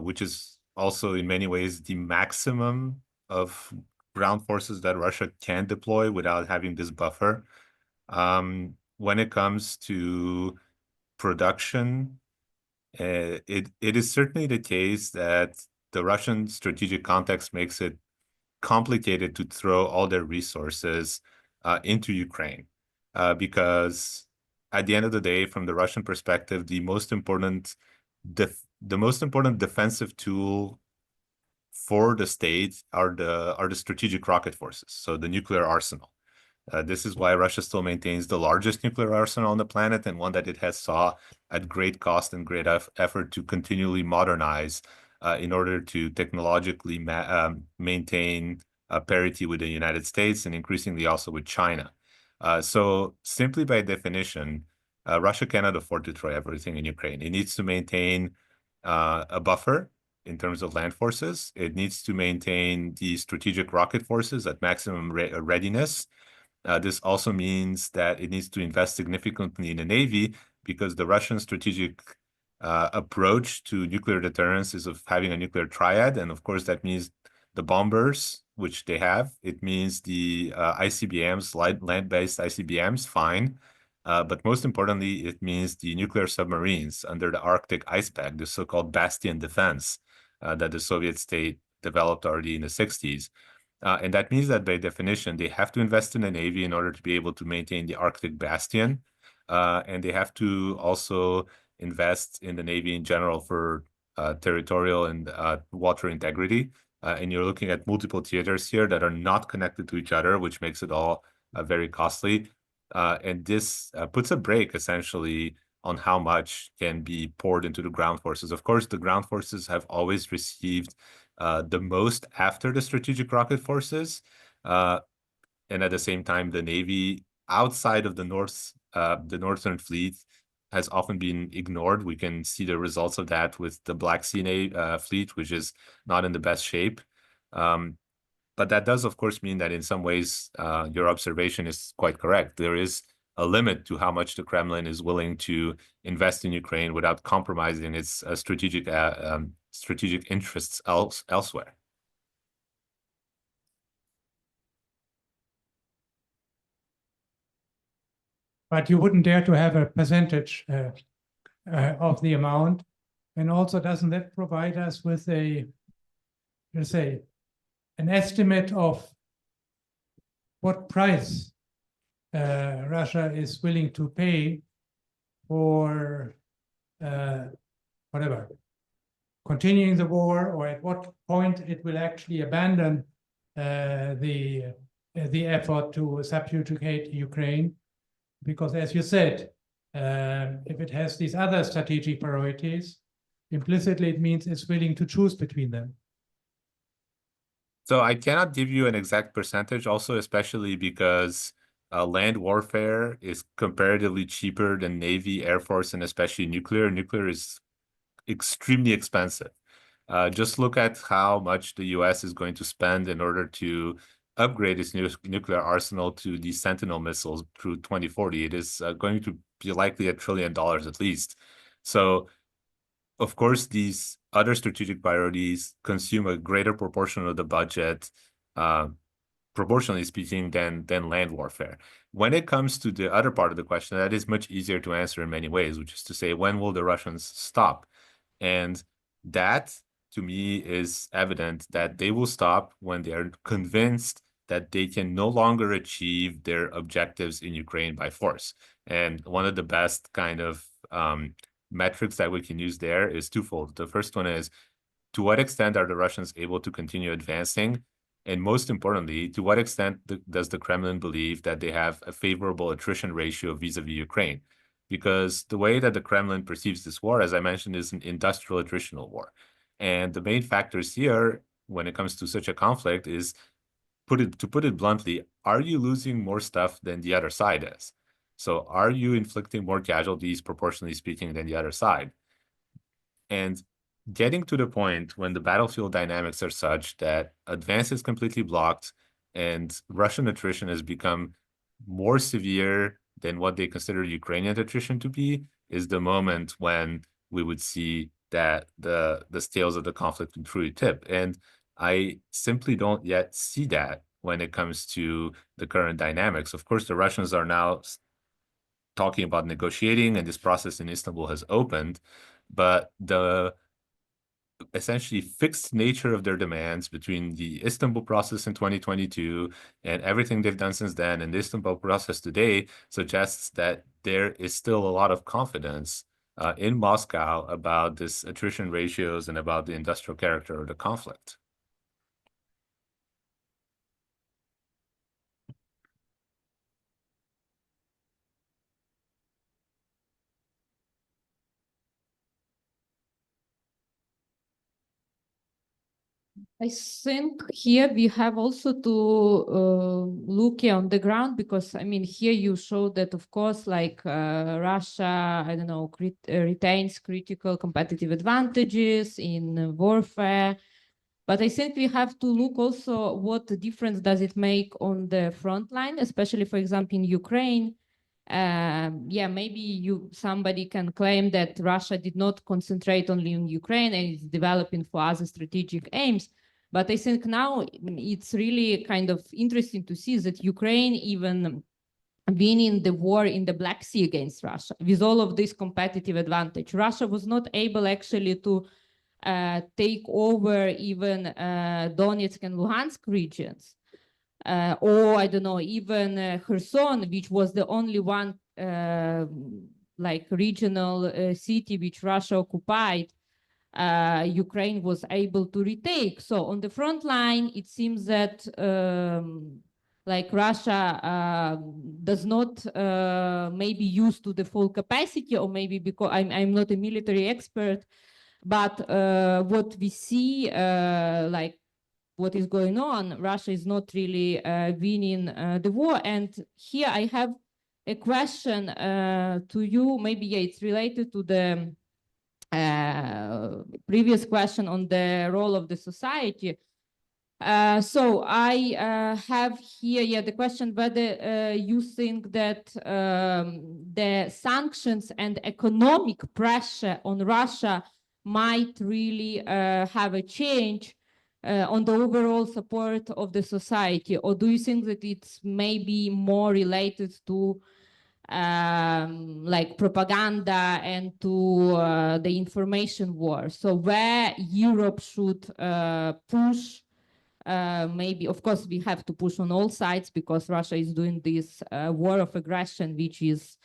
which is also in many ways the maximum of ground forces that Russia can deploy without having this buffer. When it comes to production, it is certainly the case that the Russian strategic context makes it complicated to throw all their resources into Ukraine, because at the end of the day, from the Russian perspective, the most important defensive tool for the state are the strategic rocket forces, so the nuclear arsenal. This is why Russia still maintains the largest nuclear arsenal on the planet, and one that it has saw at great cost and great effort to continually modernize in order to technologically maintain parity with the United States and increasingly also with China. So simply by definition, Russia cannot afford to throw everything in Ukraine. It needs to maintain a buffer in terms of land forces. It needs to maintain the strategic rocket forces at maximum readiness. This also means that it needs to invest significantly in the Navy, because the Russian strategic approach to nuclear deterrence is of having a nuclear triad. And of course, that means the bombers, which they have. It means the ICBMs, land-based ICBMs, fine. But most importantly, it means the nuclear submarines under the Arctic ice pack, the so-called bastion defense that the Soviet state developed already in the 60s. And that means that by definition, they have to invest in the Navy in order to be able to maintain the Arctic bastion. And they have to also invest in the Navy in general for territorial and water integrity. And you're looking at multiple theaters here that are not connected to each other, which makes it all very costly. And this puts a brake essentially on how much can be poured into the ground forces. Of course, the ground forces have always received the most after the strategic rocket forces. And at the same time, the Navy outside of the Northern Fleet has often been ignored. We can see the results of that with the Black Sea fleet, which is not in the best shape. But that does, of course, mean that in some ways, your observation is quite correct. There is a limit to how much the Kremlin is willing to invest in Ukraine without compromising its strategic interests elsewhere. But you wouldn't dare to have a percentage of the amount. And also, doesn't that provide us with a, let's say, an estimate of what price Russia is willing to pay for whatever, continuing the war, or at what point it will actually abandon the effort to subjugate Ukraine? Because as you said, if it has these other strategic priorities, implicitly it means it's willing to choose between them. So I cannot give you an exact percentage also, especially because land warfare is comparatively cheaper than Navy, Air Force, and especially nuclear. Nuclear is extremely expensive. Just look at how much the US is going to spend in order to upgrade its nuclear arsenal to the Sentinel missiles through 2040. It is going to be likely $1 trillion at least. So, of course, these other strategic priorities consume a greater proportion of the budget, proportionally speaking, than land warfare. When it comes to the other part of the question, that is much easier to answer in many ways, which is to say, when will the Russians stop? And that, to me, is evident that they will stop when they are convinced that they can no longer achieve their objectives in Ukraine by force. And one of the best kind of metrics that we can use there is twofold. The first one is, to what extent are the Russians able to continue advancing? And most importantly, to what extent does the Kremlin believe that they have a favorable attrition ratio vis-a-vis Ukraine? Because the way that the Kremlin perceives this war, as I mentioned, is an industrial attritional war. And the main factors here, when it comes to such a conflict, is, to put it bluntly, are you losing more stuff than the other side is? So are you inflicting more casualties, proportionally speaking, than the other side? And getting to the point when the battlefield dynamics are such that advance is completely blocked and Russian attrition has become more severe than what they consider Ukrainian attrition to be, is the moment when we would see that the scales of the conflict would truly tip. And I simply don't yet see that when it comes to the current dynamics. Of course, the Russians are now talking about negotiating, and this process in Istanbul has opened, but the essentially fixed nature of their demands between the Istanbul process in 2022 and everything they've done since then, and the Istanbul process today, suggests that there is still a lot of confidence in Moscow about this attrition ratios and about the industrial character of the conflict. I think here we have also to look on the ground, because I mean, here you show that, of course, like Russia, I don't know, retains critical competitive advantages in warfare. But I think we have to look also what difference does it make on the front line, especially, for example, in Ukraine. yeah, maybe somebody can claim that Russia did not concentrate only on Ukraine and is developing for other strategic aims. But I think now it's really kind of interesting to see that Ukraine even winning the war in the Black Sea against Russia with all of this competitive advantage. Russia was not able actually to take over even Donetsk and Luhansk regions. Or I don't know, even Kherson, which was the only one like regional city which Russia occupied, Ukraine was able to retake. So on the front line, it seems that like Russia does not maybe use to the full capacity, or maybe because I'm not a military expert, but what we see, like what is going on, Russia is not really winning the war. And here I have a question to you. Maybe yeah, it's related to the previous question on the role of the society. So I have here the question whether you think that the sanctions and economic pressure on Russia might really have a change on the overall support of the society, or do you think that it's maybe more related to like propaganda and to the information war? So where Europe should push, maybe, of course, we have to push on all sides because Russia is doing this war of aggression, which is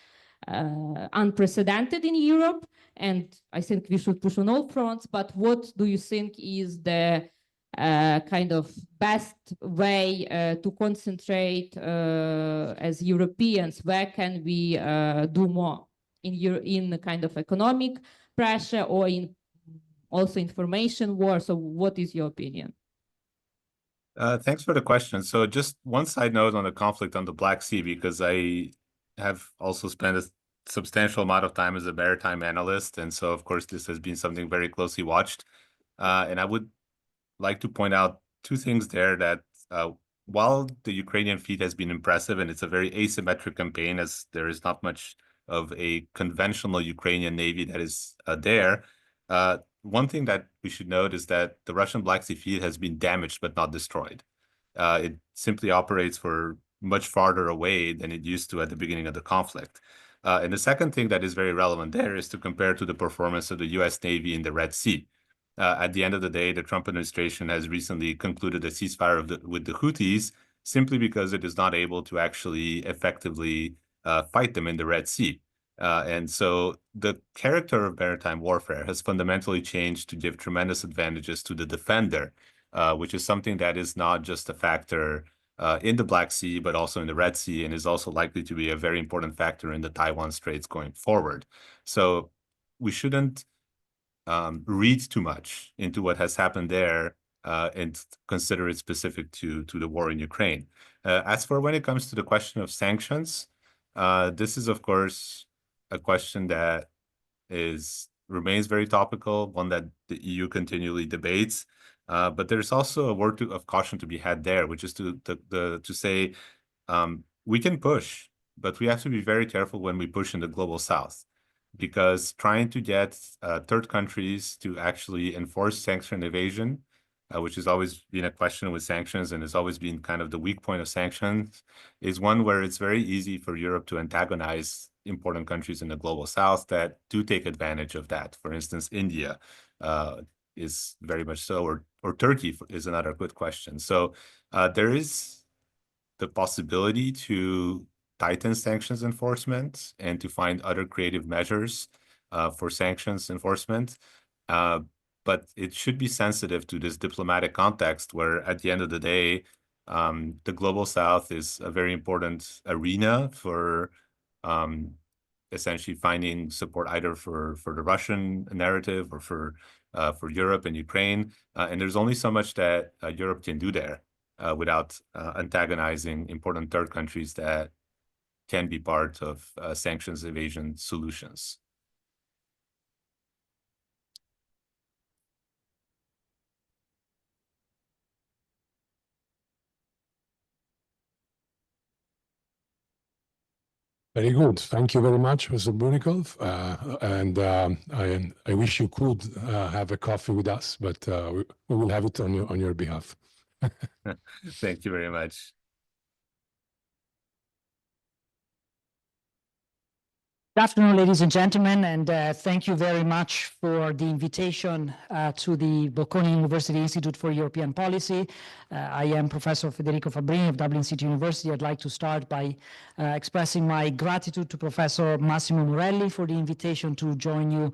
unprecedented in Europe. And I think we should push on all fronts. But what do you think is the kind of best way to concentrate as Europeans? Where can we do more in the kind of economic pressure or in also information war? So what is your opinion? Thanks for the question. So just one side note on the conflict on the Black Sea, because I have also spent a substantial amount of time as a maritime analyst. And so, of course, this has been something very closely watched. And I would like to point out two things there, that while the Ukrainian feat has been impressive and it's a very asymmetric campaign, as there is not much of a conventional Ukrainian navy that is there, one thing that we should note is that the Russian Black Sea fleet has been damaged but not destroyed. It simply operates for much farther away than it used to at the beginning of the conflict. And the second thing that is very relevant there is to compare to the performance of the US Navy in the Red Sea. At the end of the day, the Trump administration has recently concluded a ceasefire with the Houthis simply because it is not able to actually effectively fight them in the Red Sea. And so the character of maritime warfare has fundamentally changed to give tremendous advantages to the defender, which is something that is not just a factor in the Black Sea, but also in the Red Sea, and is also likely to be a very important factor in the Taiwan Straits going forward. So we shouldn't read too much into what has happened there and consider it specific to the war in Ukraine. As for when it comes to the question of sanctions, this is, of course, a question that remains very topical, one that the EU continually debates. But there's also a word of caution to be had there, which is to say we can push, but we have to be very careful when we push in the global south, because trying to get third countries to actually enforce sanction evasion, which has always been a question with sanctions and has always been kind of the weak point of sanctions, is one where it's very easy for Europe to antagonize important countries in the global south that do take advantage of that. For instance, India is very much so, or Turkey is another good question. So there is the possibility to tighten sanctions enforcement and to find other creative measures for sanctions enforcement. But it should be sensitive to this diplomatic context where, at the end of the day, the global south is a very important arena for essentially finding support either for the Russian narrative or for Europe and Ukraine. And there's only so much that Europe can do there without antagonizing important third countries that can be part of sanctions evasion solutions. Very good. Thank you very much, Mr. Burilkov. I wish you could have a coffee with us, but we will have it on your behalf. Thank you very much. Good afternoon, ladies and gentlemen, and thank you very much for the invitation to the Bocconi University Institute for European Policy. I am Professor Federico Fabbrini of Dublin City University. I'd like to start by expressing my gratitude to Professor Massimo Morelli for the invitation to join you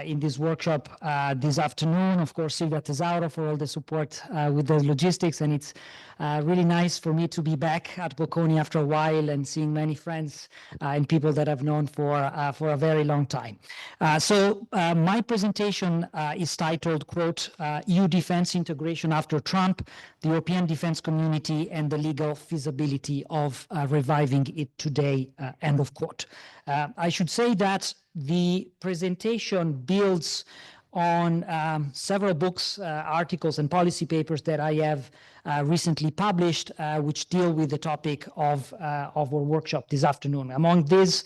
in this workshop this afternoon. Of course, Silvia Tesauro for all the support with the logistics, and it's really nice for me to be back at Bocconi after a while and seeing many friends and people that I've known for a very long time. My presentation is titled, quote, EU defense integration after Trump, the European defense community and the legal feasibility of reviving it today, end of quote. I should say that the presentation builds on several books, articles, and policy papers that I have recently published, which deal with the topic of our workshop this afternoon. Among these,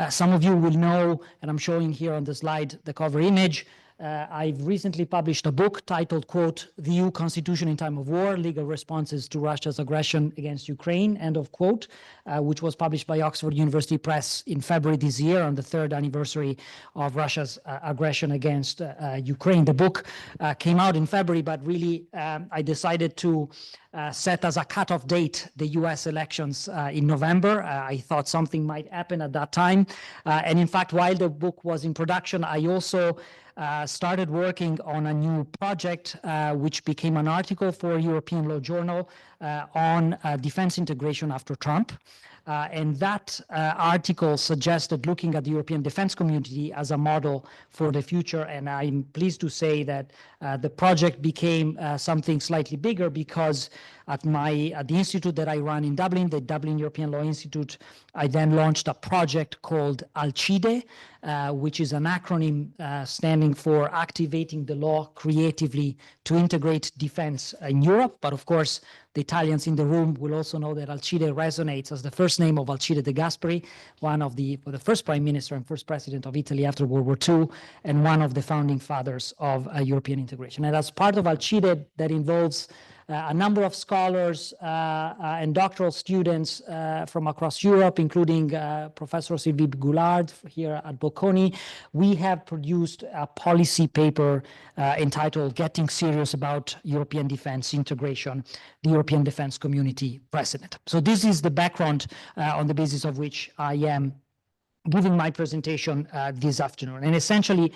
some of you will know, and I'm showing here on the slide the cover image, I've recently published a book titled, quote, The EU Constitution in Time of War, Legal Responses to Russia's Aggression Against Ukraine, end of quote, which was published by Oxford University Press in February this year on the 3rd anniversary of Russia's aggression against Ukraine. The book came out in February, but really I decided to set as a cutoff date the US elections in November. I thought something might happen at that time. And in fact, while the book was in production, I also started working on a new project, which became an article for European Law Journal on defense integration after Trump. And that article suggested looking at the European defense community as a model for the future. And I'm pleased to say that the project became something slightly bigger because at the institute that I run in Dublin, the Dublin European Law Institute, I then launched a project called ALCIDE, which is an acronym standing for Activating the Law Creatively to Integrate Defense in Europe. But of course, the Italians in the room will also know that Alcide resonates as the first name of Alcide de Gasperi, one of the first prime minister and first president of Italy after World War II, and one of the founding fathers of European integration. And as part of Alcide, that involves a number of scholars and doctoral students from across Europe, including Professor Sylvie Goulard here at Bocconi. We have produced a policy paper entitled Getting Serious About European Defense Integration, the European Defense Community Precedent. So this is the background on the basis of which I am giving my presentation this afternoon. And essentially,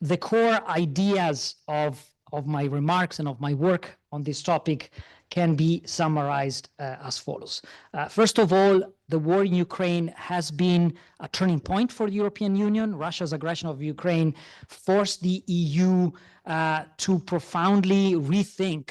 the core ideas of my remarks and of my work on this topic can be summarized as follows. First of all, the war in Ukraine has been a turning point for the European Union. Russia's aggression of Ukraine forced the EU to profoundly rethink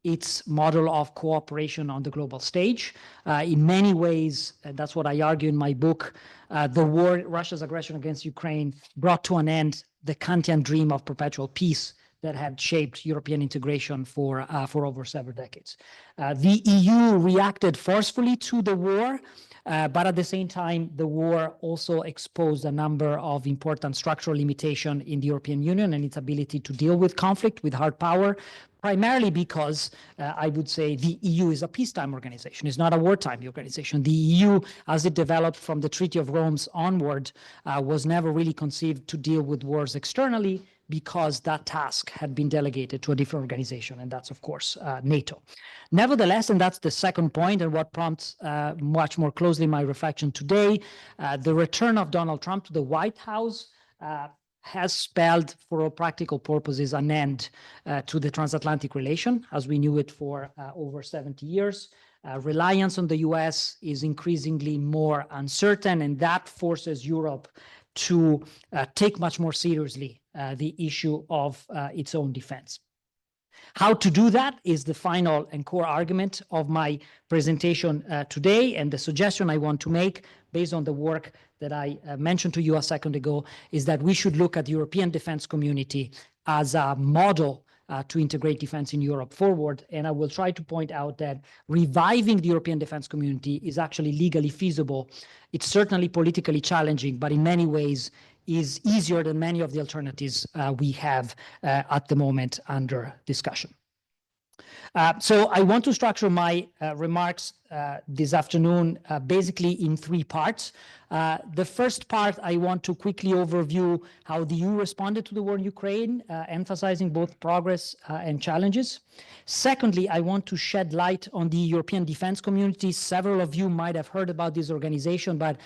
its model of cooperation on the global stage. In many ways, that's what I argue in my book, Russia's aggression against Ukraine brought to an end the Kantian dream of perpetual peace that had shaped European integration for over several decades. The EU reacted forcefully to the war, but at the same time, the war also exposed a number of important structural limitations in the European Union and its ability to deal with conflict with hard power, primarily because I would say the EU is a peacetime organization. It's not a wartime organization. The EU, as it developed from the Treaty of Rome onward, was never really conceived to deal with wars externally, because that task had been delegated to a different organization, and that's, of course, NATO. Nevertheless, and that's the second point and what prompts much more closely my reflection today, the return of Donald Trump to the White House has spelled, for all practical purposes, an end to the transatlantic relation as we knew it for over 70 years. Reliance on the US is increasingly more uncertain, and that forces Europe to take much more seriously the issue of its own defense. How to do that is the final and core argument of my presentation today, and the suggestion I want to make, based on the work that I mentioned to you a second ago, is that we should look at the European defense community as a model to integrate defense in Europe forward. And I will try to point out that reviving the European defense community is actually legally feasible. It's certainly politically challenging, but in many ways is easier than many of the alternatives we have at the moment under discussion. So I want to structure my remarks this afternoon basically in three parts. The first part, I want to quickly overview how the EU responded to the war in Ukraine, emphasizing both progress and challenges. Secondly, I want to shed light on the European defense community. Several of you might have heard about this organization, but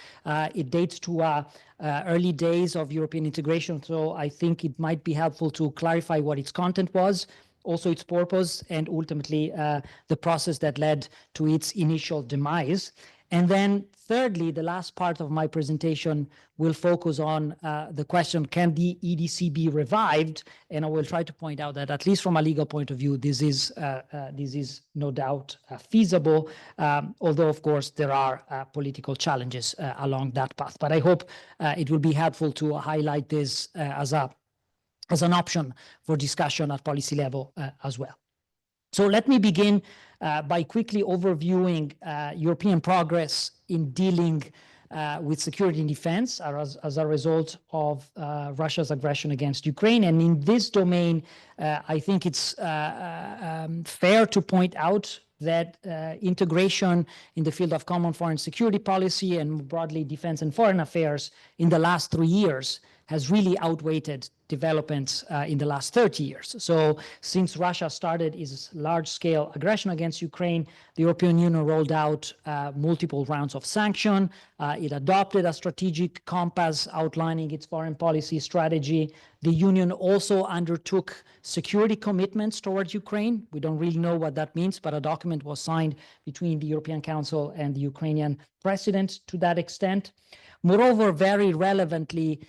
it dates to early days of European integration. So I think it might be helpful to clarify what its content was, also its purpose, and ultimately the process that led to its initial demise. And then thirdly, the last part of my presentation will focus on the question, can the EDC be revived? And I will try to point out that at least from a legal point of view, this is no doubt feasible, although of course there are political challenges along that path. But I hope it will be helpful to highlight this as an option for discussion at policy level as well. So let me begin by quickly overviewing European progress in dealing with security and defense as a result of Russia's aggression against Ukraine. And in this domain, I think it's fair to point out that integration in the field of common foreign security policy and more broadly defense and foreign affairs in the last 3 years has really outweighed developments in the last 30 years. So since Russia started its large-scale aggression against Ukraine, the European Union rolled out multiple rounds of sanction. It adopted a strategic compass outlining its foreign policy strategy. The Union also undertook security commitments towards Ukraine. We don't really know what that means, but a document was signed between the European Council and the Ukrainian president to that extent. Moreover, very relevantly,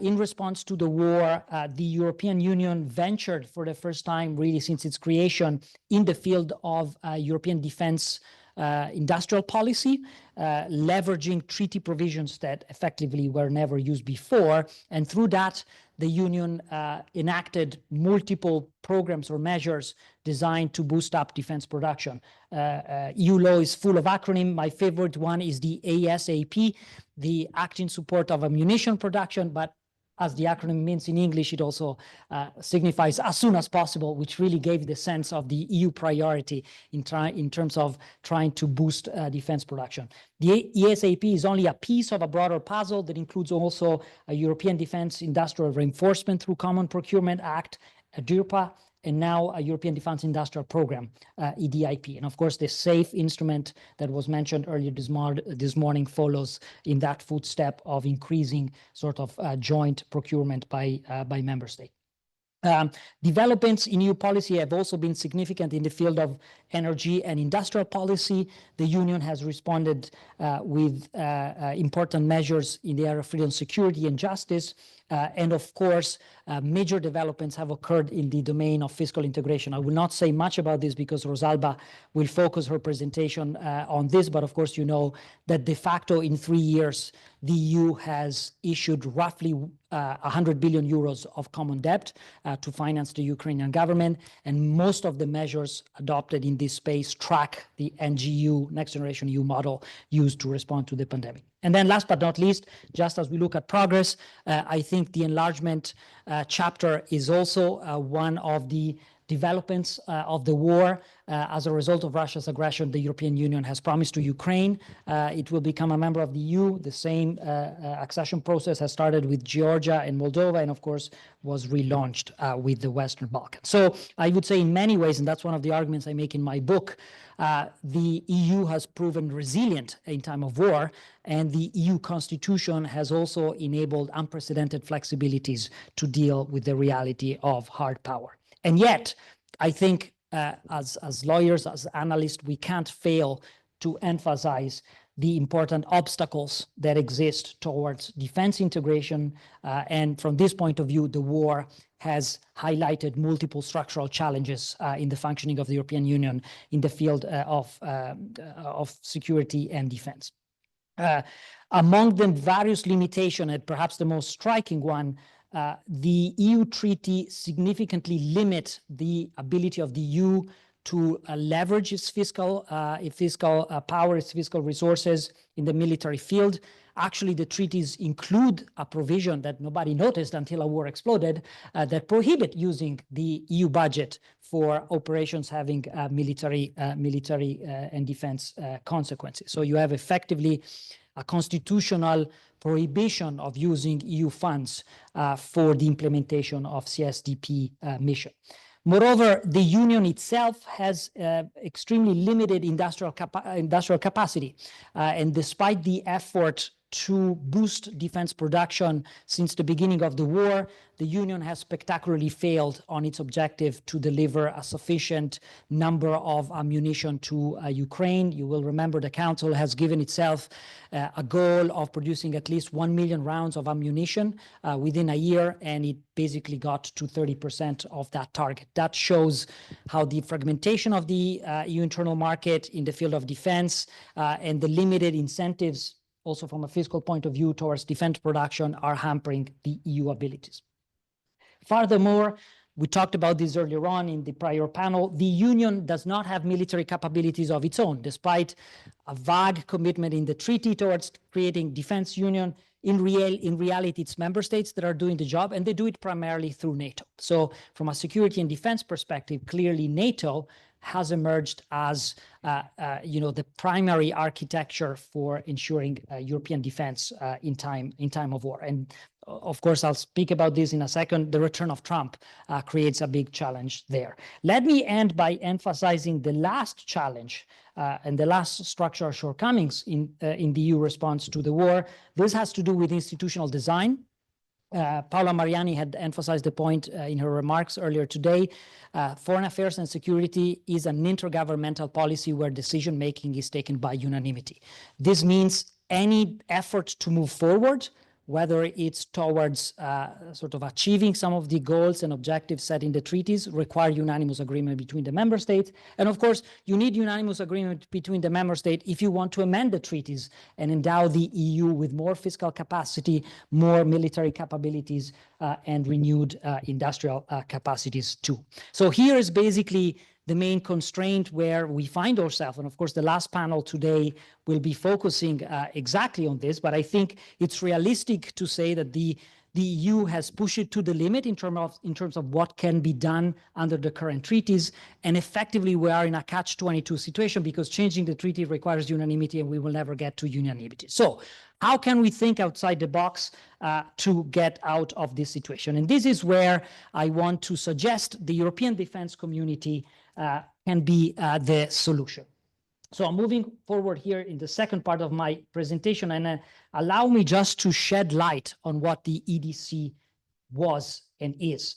in response to the war, the European Union ventured for the first time, really since its creation, in the field of European defense industrial policy, leveraging treaty provisions that effectively were never used before. And through that, the Union enacted multiple programs or measures designed to boost up defense production. EU law is full of acronyms. My favorite one is the ASAP, the Act in Support of Ammunition Production, but as the acronym means in English, it also signifies as soon as possible, which really gave the sense of the EU priority in terms of trying to boost defense production. The ESAP is only a piece of a broader puzzle that includes also a European Defense Industrial Reinforcement through Common Procurement Act, a DIRPA, and now a European Defense Industrial Program, EDIP. And of course, the SAFE instrument that was mentioned earlier this morning follows in that footstep of increasing sort of joint procurement by member states. Developments in EU policy have also been significant in the field of energy and industrial policy. The Union has responded with important measures in the area of freedom, security, and justice. And of course, major developments have occurred in the domain of fiscal integration. I will not say much about this because Rosalba will focus her presentation on this, but of course you know that de facto in 3 years, the EU has issued roughly 100 billion euros of common debt to finance the Ukrainian government, and most of the measures adopted in this space track the NGU, Next Generation EU model used to respond to the pandemic. And then last but not least, just as we look at progress, I think the enlargement chapter is also one of the developments of the war. As a result of Russia's aggression, the European Union has promised to Ukraine it will become a member of the EU. The same accession process has started with Georgia and Moldova, and of course was relaunched with the Western Balkans. So I would say in many ways, and that's one of the arguments I make in my book, the EU has proven resilient in time of war, and the EU constitution has also enabled unprecedented flexibilities to deal with the reality of hard power. And yet, I think as lawyers, as analysts, we can't fail to emphasize the important obstacles that exist towards defense integration. And from this point of view, the war has highlighted multiple structural challenges in the functioning of the European Union in the field of security and defense. Among them, various limitations, and perhaps the most striking one the EU treaty significantly limit the ability of the EU to leverage its fiscal power, its fiscal resources in the military field. Actually, the treaties include a provision that nobody noticed until a war exploded that prohibit using the EU budget for operations having military and defense consequences. So you have effectively a constitutional prohibition of using EU funds for the implementation of CSDP mission. Moreover, the Union itself has extremely limited industrial capacity. And despite the effort to boost defense production since the beginning of the war, the Union has spectacularly failed on its objective to deliver a sufficient number of ammunition to Ukraine. You will remember the Council has given itself a goal of producing at least 1 million rounds of ammunition within a year, and it basically got to 30% of that target. That shows how the fragmentation of the EU internal market in the field of defense and the limited incentives also from a fiscal point of view towards defense production are hampering the EU abilities. Furthermore, we talked about this earlier on in the prior panel, the Union does not have military capabilities of its own, despite a vague commitment in the treaty towards creating defense union. In reality, it's member states that are doing the job, and they do it primarily through NATO. So from a security and defense perspective, clearly NATO has emerged as the primary architecture for ensuring European defense in time of war. And of course, I'll speak about this in a second. The return of Trump creates a big challenge there. Let me end by emphasizing the last challenge and the last structural shortcomings in the EU response to the war. This has to do with institutional design. Paola Mariani had emphasized the point in her remarks earlier today. Foreign affairs and security is an intergovernmental policy where decision-making is taken by unanimity. This means any effort to move forward, whether it's towards sort of achieving some of the goals and objectives set in the treaties, require unanimous agreement between the member states. And of course, you need unanimous agreement between the member states if you want to amend the treaties and endow the EU with more fiscal capacity, more military capabilities, and renewed industrial capacities too. So here is basically the main constraint where we find ourselves. And of course, the last panel today will be focusing exactly on this, but I think it's realistic to say that the EU has pushed it to the limit in terms of what can be done under the current treaties. And effectively, we are in a catch-22 situation because changing the treaty requires unanimity, and we will never get to unanimity. So how can we think outside the box to get out of this situation? And this is where I want to suggest the European defense community can be the solution. So I'm moving forward here in the second part of my presentation, and allow me just to shed light on what the EDC was and is.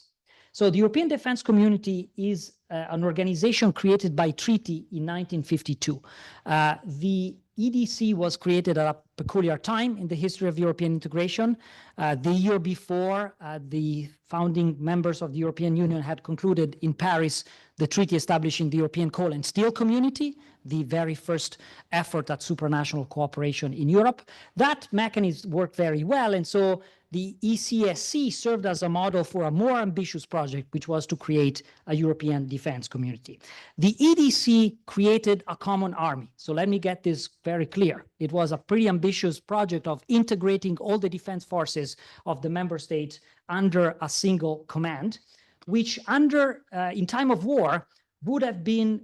So the European Defense Community is an organization created by treaty in 1952. The EDC was created at a peculiar time in the history of European integration. The year before, the founding members of the European Union had concluded in Paris the treaty establishing the European Coal and Steel Community, the very first effort at supranational cooperation in Europe. That mechanism worked very well, and so the ECSC served as a model for a more ambitious project, which was to create a European defense community. The EDC created a common army. So let me get this very clear. It was a pretty ambitious project of integrating all the defense forces of the member states under a single command, which in time of war, would have been,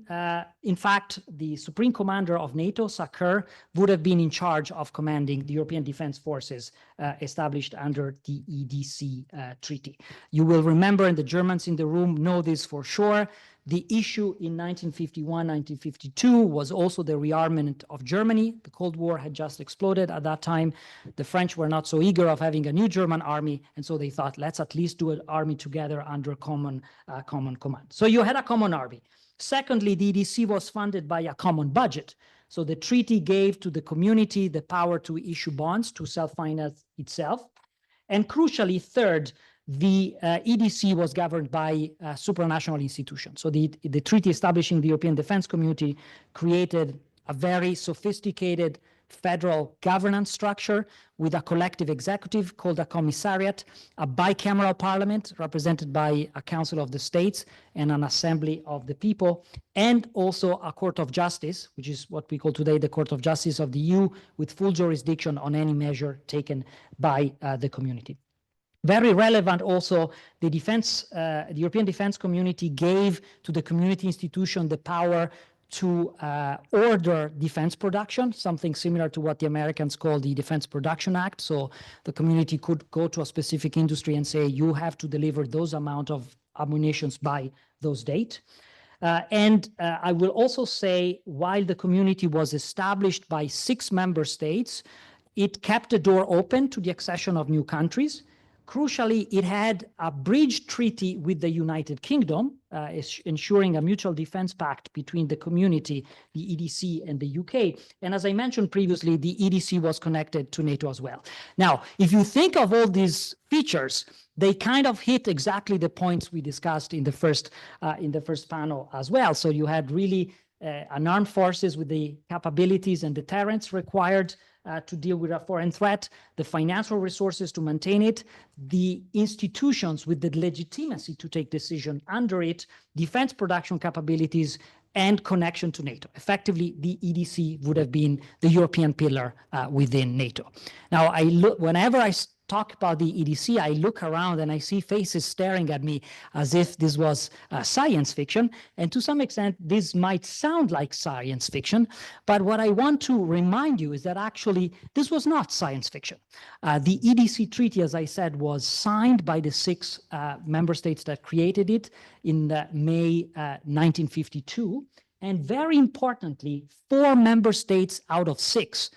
in fact, the Supreme Commander of NATO, Sakur, would have been in charge of commanding the European Defense Forces established under the EDC treaty. You will remember, and the Germans in the room know this for sure, the issue in 1951, 1952 was also the rearmament of Germany. The Cold War had just exploded at that time. The French were not so eager of having a new German army, and so they thought, let's at least do an army together under common command. So you had a common army. Secondly, the EDC was funded by a common budget. So the treaty gave to the community the power to issue bonds to self-finance itself. And crucially, third, the EDC was governed by supranational institutions. So the treaty establishing the European Defense Community created a very sophisticated federal governance structure with a collective executive called a commissariat, a bicameral parliament represented by a council of the states and an assembly of the people, and also a court of justice, which is what we call today the Court of Justice of the EU, with full jurisdiction on any measure taken by the community. Very relevant also, the European defense community gave to the community institution the power to order defense production, something similar to what the Americans call the Defense Production Act. So the community could go to a specific industry and say, you have to deliver those amount of ammunitions by those date. I will also say, while the community was established by 6 member states, it kept the door open to the accession of new countries. Crucially, it had a bridge treaty with the United Kingdom, ensuring a mutual defense pact between the community, the EDC, and the UK. And as I mentioned previously, the EDC was connected to NATO as well. Now, if you think of all these features, they kind of hit exactly the points we discussed in the first panel as well. So you had really an armed forces with the capabilities and deterrence required to deal with a foreign threat, the financial resources to maintain it, the institutions with the legitimacy to take decision under it, defense production capabilities, and connection to NATO. Effectively, the EDC would have been the European pillar within NATO. Now, whenever I talk about the EDC, I look around and I see faces staring at me as if this was science fiction. And to some extent, this might sound like science fiction. But what I want to remind you is that actually this was not science fiction. The EDC treaty, as I said, was signed by the 6 member states that created it in May 1952. And very importantly, 4 member states out of 6,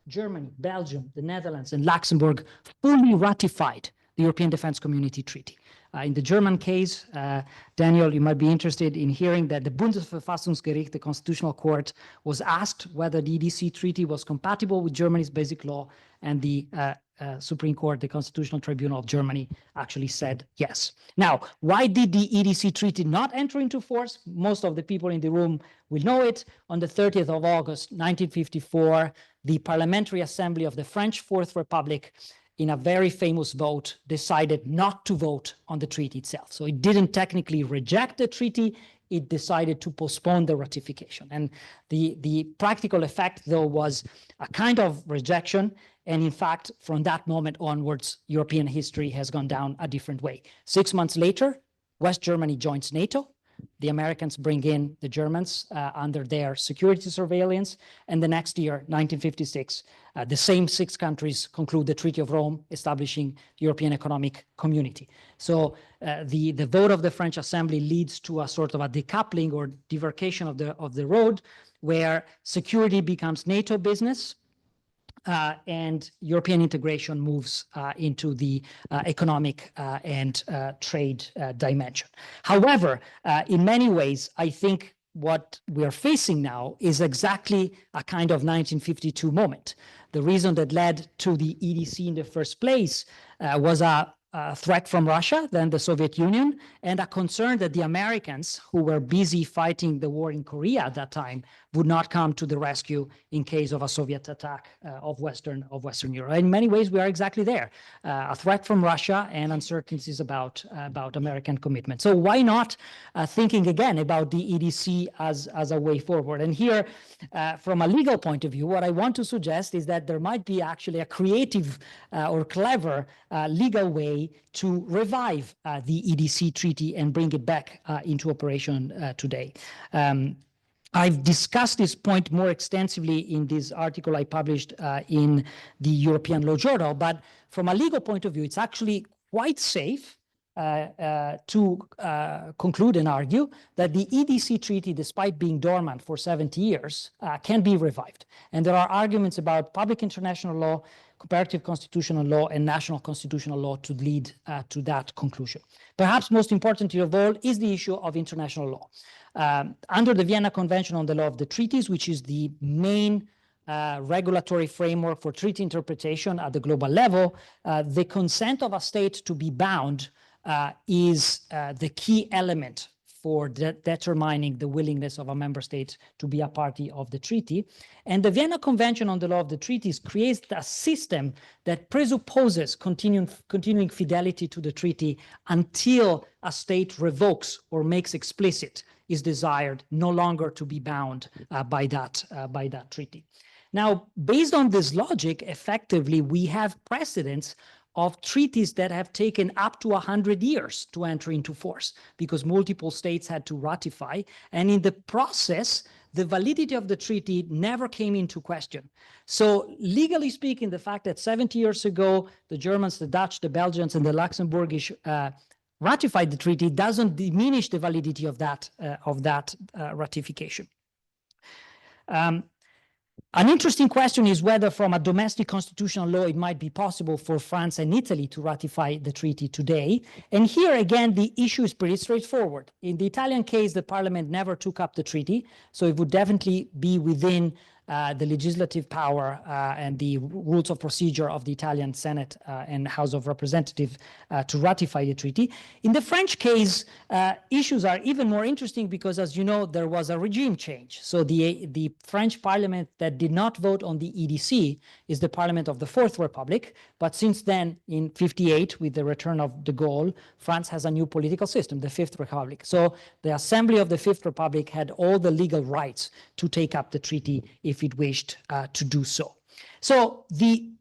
Germany, Belgium, the Netherlands, and Luxembourg, fully ratified the European Defense Community Treaty. In the German case, Daniel, you might be interested in hearing that the Bundesverfassungsgericht, the Constitutional Court, was asked whether the EDC Treaty was compatible with Germany's basic law, and the Supreme Court, the Constitutional Tribunal of Germany, actually said yes. Now, why did the EDC Treaty not enter into force? Most of the people in the room will know it. On the 30th of August, 1954, the Parliamentary Assembly of the French Fourth Republic, in a very famous vote, decided not to vote on the treaty itself. So it didn't technically reject the treaty, it decided to postpone the ratification. And the practical effect, though, was a kind of rejection. And in fact, from that moment onwards, European history has gone down a different way. 6 months later, West Germany joins NATO. The Americans bring in the Germans under their security surveillance. And the next year, 1956, the same 6 countries conclude the Treaty of Rome, establishing the European Economic Community. So the vote of the French Assembly leads to a sort of a decoupling or divercation of the road, where security becomes NATO business, and European integration moves into the economic and trade dimension. However, in many ways, I think what we are facing now is exactly a kind of 1952 moment. The reason that led to the EDC in the first place was a threat from Russia, then the Soviet Union, and a concern that the Americans, who were busy fighting the war in Korea at that time, would not come to the rescue in case of a Soviet attack of Western Europe. In many ways, we are exactly there. A threat from Russia and uncertainties about American commitment. So why not thinking again about the EDC as a way forward? And here, from a legal point of view, what I want to suggest is that there might be actually a creative or clever legal way to revive the EDC treaty and bring it back into operation today. I've discussed this point more extensively in this article I published in the European Law Journal, but from a legal point of view, it's actually quite safe to conclude and argue that the EDC treaty, despite being dormant for 70 years, can be revived. And there are arguments about public international law, comparative constitutional law, and national constitutional law to lead to that conclusion. Perhaps most importantly of all is the issue of international law. Under the Vienna Convention on the Law of the Treaties, which is the main regulatory framework for treaty interpretation at the global level, the consent of a state to be bound is the key element for determining the willingness of a member state to be a party of the treaty. And the Vienna Convention on the Law of the Treaties creates a system that presupposes continuing fidelity to the treaty until a state revokes or makes explicit is desired no longer to be bound by that treaty. Now, based on this logic, effectively, we have precedents of treaties that have taken up to 100 years to enter into force because multiple states had to ratify. And in the process, the validity of the treaty never came into question. So legally speaking, the fact that 70 years ago, the Germans, the Dutch, the Belgians, and the Luxembourgish ratified the treaty doesn't diminish the validity of that ratification. An interesting question is whether from a domestic constitutional law, it might be possible for France and Italy to ratify the treaty today. And here again, the issue is pretty straightforward. In the Italian case, the parliament never took up the treaty, so it would definitely be within the legislative power and the rules of procedure of the Italian Senate and House of Representatives to ratify the treaty. In the French case, issues are even more interesting because, as you know, there was a regime change. So the French parliament that did not vote on the EDC is the parliament of the Fourth Republic. But since then, in '58, with the return of de Gaulle, France has a new political system, the Fifth Republic. So the Assembly of the Fifth Republic had all the legal rights to take up the treaty if it wished to do so. So the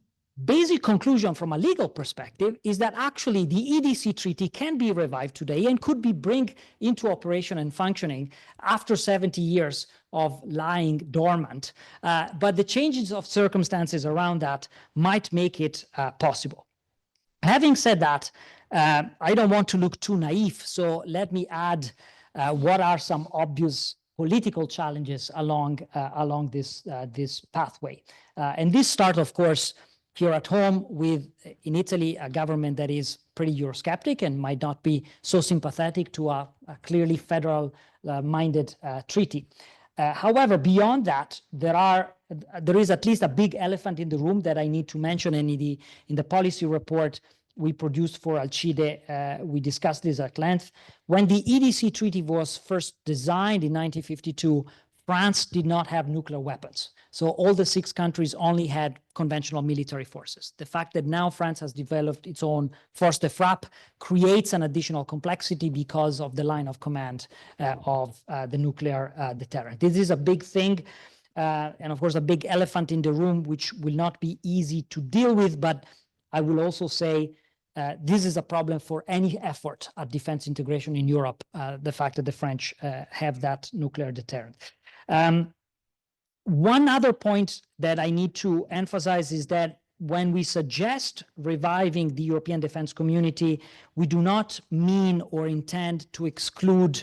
basic conclusion from a legal perspective is that actually the EDC treaty can be revived today and could be bring into operation and functioning after 70 years of lying dormant. But the changes of circumstances around that might make it possible. Having said that, I don't want to look too naive, so let me add what are some obvious political challenges along this pathway. And this starts, of course, here at home with, in Italy, a government that is pretty Eurosceptic and might not be so sympathetic to a clearly federal-minded treaty. However, beyond that, there is at least a big elephant in the room that I need to mention, and in the policy report we produced for Alcide, we discussed this at length. When the EDC treaty was first designed in 1952, France did not have nuclear weapons. So all the 6 countries only had conventional military forces. The fact that now France has developed its own force de frappe creates an additional complexity because of the line of command of the nuclear deterrent. This is a big thing. And of course, a big elephant in the room, which will not be easy to deal with. But I will also say this is a problem for any effort at defense integration in Europe, the fact that the French have that nuclear deterrent. One other point that I need to emphasize is that when we suggest reviving the European defense community, we do not mean or intend to exclude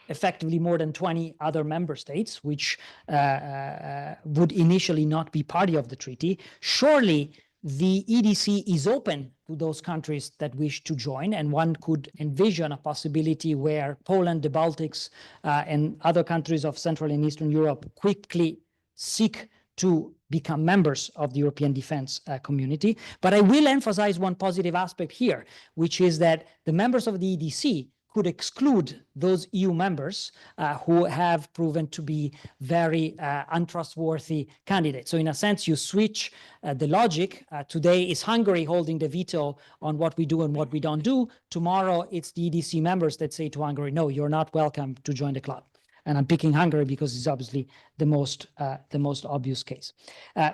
effectively more than 20 other member states, which would initially not be party of the treaty. Surely, the EDC is open to those countries that wish to join, and one could envision a possibility where Poland, the Baltics, and other countries of Central and Eastern Europe quickly seek to become members of the European defense community. But I will emphasize one positive aspect here, which is that the members of the EDC could exclude those EU members who have proven to be very untrustworthy candidates. So in a sense, you switch the logic. Today is Hungary holding the veto on what we do and what we don't do. Tomorrow, it's the EDC members that say to Hungary, no, you're not welcome to join the club. And I'm picking Hungary because it's obviously the most obvious case.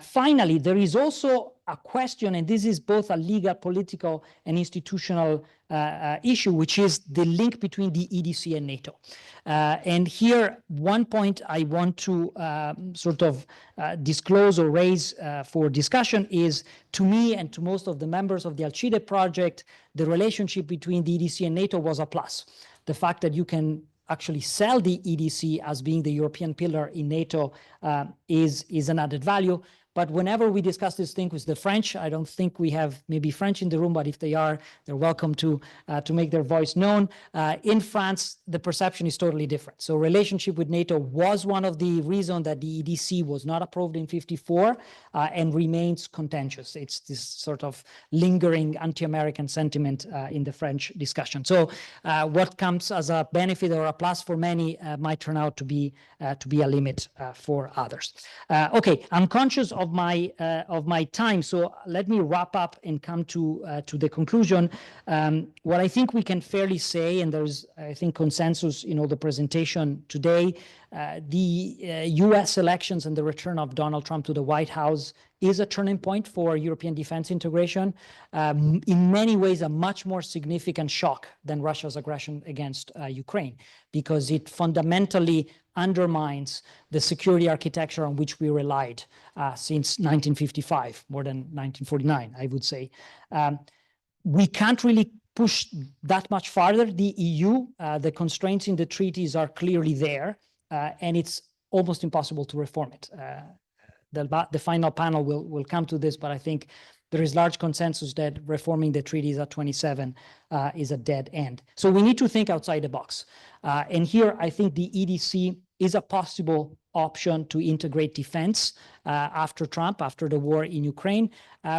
Finally, there is also a question, and this is both a legal, political, and institutional issue, which is the link between the EDC and NATO. And here, one point I want to disclose or raise for discussion is, to me and to most of the members of the Alcide project, the relationship between the EDC and NATO was a plus. The fact that you can actually sell the EDC as being the European pillar in NATO is an added value. But whenever we discuss this thing with the French, I don't think we have maybe French in the room, but if they are, they're welcome to make their voice known. In France, the perception is totally different. So relationship with NATO was one of the reasons that the EDC was not approved in 1954 and remains contentious. It's this sort of lingering anti-American sentiment in the French discussion. So what comes as a benefit or a plus for many might turn out to be a limit for others. Okay, I'm conscious of my time, so let me wrap up and come to the conclusion. What I think we can fairly say, and there's I think consensus in all the presentation today, the U.S. elections and the return of Donald Trump to the White House is a turning point for European defense integration. In many ways, a much more significant shock than Russia's aggression against Ukraine, because it fundamentally undermines the security architecture on which we relied since 1955, more than 1949, I would say. We can't really push that much farther. The EU, the constraints in the treaties are clearly there, and it's almost impossible to reform it. The final panel will come to this, but I think there is large consensus that reforming the treaties at 27 is a dead end. So we need to think outside the box. And here, I think the EDC is a possible option to integrate defense after Trump, after the war in Ukraine,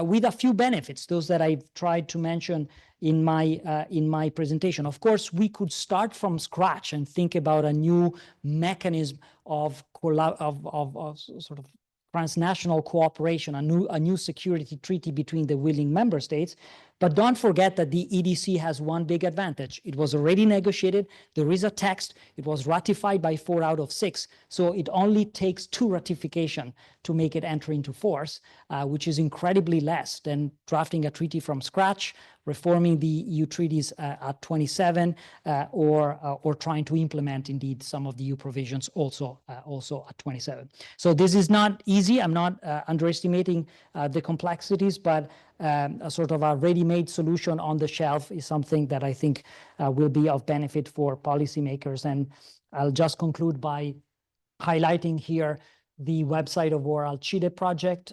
with a few benefits, those that I've tried to mention in my presentation. Of course, we could start from scratch and think about a new mechanism of sort of transnational cooperation, a new security treaty between the willing member states. But don't forget that the EDC has one big advantage. It was already negotiated. There is a text. It was ratified by 4 out of 6. So it only takes 2 ratifications to make it enter into force, which is incredibly less than drafting a treaty from scratch, reforming the EU treaties at 27, or trying to implement indeed some of the EU provisions also at 27. So this is not easy. I'm not underestimating the complexities, but a sort of a ready-made solution on the shelf is something that I think will be of benefit for policymakers. And I'll just conclude by highlighting here the website of our Alcide project,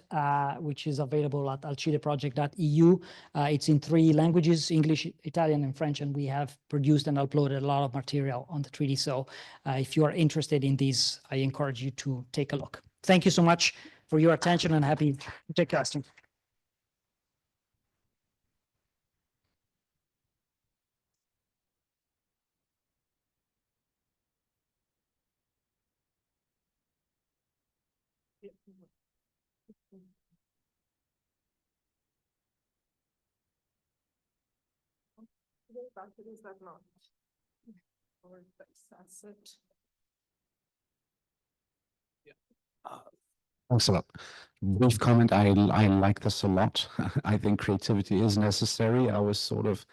which is available at alcideproject.eu. It's in 3 languages, English, Italian, and French, and we have produced and uploaded a lot of material on the treaty. So if you are interested in these, I encourage you to take a look. Thank you so much for your attention, and happy to take questions. Is that not? Or that's it. Thanks a lot. Brief comment. I like this a lot. I think creativity is necessary. I was sort of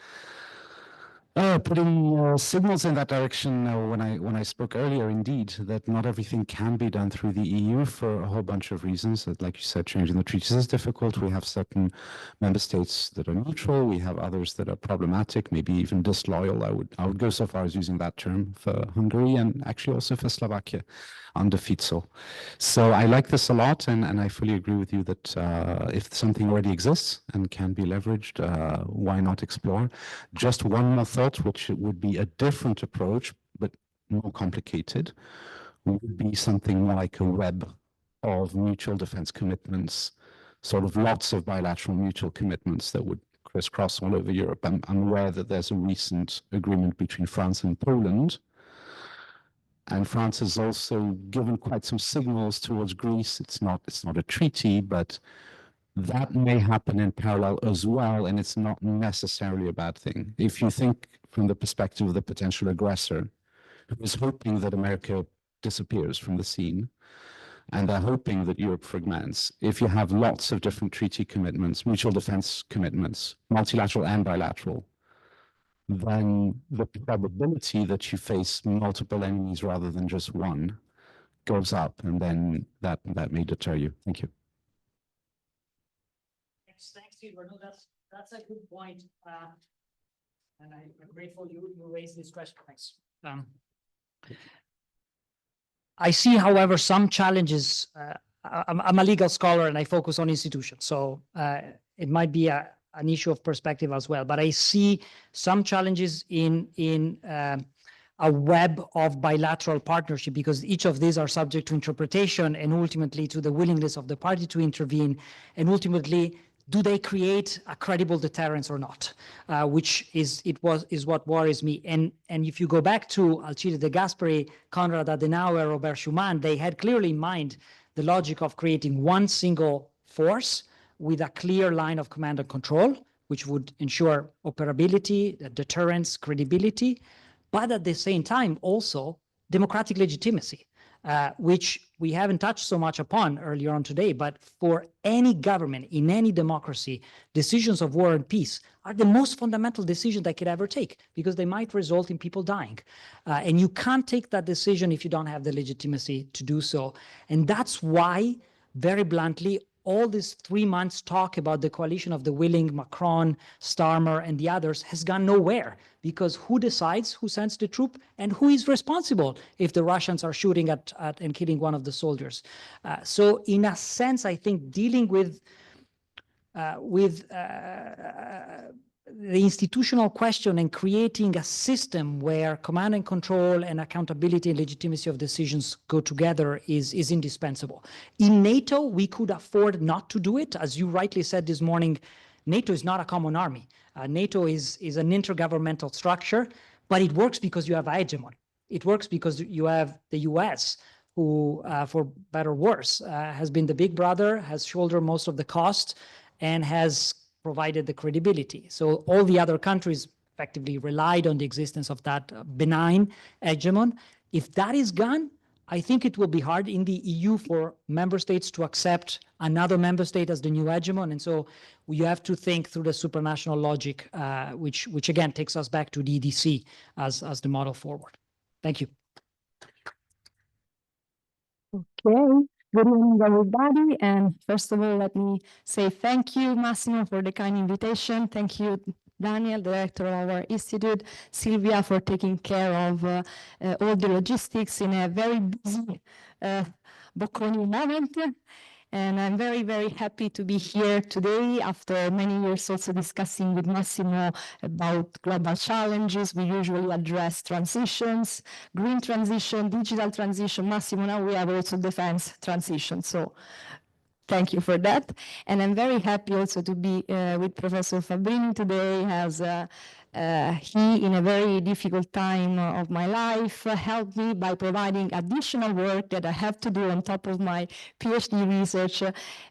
putting signals in that direction when I spoke earlier, indeed, that not everything can be done through the EU for a whole bunch of reasons. That, like you said, changing the treaties is difficult. We have certain member states that are neutral. We have others that are problematic, maybe even disloyal. I would go so far as using that term for Hungary, and actually also for Slovakia under Fico. So I like this a lot, and I fully agree with you that if something already exists and can be leveraged, why not explore? Just one more thought, which would be a different approach, but more complicated, would be something like a web of mutual defense commitments, sort of lots of bilateral mutual commitments that would crisscross all over Europe. I'm aware that there's a recent agreement between France and Poland, and France has also given quite some signals towards Greece. It's not a treaty, but that may happen in parallel as well, and it's not necessarily a bad thing. If you think from the perspective of the potential aggressor, who is hoping that America disappears from the scene, and they're hoping that Europe fragments, if you have lots of different treaty commitments, mutual defense commitments, multilateral and bilateral, then the probability that you face multiple enemies rather than just one goes up, and then that may deter you. Thank you. Thanks, Theodore. No, that's a good point, and I'm grateful you raised this question. Thanks. I see, however, some challenges I'm a legal scholar and I focus on institutions, so it might be an issue of perspective as well. But I see some challenges in a web of bilateral partnership, because each of these are subject to interpretation and ultimately to the willingness of the party to intervene, and ultimately, do they create a credible deterrence or not? Which is what worries me. And if you go back to Alcide de Gasperi, Konrad Adenauer, Robert Schuman, they had clearly in mind the logic of creating one single force with a clear line of command and control, which would ensure operability, deterrence, credibility, but at the same time also democratic legitimacy. Which we haven't touched so much upon earlier on today, but for any government in any democracy, decisions of war and peace are the most fundamental decision they could ever take, because they might result in people dying. And you can't take that decision if you don't have the legitimacy to do so. And that's why, very bluntly, all this 3 months talk about the coalition of the willing, Macron, Starmer, and the others has gone nowhere, because who decides who sends the troop and who is responsible if the Russians are shooting at and killing one of the soldiers? So in a sense, I think dealing with the institutional question and creating a system where command and control and accountability and legitimacy of decisions go together is indispensable. In NATO, we could afford not to do it. As you rightly said this morning, NATO is not a common army. NATO is an intergovernmental structure, but it works because you have a hegemon. It works because you have the US, who, for better or worse, has been the big brother, has shouldered most of the cost, and has provided the credibility. So all the other countries effectively relied on the existence of that benign hegemon. If that is gone, I think it will be hard in the EU for member states to accept another member state as the new hegemon. And so you have to think through the supranational logic, which again takes us back to the EDC as the model forward. Thank you. Okay. Good evening, everybody. And first of all, let me say thank you, Massimo, for the kind invitation. Thank you, Daniel, director of our institute, Silvia, for taking care of all the logistics in a very busy Bocconi moment. And I'm very, very happy to be here today after many years also discussing with Massimo about global challenges. We usually address transitions, green transition, digital transition. Massimo, now we have also defense transition. So thank you for that. And I'm very happy also to be with Professor Fabbrini today, as he, in a very difficult time of my life, helped me by providing additional work that I have to do on top of my PhD research.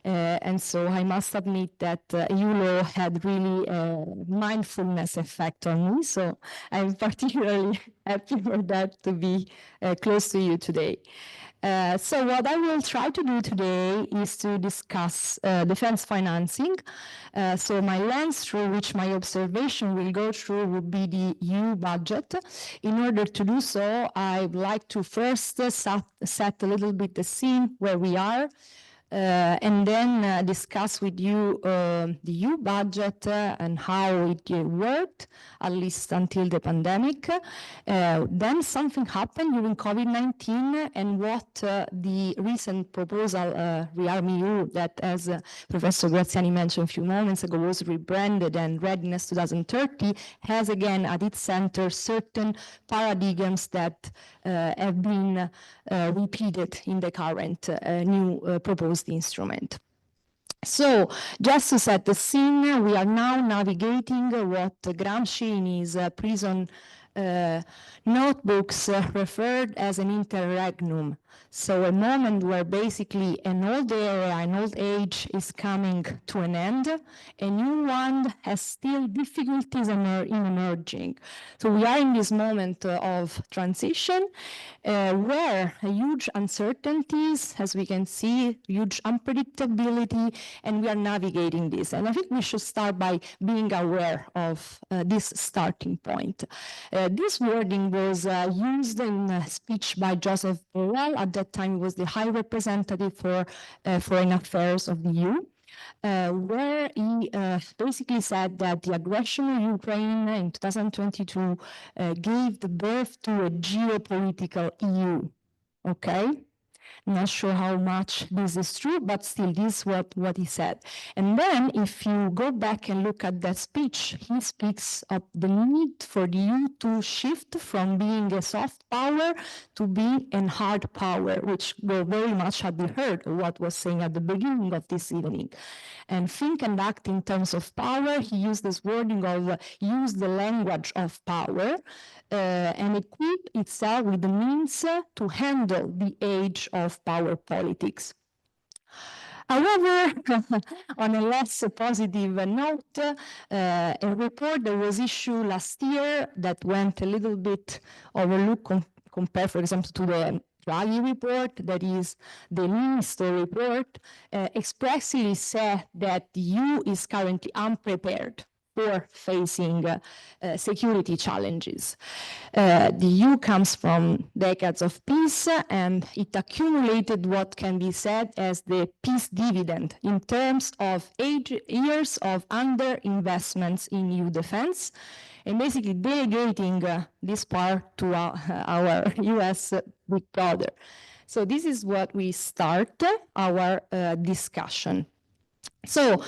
And so I must admit that EULO had really a mindfulness effect on me. So I'm particularly happy for that to be close to you today. So what I will try to do today is to discuss defense financing. So my lens through which my observation will go through would be the EU budget. In order to do so, I would like to first set a little bit the scene where we are, and then discuss with you the EU budget and how it worked, at least until the pandemic. Then something happened during COVID-19, and what the recent proposal, Rearm EU, that as Professor Graziani mentioned a few moments ago, was rebranded, and Readiness 2030 has again at its center certain paradigms that have been repeated in the current new proposed instrument. So just to set the scene, we are now navigating what Gramsci in his prison notebooks referred as an interregnum. So a moment where basically an old era, an old age is coming to an end, a new one has still difficulties in emerging. So we are in this moment of transition where huge uncertainties, as we can see, huge unpredictability, and we are navigating this. And I think we should start by being aware of this starting point. This wording was used in a speech by Joseph Borrell. At that time, he was the High Representative for Foreign Affairs of the EU, where he basically said that the aggression of Ukraine in 2022 gave the birth to a geopolitical EU. Okay? Not sure how much this is true, but still this is what he said. And then if you go back and look at that speech, he speaks of the need for the EU to shift from being a soft power to being a hard power, which go very much at the heart of what was saying at the beginning of this evening. And think and act in terms of power. He used this wording of use the language of power and equip itself with the means to handle the age of power politics. However, on a less positive note, a report that was issued last year that went a little bit overlooked compared, for example, to the Draghi report, that is the Minister report, expressly said that the EU is currently unprepared for facing security challenges. The EU comes from decades of peace, and it accumulated what can be said as the peace dividend in terms of 8 years of underinvestments in EU defense, and basically delegating this part to our US big brother. So this is what we start our discussion. So,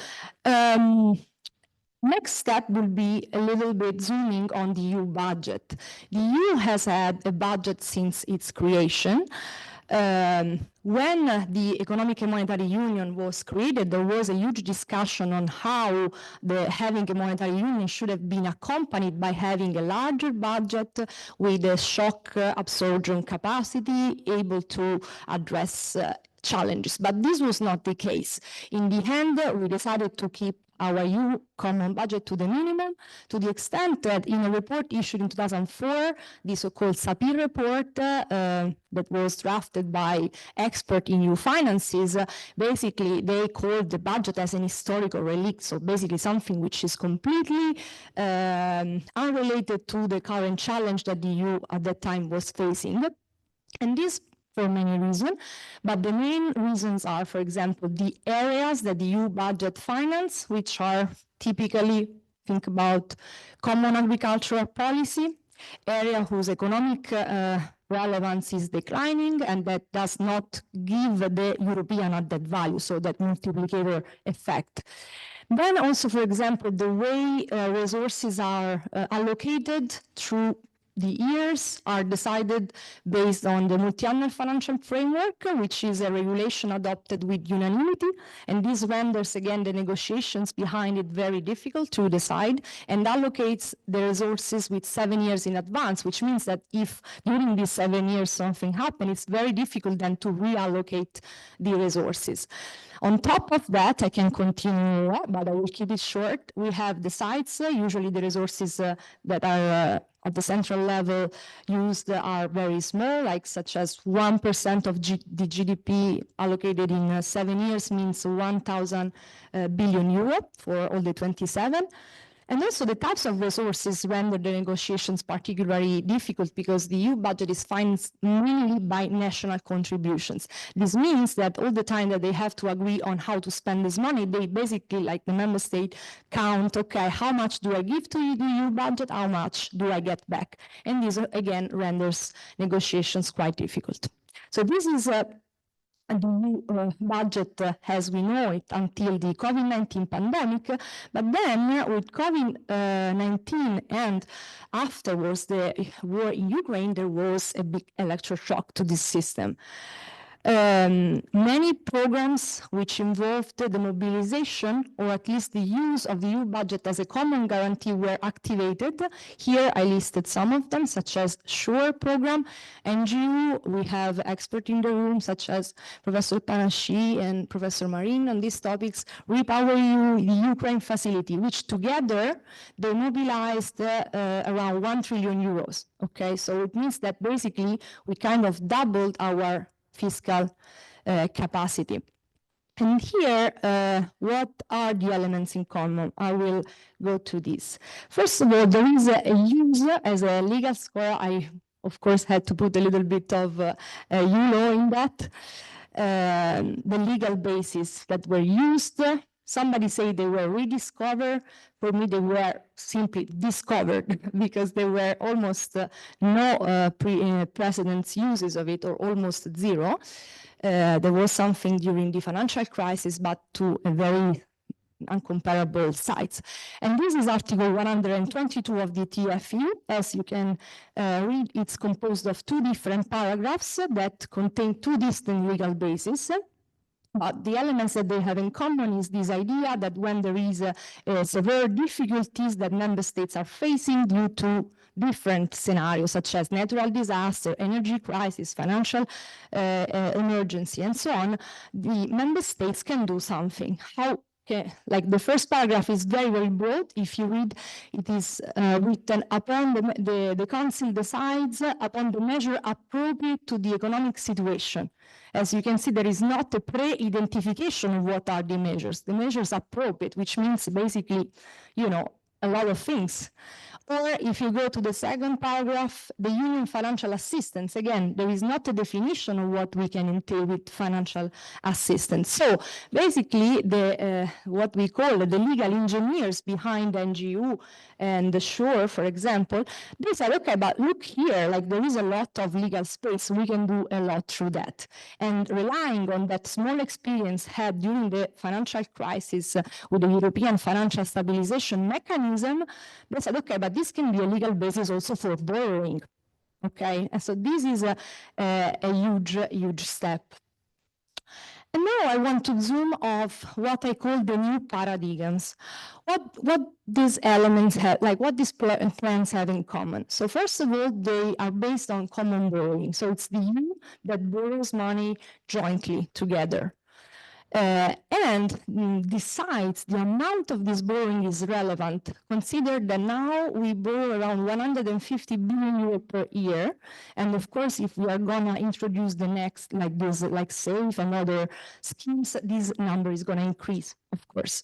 next step will be a little bit zooming on the EU budget. The EU has had a budget since its creation. When the Economic and Monetary Union was created, there was a huge discussion on how having a monetary union should have been accompanied by having a larger budget with a shock absorption capacity, able to address challenges. But this was not the case. In the end, we decided to keep our EU common budget to the minimum, to the extent that in a report issued in 2004, the so-called SAPIR report that was drafted by experts in EU finances, basically they called the budget as an historical relic, so basically something which is completely unrelated to the current challenge that the EU at that time was facing. And this for many reasons, but the main reasons are, for example, the areas that the EU budget finance, which are typically, think about common agricultural policy, area whose economic relevance is declining and that does not give the European added value, so that multiplicator effect. Then also, for example, the way resources are allocated through the years are decided based on the multi-annual financial framework, which is a regulation adopted with unanimity, and this renders again the negotiations behind it very difficult to decide and allocates the resources with 7 years in advance, which means that if during these 7 years something happens, it's very difficult then to reallocate the resources. On top of that, I can continue, but I will keep it short. We have the sites, usually the resources that are at the central level used are very small, like such as 1% of the GDP allocated in 7 years means 1,000 billion euro for all the 27. And also the types of resources render the negotiations particularly difficult because the EU budget is financed mainly by national contributions. This means that all the time that they have to agree on how to spend this money, they basically, like the member state, count, okay, how much do I give to the EU budget, how much do I get back? And this, again, renders negotiations quite difficult. So this is the new budget as we know it until the COVID-19 pandemic, but then with COVID-19 and afterwards the war in Ukraine, there was a big electroshock to this system. Many programs which involved the mobilization or at least the use of the EU budget as a common guarantee were activated. Here I listed some of them, such as SURE program, NGO. We have experts in the room such as Professor Panashi and Professor Marin on these topics. Repower EU, the Ukraine facility, which together they mobilized around 1 trillion euros. Okay, so it means that basically we kind of doubled our fiscal capacity. And here, what are the elements in common? I will go to this. First of all, there is a use as a legal scholar. I, of course, had to put a little bit of law in that. The legal basis that were used. Somebody say they were rediscovered. For me, they were simply discovered because there were almost no precedent uses of it, or almost zero. there was something during the financial crisis, but to a very uncomparable sites. And this is Article 122 of the TFU. As you can read, it's composed of two different paragraphs that contain two distinct legal bases. But the elements that they have in common is this idea that when there is severe difficulties that member states are facing due to different scenarios, such as natural disaster, energy crisis, financial emergency, and so on, the member states can do something. How? Okay. Like the first paragraph is very, very broad. If you read, it is written upon the Council decides upon the measure appropriate to the economic situation. As you can see, there is not a pre-identification of what are the measures. The measures appropriate, which means basically, you know, a lot of things. Or if you go to the second paragraph, the union financial assistance, again, there is not a definition of what we can entail with financial assistance. So basically, what we call the legal engineers behind NGO and the SURE, for example, they said, okay, but look here, like there is a lot of legal space, we can do a lot through that. And relying on that small experience had during the financial crisis with the European financial stabilization mechanism, they said, okay, but this can be a legal basis also for borrowing. Okay, and so this is a huge step. And now I want to zoom off what I call the new paradigms. What these elements have, like what these plans have in common. So first of all, they are based on common borrowing. So it's the EU that borrows money jointly together. And decides the amount of this borrowing is relevant. Consider that now we borrow around 150 billion euro per year. And of course, if we are gonna introduce the next, like this, like SAFE and other schemes, this number is gonna increase, of course.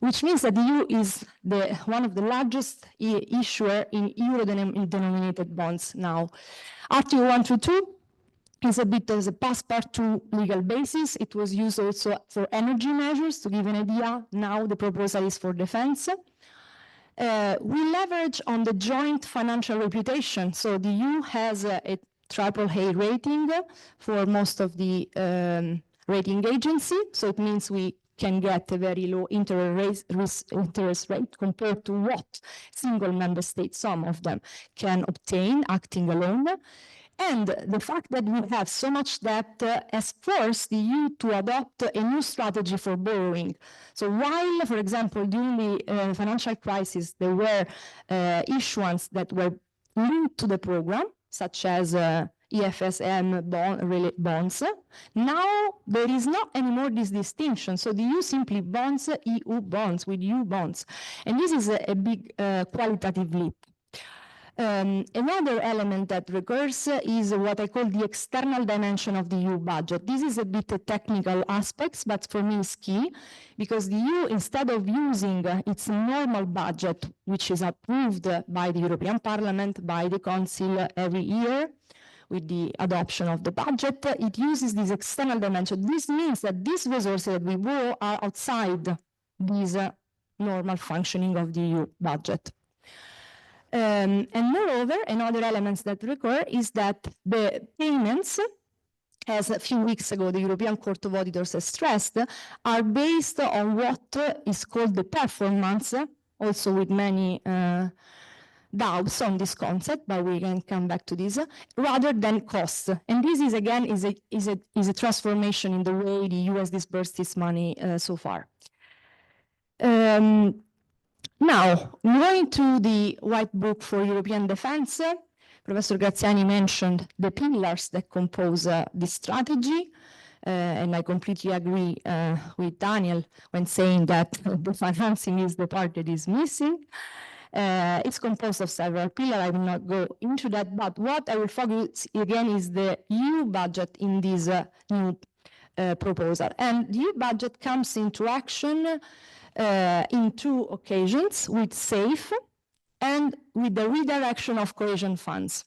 Which means that the EU is one of the largest issuer in euro-denominated bonds now. Article 122 is a bit as a passepartout legal basis. It was used also for energy measures. To give an idea, now the proposal is for defense. We leverage on the joint financial reputation. So the EU has a AAA rating for most of the rating agency. So it means we can get a very low interest rate compared to what single member states, some of them, can obtain acting alone. And the fact that we have so much debt has forced the EU to adopt a new strategy for borrowing. So while, for example, during the financial crisis, there were issuance that were linked to the program, such as EFSM bonds, now there is not anymore this distinction. So the EU simply bonds EU bonds with EU bonds. And this is a big qualitative leap. Another element that recurs is what I call the external dimension of the EU budget. This is a bit technical aspects, but for me it's key, because the EU, instead of using its normal budget, which is approved by the European Parliament, by the Council every year, with the adoption of the budget, it uses this external dimension. This means that these resources that we borrow are outside this normal functioning of the EU budget. And moreover, another element that recur is that the payments, as a few weeks ago the European Court of Auditors has stressed, are based on what is called the performance, also with many doubts on this concept, but we can come back to this, rather than cost. And this is again is a transformation in the way the EU has disbursed its money so far. Now, going to the White Book for European Defense, Professor Graziani mentioned the pillars that compose this strategy, and I completely agree with Daniel when saying that the financing is the part that is missing. It's composed of several pillars. I will not go into that, but what I will focus again is the EU budget in this new proposal. And the EU budget comes into action in two occasions, with SAFE and with the redirection of cohesion funds.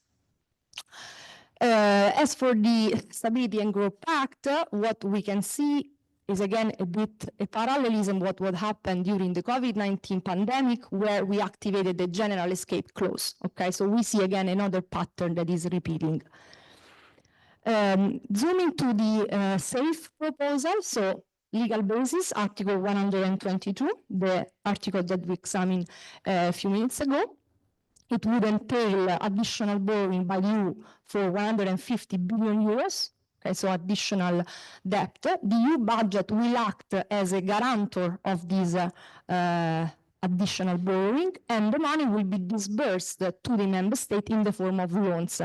As for the Stability and Growth Pact, what we can see is again a bit a parallelism what would happen during the COVID-19 pandemic, where we activated the general escape clause. Okay, so we see again another pattern that is repeating. Zooming to the SAFE proposal, so legal basis, Article 122, the article that we examined a few minutes ago. It would entail additional borrowing by the EU for 150 billion euros, okay, so additional debt. The EU budget will act as a guarantor of this additional borrowing, and the money will be disbursed to the member state in the form of loans.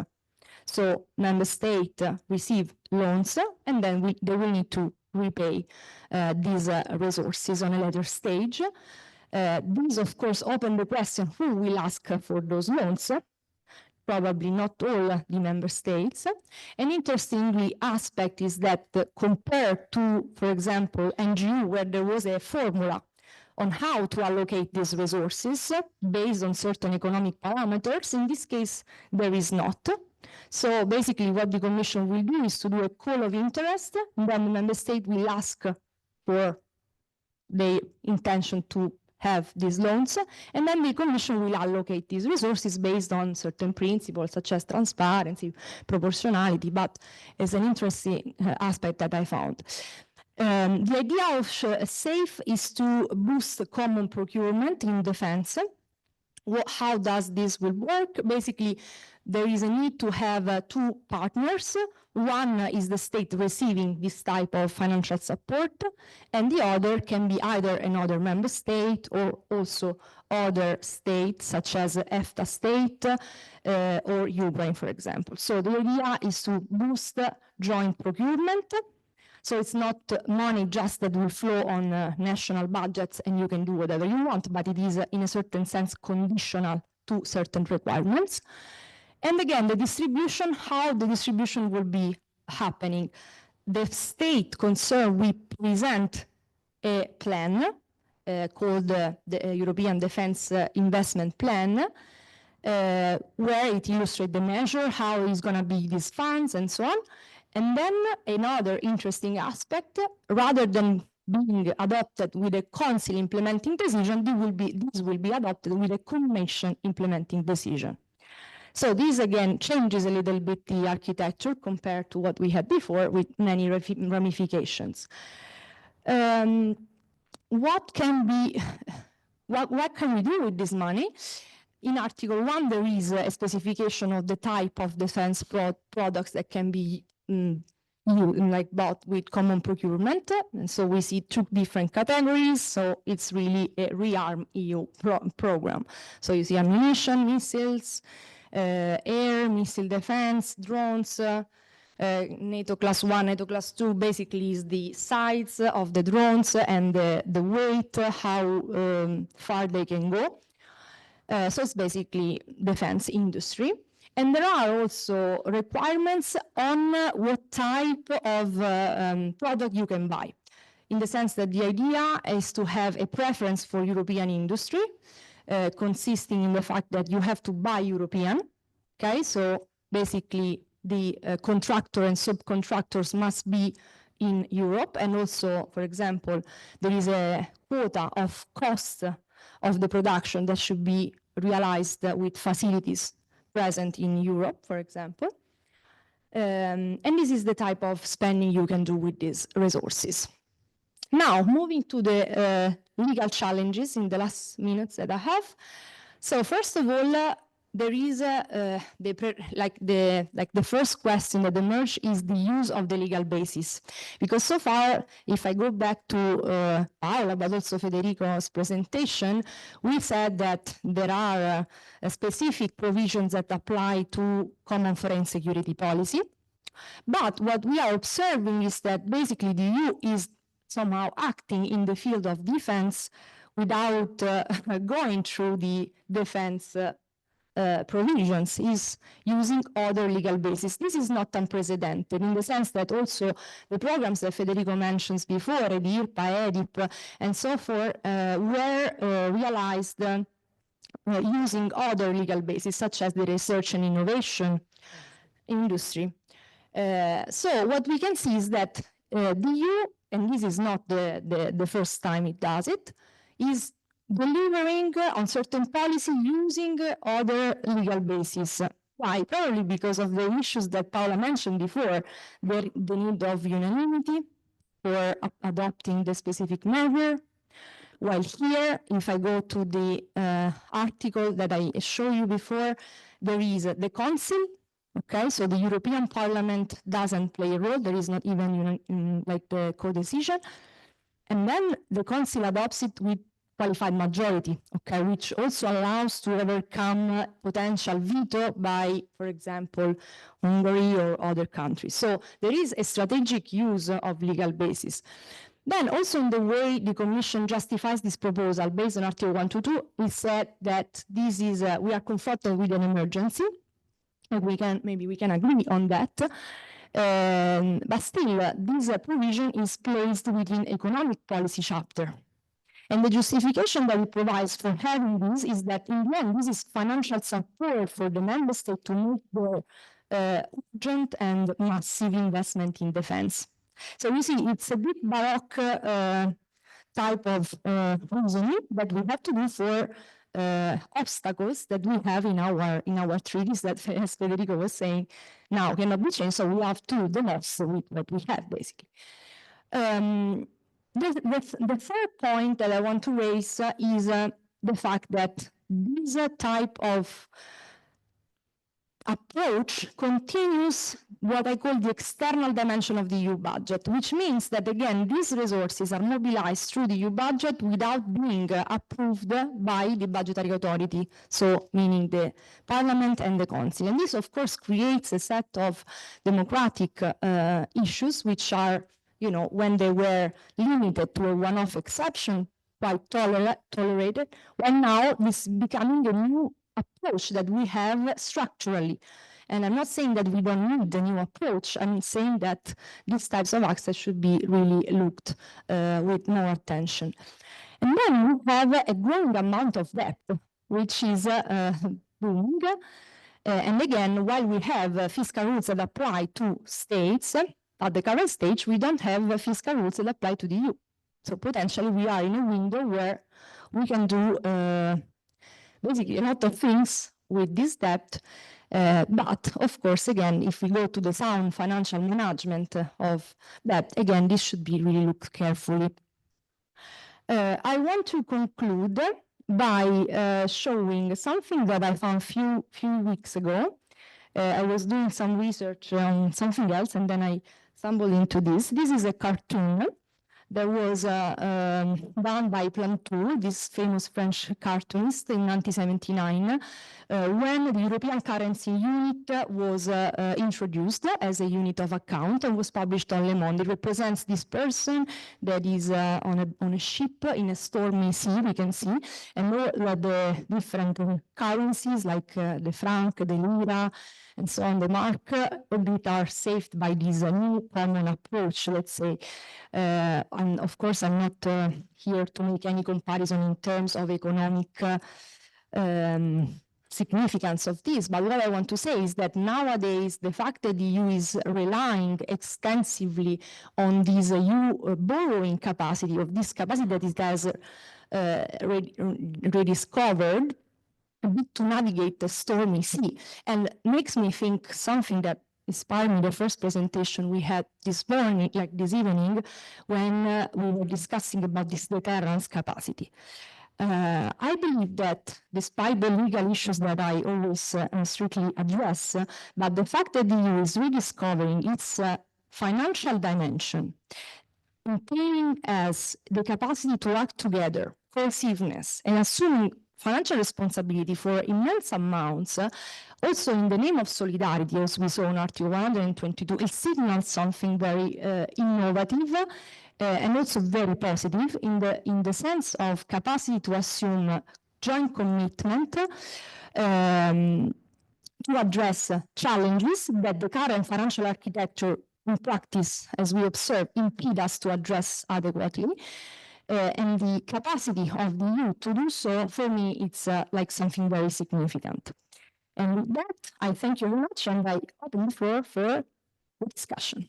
So member state receive loans, and then they will need to repay these resources on a later stage. These, of course, open the question who will ask for those loans. Probably not all the member states. An interesting aspect is that compared to, for example, NGO, where there was a formula on how to allocate these resources based on certain economic parameters, in this case, there is not. So basically what the Commission will do is to do a call of interest, and then the member state will ask for the intention to have these loans, and then the Commission will allocate these resources based on certain principles such as transparency, proportionality, but it's an interesting aspect that I found. The idea of SAFE is to boost common procurement in defense. How does this will work? Basically, there is a need to have two partners. One is the state receiving this type of financial support, and the other can be either another member state or also other states, such as EFTA state or Ukraine, for example. So the idea is to boost joint procurement. So it's not money just that will flow on national budgets and you can do whatever you want, but it is in a certain sense conditional to certain requirements. And again, the distribution, how the distribution will be happening. The state concerned will present a plan called the European Defence Investment Plan, where it illustrates the measure, how it's going to be these funds and so on. And then another interesting aspect, rather than being adopted with a council implementing decision, this will be adopted with a commission implementing decision. So this again changes a little bit the architecture compared to what we had before with many ramifications. What can we do with this money? In Article 1, there is a specification of the type of defense products that can be bought with common procurement. And so we see two different categories. So it's really a rearm EU program. So you see ammunition, missiles, air, missile defense, drones, NATO class 1, NATO class 2 basically is the size of the drones and the weight, how far they can go. So it's basically defense industry. And there are also requirements on what type of product you can buy, in the sense that the idea is to have a preference for European industry, consisting in the fact that you have to buy European. Okay, so basically the contractor and subcontractors must be in Europe, and also, for example, there is a quota of cost of the production that should be realized with facilities present in Europe, for example. And this is the type of spending you can do with these resources. Now, moving to the legal challenges in the last minutes that I have. So first of all, there is the first question that emerged is the use of the legal basis. Because so far, if I go back to Paola, but also Federico's presentation, we said that there are specific provisions that apply to common foreign security policy. But what we are observing is that basically the EU is somehow acting in the field of defense without going through the defense provisions, is using other legal bases. This is not unprecedented in the sense that also the programs that Federico mentions before, EDIRPA, EDIP, and so forth, were realized using other legal bases, such as the research and innovation industry. So what we can see is that the EU, and this is not the first time it does it, is delivering on certain policy using other legal bases. Why? Probably because of the issues that Paola mentioned before, the need of unanimity for adopting the specific measure. While here, if I go to the article that I showed you before, there is the Council. Okay, so the European Parliament doesn't play a role. There is not even like the co-decision. And then the Council adopts it with qualified majority, okay, which also allows to overcome potential veto by, for example, Hungary or other countries. So there is a strategic use of legal basis. Then also in the way the Commission justifies this proposal based on Article 122, we said that this is, we are confronted with an emergency, and maybe we can agree on that. But still, this provision is placed within economic policy chapter. And the justification that it provides for having this is that in the end, this is financial support for the member state to make their urgent and massive investment in defense. So you see, it's a bit baroque type of reasoning that we have to do for obstacles that we have in our treaties that, as Federico was saying, now cannot be changed. So we have to do the most with what we have, basically. The third point that I want to raise is the fact that this type of approach continues what I call the external dimension of the EU budget, which means that, again, these resources are mobilized through the EU budget without being approved by the budgetary authority, so meaning the Parliament and the Council. And this, of course, creates a set of democratic issues, which are, you know, when they were limited to a one-off exception, quite tolerated, while now this is becoming a new approach that we have structurally. And I'm not saying that we don't need a new approach. I'm saying that these types of access should be really looked with more attention. And then we have a growing amount of debt, which is booming. And again, while we have fiscal rules that apply to states, at the current stage, we don't have fiscal rules that apply to the EU. So potentially we are in a window where we can do basically a lot of things with this debt. But of course, again, if we go to the sound financial management of debt, again, this should be really looked carefully. I want to conclude by showing something that I found few weeks ago. I was doing some research on something else, and then I stumbled into this. This is a cartoon that was done by Plantou, this famous French cartoonist, in 1979, when the European currency unit was introduced as a unit of account and was published on Le Monde. It represents this person that is on a ship in a stormy sea, we can see, and all the different currencies like the franc, the lira, and so on, the mark, a bit are saved by this new common approach, let's say. And of course, I'm not here to make any comparison in terms of economic significance of this, but what I want to say is that nowadays, the fact that the EU is relying extensively on this EU borrowing capacity, of this capacity that it has rediscovered, a bit to navigate the stormy sea, and makes me think something that inspired me the first presentation we had this morning, like this evening, when we were discussing about this deterrence capacity. I believe that despite the legal issues that I always strictly address, but the fact that the EU is rediscovering its financial dimension, maintaining as the capacity to act together, cohesiveness, and assuming financial responsibility for immense amounts, also in the name of solidarity, as we saw in Article 122, it signals something very innovative and also very positive in the sense of capacity to assume joint commitment to address challenges that the current financial architecture in practice, as we observe, impede us to address adequately. And the capacity of the EU to do so, for me, it's like something very significant. And with that, I thank you very much, and I open the floor for discussion.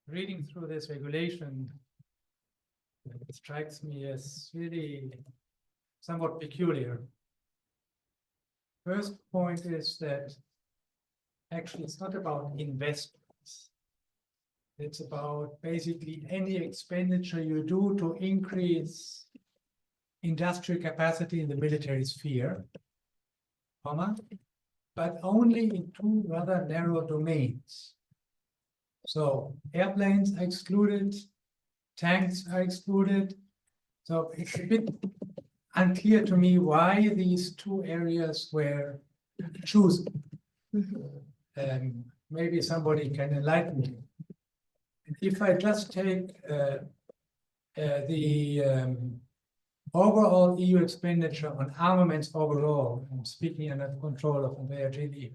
Reading through this regulation, it strikes me as really somewhat peculiar. First point is that actually it's not about investments. It's about basically any expenditure you do to increase industrial capacity in the military sphere, but only in two rather narrow domains. So airplanes are excluded, tanks are excluded. So it's a bit unclear to me why these two areas were chosen. Maybe somebody can enlighten me. If I just take the overall EU expenditure on armaments overall, I'm speaking under control of Andrea Gili,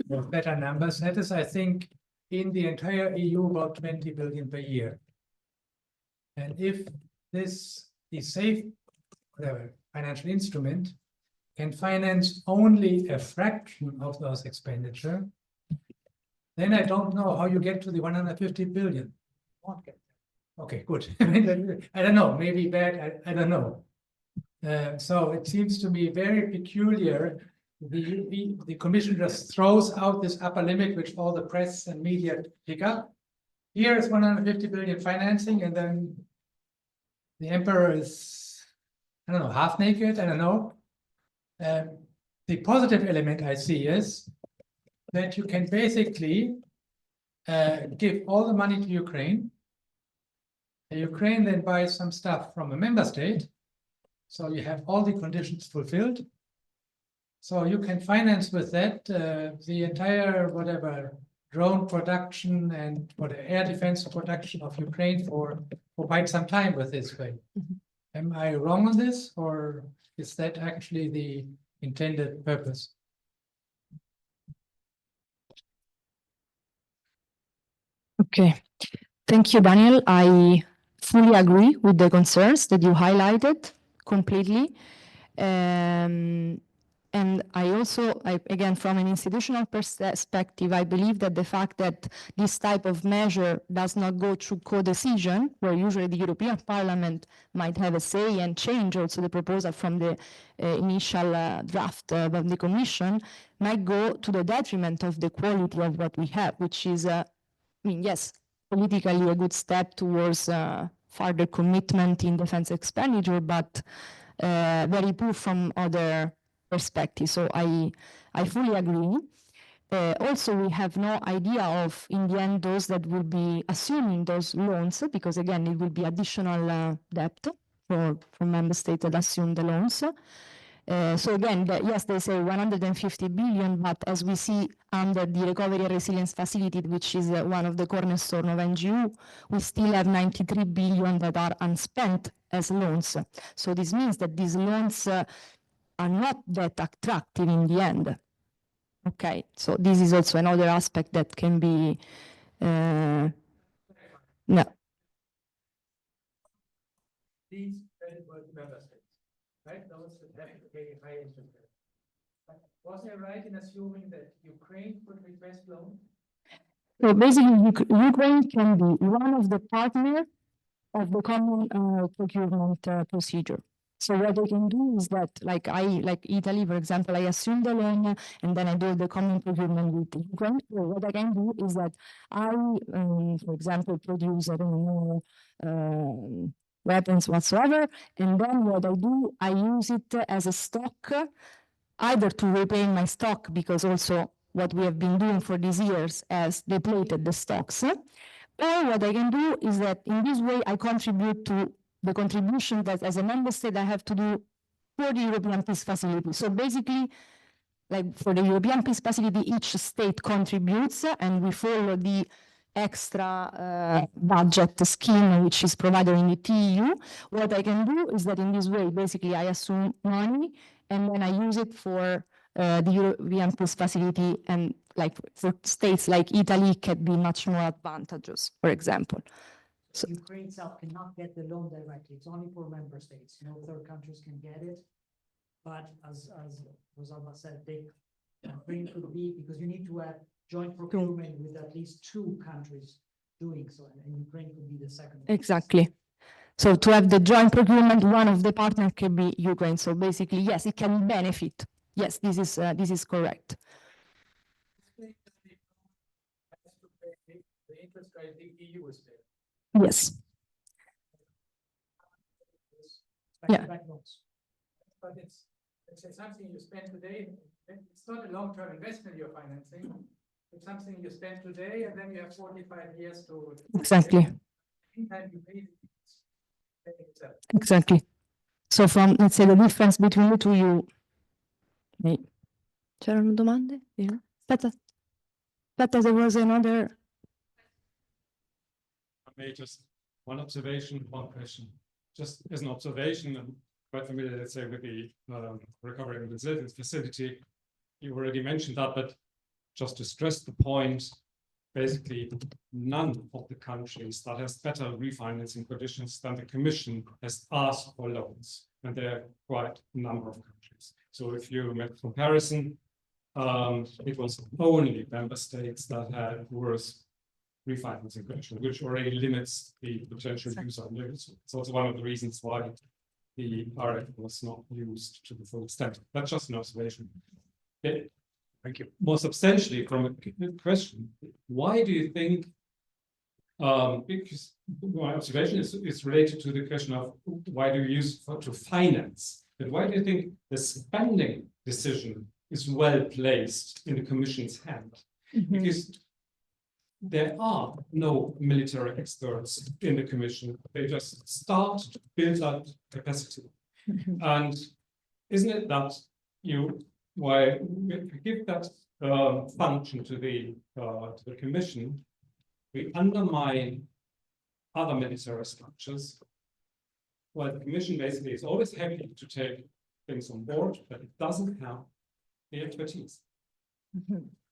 with better numbers, that is, I think, in the entire EU, about 20 billion per year. And if this is safe, whatever, financial instrument can finance only a fraction of those expenditure, then I don't know how you get to the 150 billion. Okay, good. I don't know, maybe bad, I don't know. So it seems to me very peculiar. The Commission just throws out this upper limit, which all the press and media pick up. Here is 150 billion financing, and then the emperor is, I don't know, half naked, I don't know. The positive element I see is that you can basically give all the money to Ukraine. The Ukraine then buys some stuff from a member state. So you have all the conditions fulfilled. So you can finance with that the entire, whatever, drone production and for the air defense production of Ukraine for quite some time with this way. Am I wrong on this, or is that actually the intended purpose? Okay, thank you, Daniel. I fully agree with the concerns that you highlighted completely. And I also, again, from an institutional perspective, I believe that the fact that this type of measure does not go through co-decision, where usually the European Parliament might have a say and change also the proposal from the initial draft of the Commission, might go to the detriment of the quality of what we have, which is, I mean, yes, politically a good step towards further commitment in defense expenditure, but very poor from other perspective. So I fully agree. Also, we have no idea of, in the end, those that will be assuming those loans, because again, it will be additional debt for member states that assume the loans. So again, yes, they say 150 billion, but as we see under the Recovery and Resilience Facility, which is one of the cornerstone of NGO, we still have 93 billion that are unspent as loans. So this means that these loans are not that attractive in the end. Okay, so this is also another aspect that can be, no. These member states, right? Those that have to pay high interest rates. Was I right in assuming that Ukraine could request loan? So basically, Ukraine can be one of the partners of the common procurement procedure. So what I can do is that, like Italy, for example, I assume the loan and then I do the common procurement with Ukraine. So what I can do is that I, for example, produce, I don't know, weapons whatsoever, and then what I do, I use it as a stock, either to repay my stock, because also what we have been doing for these years has depleted the stocks, or what I can do is that in this way I contribute to the contribution that as a member state I have to do for the European Peace Facility. So basically, like for the European Peace Facility, each state contributes and we follow the extra budget scheme which is provided in the TEU. What I can do is that in this way, basically I assume money and then I use it for the European Peace Facility, and like for states like Italy can be much more advantageous, for example. So Ukraine itself cannot get the loan directly. It's only for member states. No third countries can get it. but as Rosalba said, Ukraine could be, because you need to have joint procurement with at least 2 countries doing so, and Ukraine could be the second. Exactly. So to have the joint procurement, one of the partners can be Ukraine. So basically, yes, it can benefit. Yes, this is correct. The interest rate the EU is there. Yes. Yeah. But it's something you spend today. It's not a long-term investment you're financing. It's something you spend today, and then you have 45 years to. Exactly. Meantime, you pay itself. Exactly. So from, let's say, the difference between the two, you. C'erano domande? Aspetta, there was another. I made just one observation, one question. Just as an observation, I'm quite familiar, let's say, with the recovery and resilience facility. You already mentioned that, but just to stress the point, basically none of the countries that has better refinancing conditions than the Commission has asked for loans, and there are quite a number of countries. So if you make a comparison, it was only member states that had worse refinancing conditions, which already limits the potential use of loans. It's also one of the reasons why the RF was not used to the full extent. That's just an observation. Okay. Thank you. More substantially, from a question, why do you think, because my observation is related to the question of why do you use it to finance, but why do you think the spending decision is well placed in the Commission's hand? Because there are no military experts in the Commission. They just start to build up capacity. And isn't it that why we give that function to the Commission, we undermine other military structures, while the Commission basically is always happy to take things on board, but it doesn't have the expertise.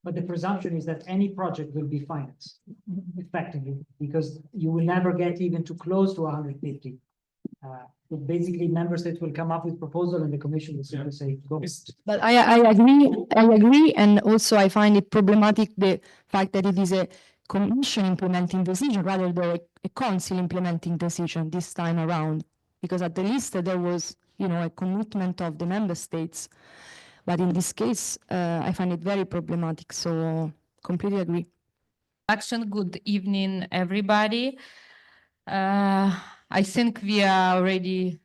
But the presumption is that any project will be financed effectively, because you will never get even too close to 150. So basically, member states will come up with proposal, and the Commission will simply say go. But I agree, and also I find it problematic the fact that it is a Commission implementing decision rather than a Council implementing decision this time around, because at the least there was, a commitment of the member states. But in this case, I find it very problematic. So completely agree. Good evening, everybody. I think we are already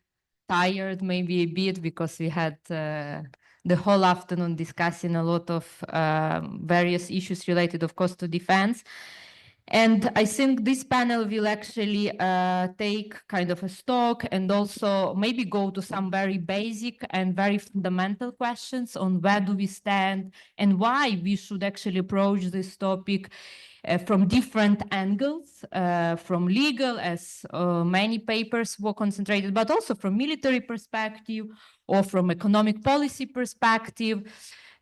tired, maybe a bit, because we had the whole afternoon discussing a lot of various issues related, of course, to defense. And I think this panel will actually take kind of a stock and also maybe go to some very basic and very fundamental questions on where do we stand and why we should actually approach this topic from different angles, from legal, as many papers were concentrated, but also from military perspective or from economic policy perspective.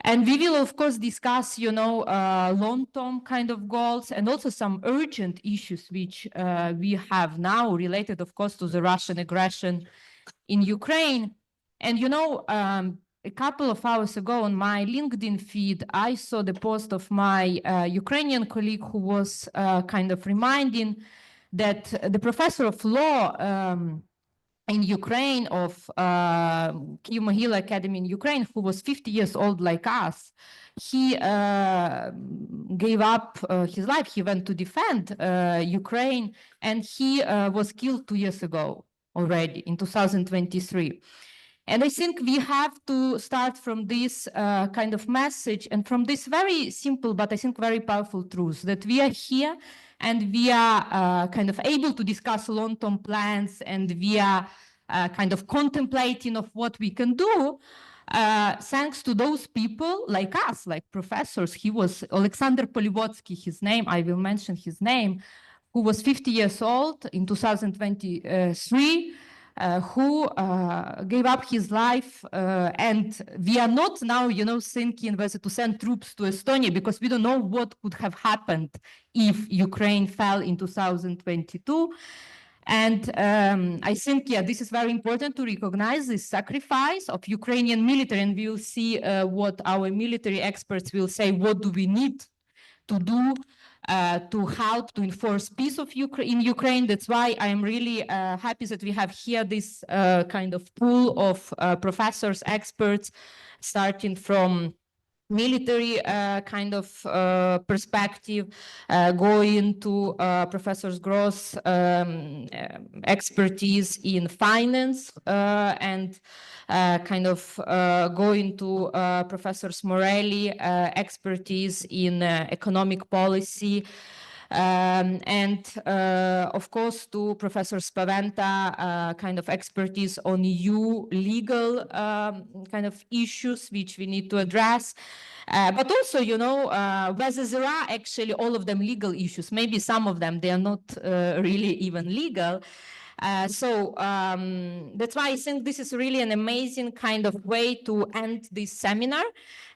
And we will, of course, discuss, long-term kind of goals and also some urgent issues which we have now related, of course, to the Russian aggression in Ukraine. And, a couple of hours ago on my LinkedIn feed, I saw the post of my Ukrainian colleague who was kind of reminding that the professor of law in Ukraine of Kyiv-Mohyla Academy in Ukraine, who was 50 years old like us, he gave up his life. He went to defend Ukraine, and he was killed 2 years ago already in 2023. And I think we have to start from this kind of message and from this very simple, but I think very powerful truth that we are here and we are kind of able to discuss long-term plans, and we are kind of contemplating of what we can do thanks to those people like us, like professors. He was Alexandr Polivotsky, his name, I will mention his name, who was 50 years old in 2023, who gave up his life. And we are not now, thinking whether to send troops to Estonia, because we don't know what could have happened if Ukraine fell in 2022. And I think, yeah, this is very important to recognize this sacrifice of Ukrainian military, and we'll see what our military experts will say, what do we need to do to help to enforce peace of in Ukraine. That's why I'm really happy that we have here this kind of pool of professors, experts, starting from military kind of perspective, going to Professor Gross' expertise in finance, and kind of going to Professor Morelli, expertise in economic policy, and of course to Professor Spaventa, kind of expertise on EU legal kind of issues which we need to address. But also, you know, whether there are actually all of them legal issues, maybe some of them, they are not really even legal. So that's why I think this is really an amazing kind of way to end this seminar.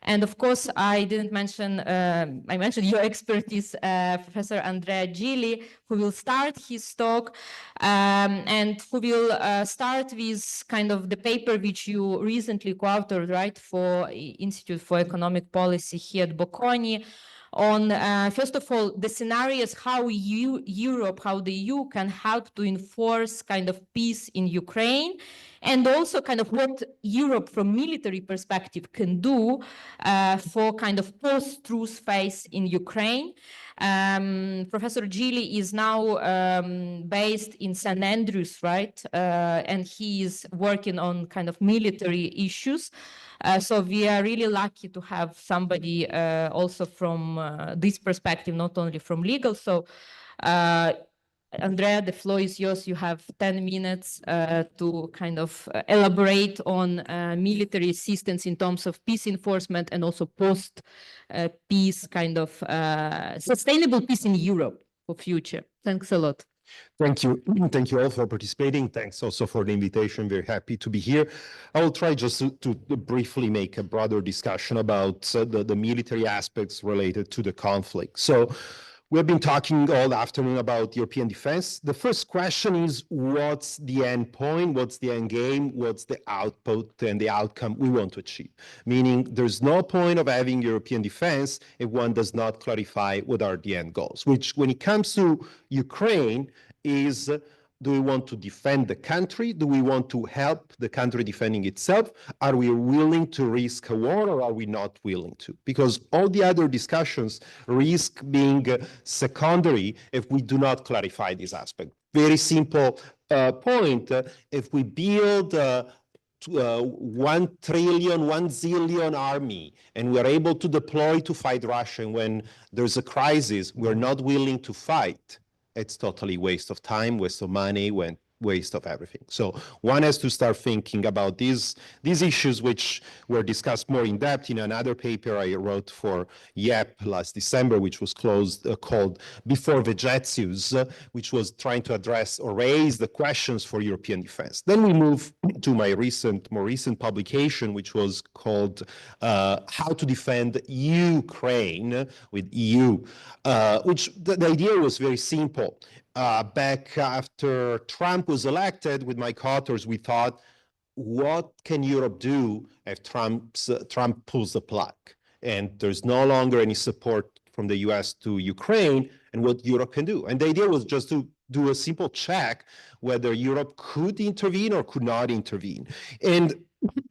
And of course, I didn't mention, I mentioned your expertise, Professor Andrea Gili, who will start his talk and who will start with kind of the paper which you recently co-authored, right, for Institute for Economic Policy here at Bocconi, on, first of all, the scenarios how Europe, how the EU can help to enforce kind of peace in Ukraine, and also kind of what Europe from military perspective can do for kind of post-truce phase in Ukraine. Professor Gili is now based in St. Andrews, right? And he is working on kind of military issues. So we are really lucky to have somebody also from this perspective, not only from legal. So Andrea, the floor is yours. You have 10 minutes to kind of elaborate on military assistance in terms of peace enforcement and also post-peace kind of sustainable peace in Europe for future. Thanks a lot. Thank you. Thank you all for participating. Thanks also for the invitation. Very happy to be here. I will try just to briefly make a broader discussion about the military aspects related to the conflict. So we have been talking all afternoon about European defense. The first question is, what's the end point? What's the end game? What's the output and the outcome we want to achieve? Meaning there's no point of having European defense if one does not clarify what are the end goals, which when it comes to Ukraine is, do we want to defend the country? Do we want to help the country defending itself? Are we willing to risk a war or are we not willing to? Because all the other discussions risk being secondary if we do not clarify this aspect. Very simple point. If we build 1 trillion, 1 zillion army, and we're able to deploy to fight Russia, and when there's a crisis, we're not willing to fight, it's totally waste of time, waste of money, waste of everything. So one has to start thinking about these issues, which were discussed more in depth in another paper I wrote for YEP last December, which was called Before Vegetius, which was trying to address or raise the questions for European defense. Then we move to my more recent publication, which was called How to Defend Ukraine with EU, which the idea was very simple. Back after Trump was elected, with my co-authors, we thought, what can Europe do if Trump pulls the plug and there's no longer any support from the US to Ukraine, and what Europe can do? And the idea was just to do a simple check whether Europe could intervene or could not intervene. And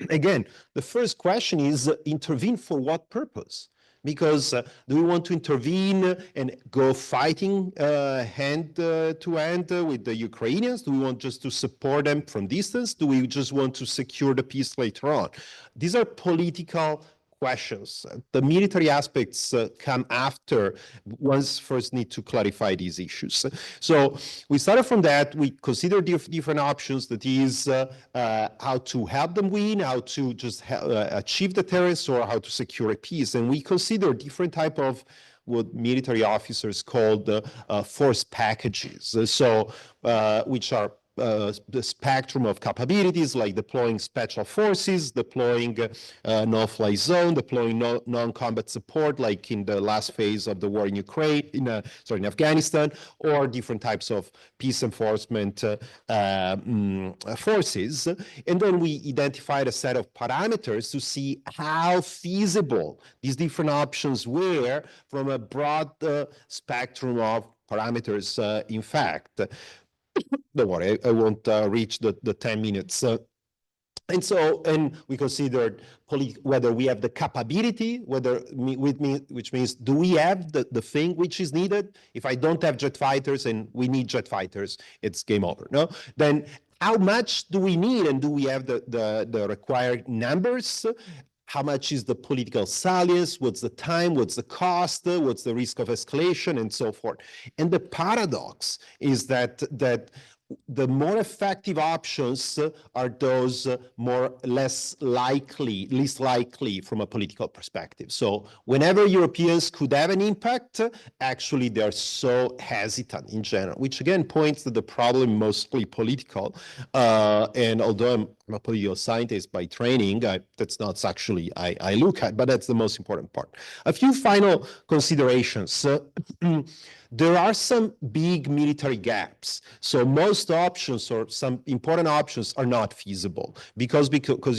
again, the first question is, intervene for what purpose? Because do we want to intervene and go fighting hand to hand with the Ukrainians? Do we want just to support them from distance? Do we just want to secure the peace later on? These are political questions. The military aspects come after. One's first need to clarify these issues. So we started from that. We considered different options, that is how to help them win, how to just achieve deterrence, or how to secure a peace. And we consider different type of what military officers called force packages. So which are the spectrum of capabilities, like deploying special forces, deploying no-fly zone, deploying non-combat support, like in the last phase of the war in Ukraine, in Afghanistan, or different types of peace enforcement forces. And then we identified a set of parameters to see how feasible these different options were from a broad spectrum of parameters, in fact. Don't worry, I won't reach the 10 minutes. And we considered whether we have the capability, which means, do we have the thing which is needed? If I don't have jet fighters and we need jet fighters, it's game over, no? Then how much do we need, and do we have the required numbers? How much is the political salience? What's the time? What's the cost? What's the risk of escalation, and so forth? And the paradox is that the more effective options are those least likely from a political perspective. So whenever Europeans could have an impact, actually they're so hesitant in general, which again points to the problem mostly political. And although I'm a political scientist by training, that's not actually I look at, but that's the most important part. A few final considerations. There are some big military gaps. So most options, or some important options, are not feasible because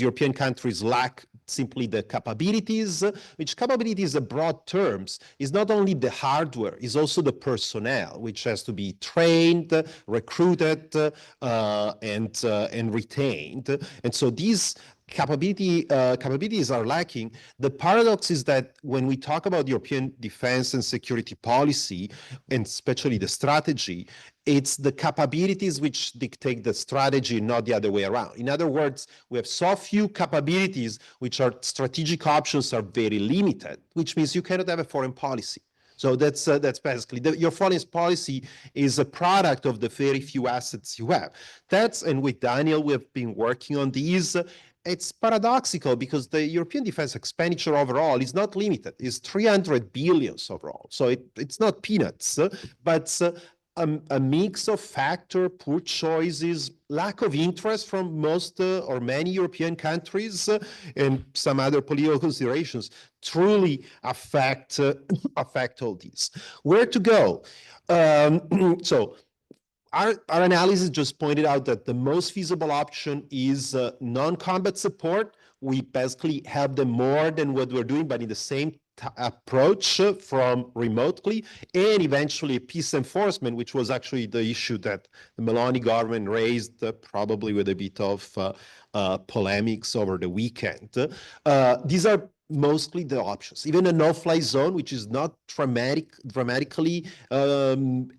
European countries lack simply the capabilities, which capabilities, a broad terms, is not only the hardware, is also the personnel, which has to be trained, recruited, and retained. And so these capabilities are lacking. The paradox is that when we talk about European defense and security policy, and especially the strategy, it's the capabilities which dictate the strategy, not the other way around. In other words, we have so few capabilities, which are strategic options are very limited, which means you cannot have a foreign policy. So that's basically, your foreign policy is a product of the very few assets you have. And with Daniel, we have been working on these. It's paradoxical because the European defense expenditure overall is not limited. It's 300 billion overall. So it's not peanuts, but a mix of factor, poor choices, lack of interest from most or many European countries, and some other political considerations truly affect all these. Where to go? So our analysis just pointed out that the most feasible option is non-combat support. We basically have them more than what we're doing, but in the same approach from remotely, and eventually peace enforcement, which was actually the issue that the Meloni government raised, probably with a bit of polemics over the weekend. These are mostly the options. Even a no-fly zone, which is not dramatically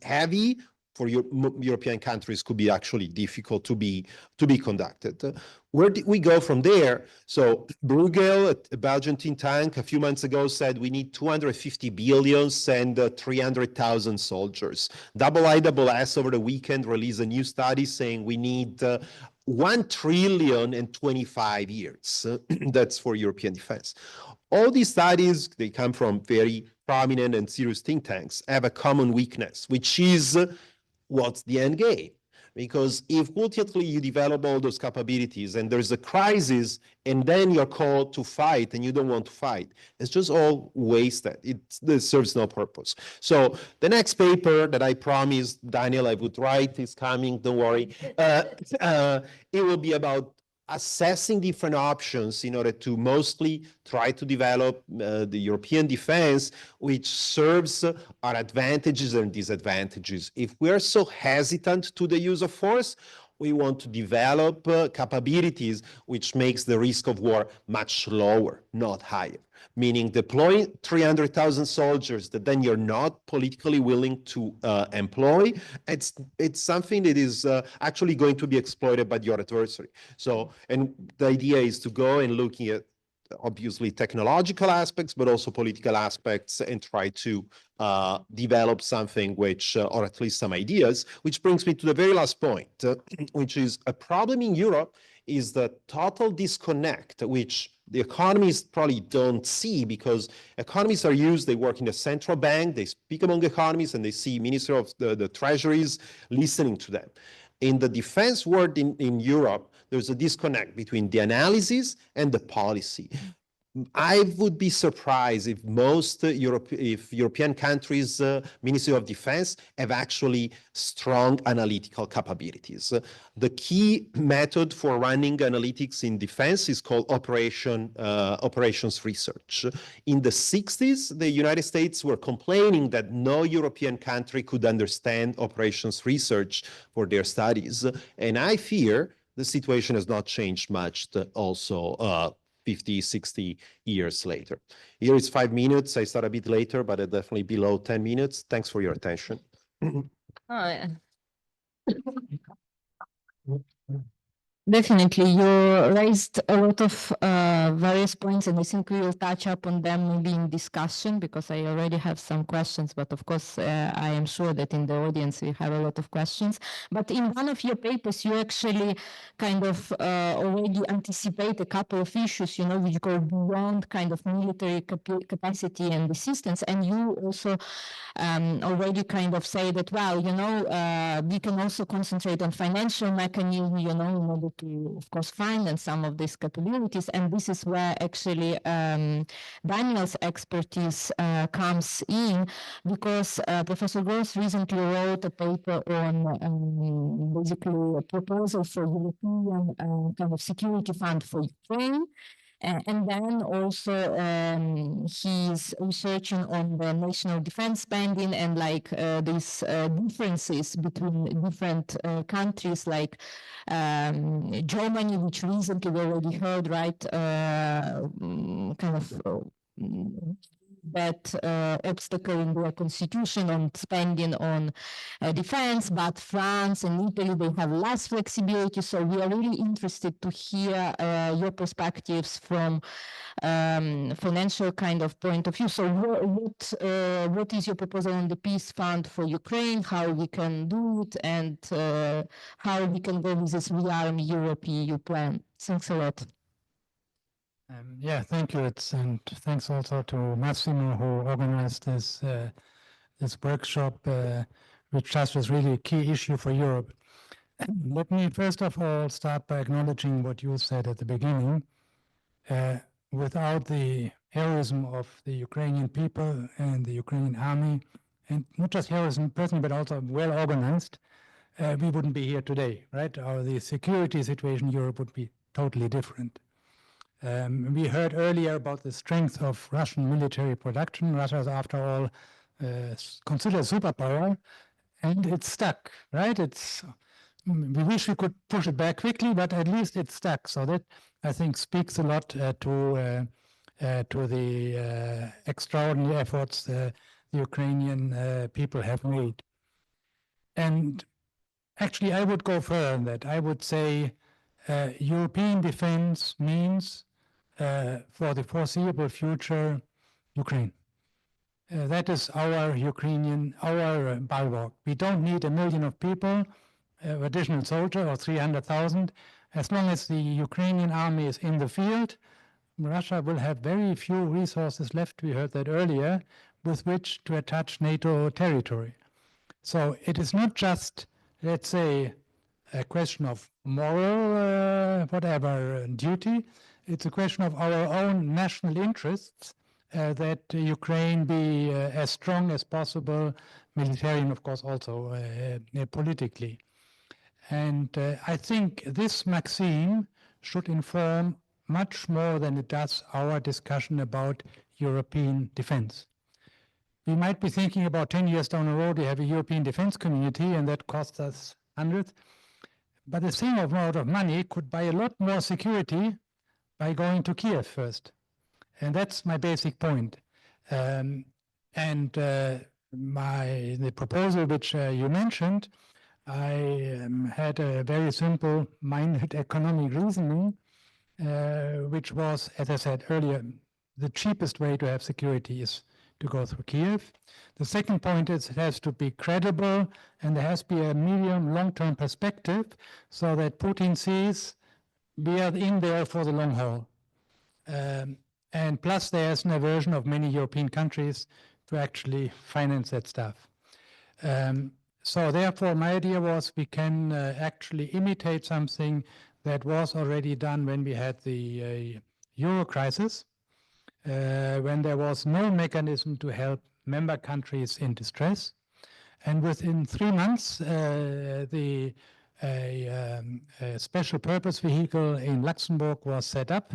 heavy, for European countries could be actually difficult to be conducted. Where did we go from there? So Bruegel, a Belgian think tank, a few months ago said we need 250 billion and 300,000 soldiers. IISS over the weekend released a new study saying we need 1 trillion in 25 years. That's for European defense. All these studies, they come from very prominent and serious think tanks, have a common weakness, which is what's the end game? Because if ultimately you develop all those capabilities and there's a crisis and then you're called to fight and you don't want to fight, it's just all wasted. It serves no purpose. So the next paper that I promised Daniel I would write is coming, don't worry. It will be about assessing different options in order to mostly try to develop the European defense, which serves our advantages and disadvantages. If we're so hesitant to the use of force, we want to develop capabilities which makes the risk of war much lower, not higher. Meaning deploying 300,000 soldiers that then you're not politically willing to employ, it's something that is actually going to be exploited by your adversary. So, and the idea is to go and looking at obviously technological aspects, but also political aspects, and try to develop something which, or at least some ideas, which brings me to the very last point, which is a problem in Europe is the total disconnect, which the economists probably don't see, because economists are used, they work in the central bank, they speak among economists, and they see Minister of the Treasuries listening to them. In the defense world in Europe, there's a disconnect between the analysis and the policy. I would be surprised if most European countries' Ministry of Defense have actually strong analytical capabilities. The key method for running analytics in defense is called operations research. In the 60s, the United States were complaining that no European country could understand operations research for their studies. And I fear the situation has not changed much also 50, 60 years later. Here is 5 minutes. I start a bit later, but definitely below 10 minutes. Thanks for your attention. Definitely, you raised a lot of various points, and I think we will touch up on them maybe in discussion, because I already have some questions, but of course, I am sure that in the audience we have a lot of questions. But in one of your papers, you actually kind of already anticipate a couple of issues, which go beyond kind of military capacity and assistance, and you also already kind of say that, well, we can also concentrate on financial mechanisms, in order to, of course, finance some of these capabilities. And this is where actually Daniel's expertise comes in, because Professor Gross recently wrote a paper on basically a proposal for European kind of security fund for Ukraine. And then also he's researching on the national defense spending and like these differences between different countries, like Germany, which recently we already heard, right, kind of that obstacle in their constitution on spending on defense, but France and Italy, they have less flexibility. So we are really interested to hear your perspectives from financial kind of point of view. So what is your proposal on the peace fund for Ukraine, how we can do it, and how we can go with this rearm Europe EU plan? Thanks a lot. Yeah, thank you. And thanks also to Massimo, who organized this workshop, which just was really a key issue for Europe. Let me first of all start by acknowledging what you said at the beginning. Without the heroism of the Ukrainian people and the Ukrainian army, and not just heroism personally, but also well organized, we wouldn't be here today, right? The security situation in Europe would be totally different. We heard earlier about the strength of Russian military production. Russia is, after all, considered a superpower, and it's stuck, right? We wish we could push it back quickly, but at least it's stuck. So that, I think, speaks a lot to the extraordinary efforts the Ukrainian people have made. And actually, I would go further than that. I would say European defense means for the foreseeable future, Ukraine. That is our bulwark. We don't need 1 million of people, additional soldier, or 300,000. As long as the Ukrainian army is in the field, Russia will have very few resources left, we heard that earlier, with which to attach NATO territory. So it is not just, let's say, a question of moral, duty. It's a question of our own national interests that Ukraine be as strong as possible, militarily, and of course also politically. And I think this maxim should inform much more than it does our discussion about European defense. We might be thinking about 10 years down the road, we have a European defense community, and that costs us hundreds. But the same amount of money could buy a lot more security by going to Kiev first. And that's my basic point. The proposal which you mentioned, I had a very simple-minded economic reasoning, which was, as I said earlier, the cheapest way to have security is to go through Kiev. The second point is it has to be credible, and there has to be a medium, long-term perspective so that Putin sees we are in there for the long haul. And plus there's an aversion of many European countries to actually finance that stuff. So therefore, my idea was we can actually imitate something that was already done when we had the Euro crisis, when there was no mechanism to help member countries in distress. And within 3 months, a special purpose vehicle in Luxembourg was set up,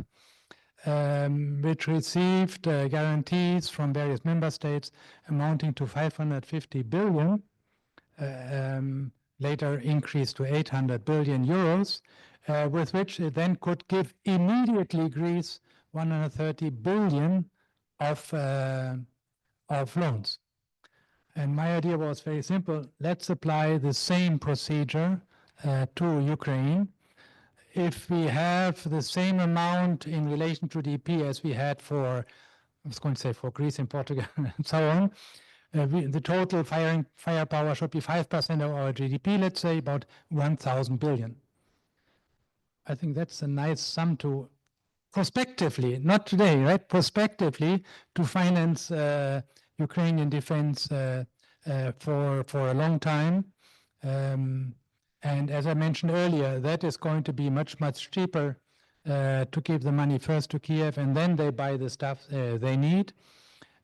which received guarantees from various member states amounting to 550 billion, later increased to 800 billion euros, with which it then could give immediately Greece 130 billion of loans. And my idea was very simple. Let's apply the same procedure to Ukraine. If we have the same amount in relation to GDP as we had for, I was going to say for Greece and Portugal and so on, the total firepower should be 5% of our GDP, let's say about 1,000 billion. I think that's a nice sum to prospectively, not today, right? Prospectively to finance Ukrainian defense for a long time. And as I mentioned earlier, that is going to be much, much cheaper to give the money first to Kiev, and then they buy the stuff they need.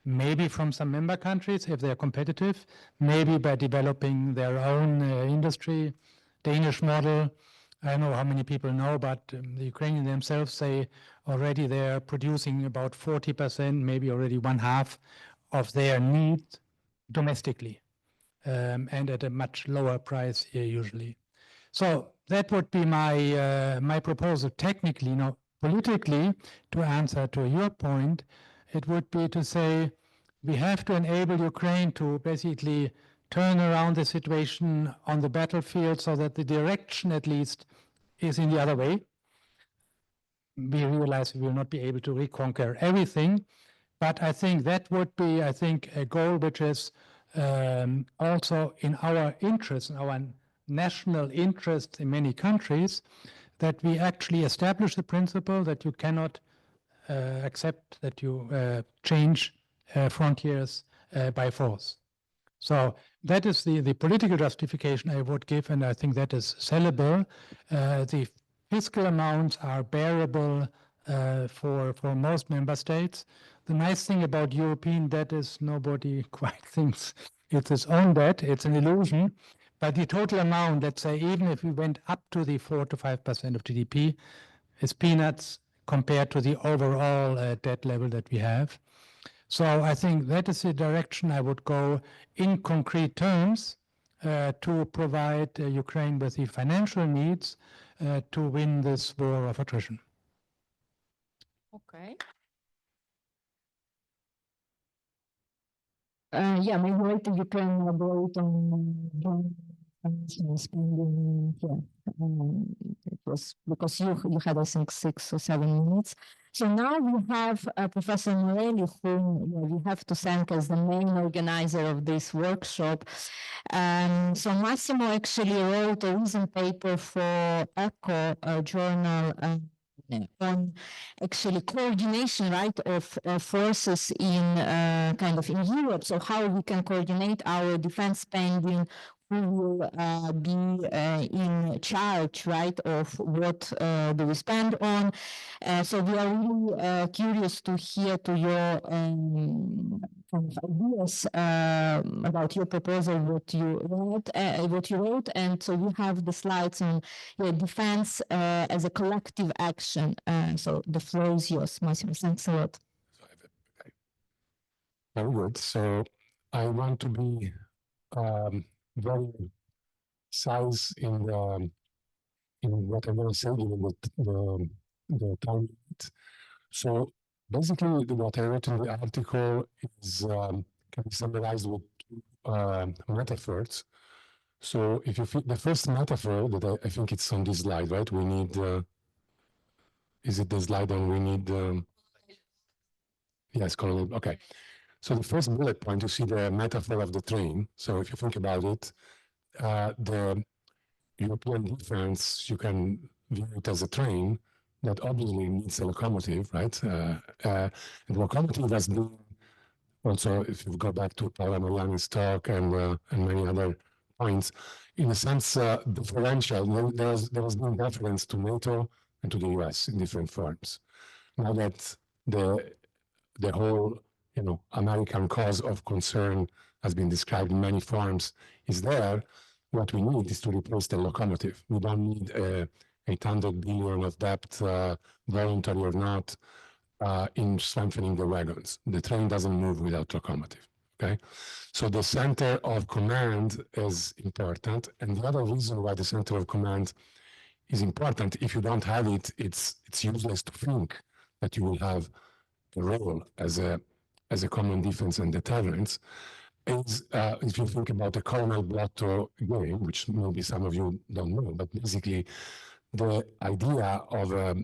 Maybe from some member countries if they're competitive, maybe by developing their own industry, Danish model. I don't know how many people know, but the Ukrainians themselves say already they're producing about 40%, maybe already 1/2 of their needs domestically, and at a much lower price usually. So that would be my proposal technically. Now, politically, to answer to your point, it would be to say we have to enable Ukraine to basically turn around the situation on the battlefield so that the direction at least is in the other way. We realize we will not be able to reconquer everything, but I think that would be, a goal which is also in our interest, in our national interest in many countries, that we actually establish the principle that you cannot accept that you change frontiers by force. So that is the political justification I would give, and I think that is sellable. The fiscal amounts are bearable for most member states. The nice thing about European debt is nobody quite thinks it's its own debt. It's an illusion. But the total amount, let's say, even if we went up to the 4 to 5% of GDP, is peanuts compared to the overall debt level that we have. So I think that is the direction I would go in concrete terms to provide Ukraine with the financial needs to win this war of attrition. Okay. Yeah, maybe later you can elaborate on spending here. It was because you had, I think, 6 or 7 minutes. So now we have Professor Morelli, whom we have to thank as the main organizer of this workshop. So Massimo actually wrote a recent paper for ECHO, a journal on actually coordination, right, of forces in in Europe. So how we can coordinate our defense spending, who will be in charge, right, of what do we spend on. So we are really curious to hear to your ideas about your proposal, what you wrote, and so we have the slides on defense as a collective action. So the floor is yours, Massimo. Thanks a lot. Very good. So I want to be very precise in what I'm going to say, given the time. So basically, what I wrote in the article is can be summarized with metaphors. So if you think the first metaphor that I think it's on this slide, right? We need. Is it the slide on we need? Yes, colonel. Okay. So the first bullet point, you see the metaphor of the train. So if you think about it, the European defense, you can view it as a train that obviously needs a locomotive, right? And the locomotive has been also, if you go back to Paola Mariani's talk and many other points. In a sense, differential. There has been reference to NATO and to the US in different forms. Now that the whole, American cause of concern has been described in many forms is there, what we need is to replace the locomotive. We don't need 800 billion of debt, voluntary or not, in strengthening the wagons. The train doesn't move without locomotive. Okay, so the center of command is important, and the other reason why the center of command is important, if you don't have it, it's useless to think that you will have a role as a common defense and deterrence. Is if you think about the Colonel Blotto game, which maybe some of you don't know, but basically the idea of a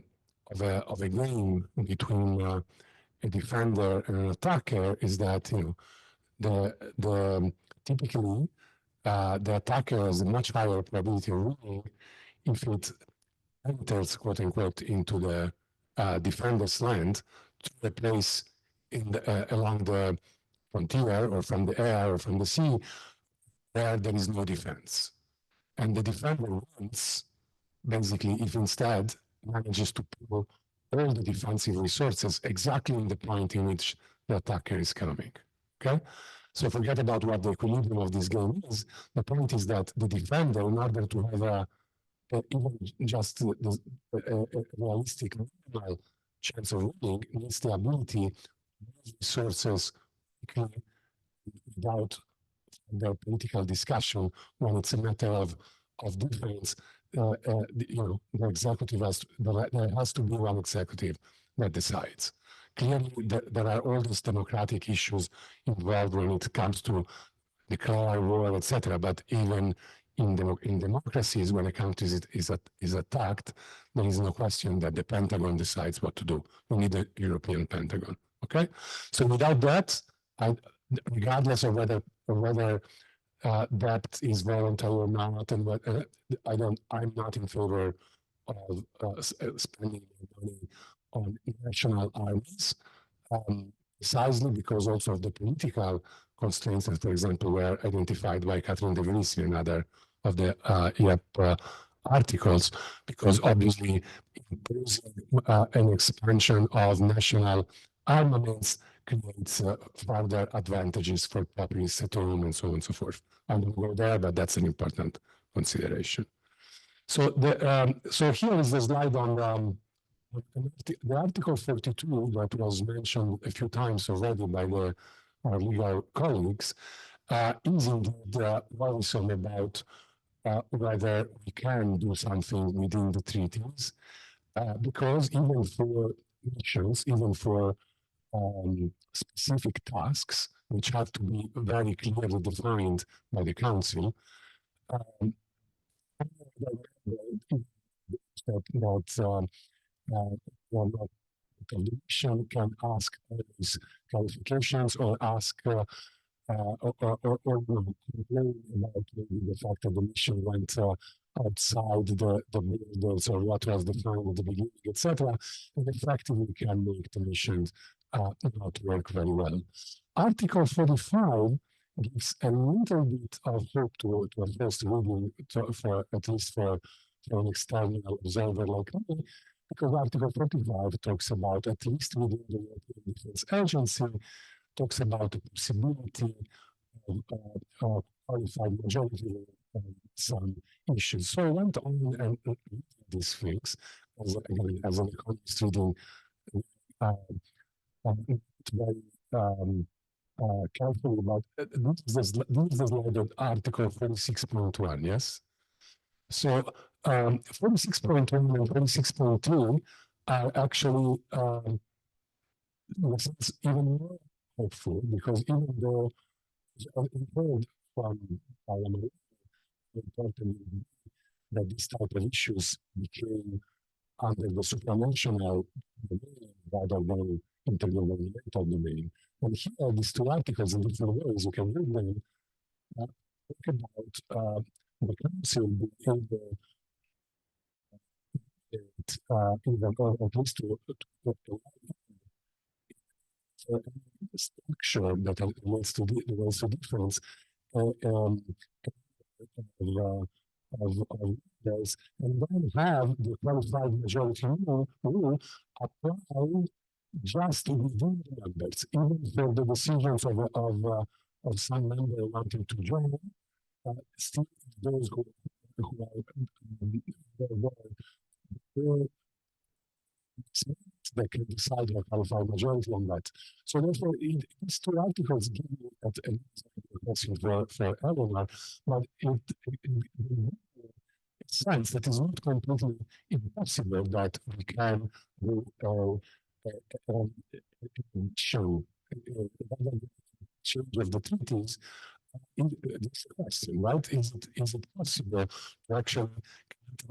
game between a defender and an attacker is that typically the attacker has a much higher probability of winning if it enters, quote unquote, into the defender's land to a place along the frontier or from the air or from the sea where there is no defense. And the defender wins basically if instead manages to pull all the defensive resources exactly in the point in which the attacker is coming. Okay? So forget about what the equilibrium of this game is. The point is that the defender, in order to have even just a realistic minimal chance of winning, needs the ability to use resources without the political discussion. When it's a matter of defense, the executive there has to be one executive that decides. Clearly, there are all these democratic issues involved when it comes to declare war, etc. But even in democracies, when a country is attacked, there is no question that the Pentagon decides what to do. We need a European Pentagon. Okay, so without that, regardless of whether debt is voluntary or not, and what I'm not in favor of spending money on national armies, precisely because also of the political constraints that, for example, were identified by Catherine de Vries in another of the IEP articles, because obviously imposing an expansion of national armaments creates further advantages for populist settlement and so on and so forth. I don't go there, but that's an important consideration. So here is the slide on the Article 42 that was mentioned a few times already by our legal colleagues is indeed worrisome about whether we can do something within the treaties, because even for missions, even for specific tasks, which have to be very clearly defined by the Council, the Commission can ask these clarifications or ask or complain about the fact that the mission went outside the borders or what was defined at the beginning, etc. And effectively can make the missions not work very well. Article 45 gives a little bit of hope to a first reading, for at least for an external observer like me, because Article 45 talks about, at least within the European Defense Agency, talks about the possibility of qualified majority on some issues. So I went on and read these things as an economist reading very carefully about this is the slide of Article 46.1, yes? So 46.1 and 46.2 are actually in a sense even more hopeful, because even though we heard from Paola Mariani importantly that this type of issues became under the supranational domain rather than intergovernmental domain. And here, these two articles in different ways, you can read them, talk about the Council being able even, or at least to structure that relates to difference of this, and then have the qualified majority rule apply just within the members, even for the decisions of some member wanting to join, still those who are they can decide a qualified majority on that. So therefore, these two articles give me a question for Eleanor, but it sense that is not completely impossible that we can show change of the treaties in this question, right? Is it possible to actually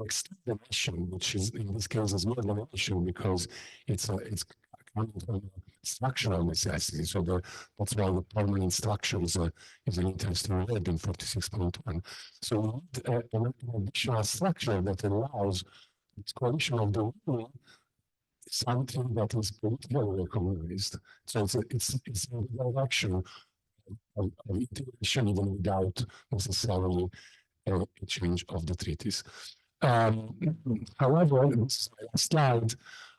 extend the nation, which is in this case is more than a nation because it's kind of a structural necessity. So that's why the permanent structure is an interesting word in 46.1. So we need an additional structure that allows this coalition of the will something that is politically recognized. So it's in the direction of integration even without necessarily a change of the treaties. However, this is my last slide.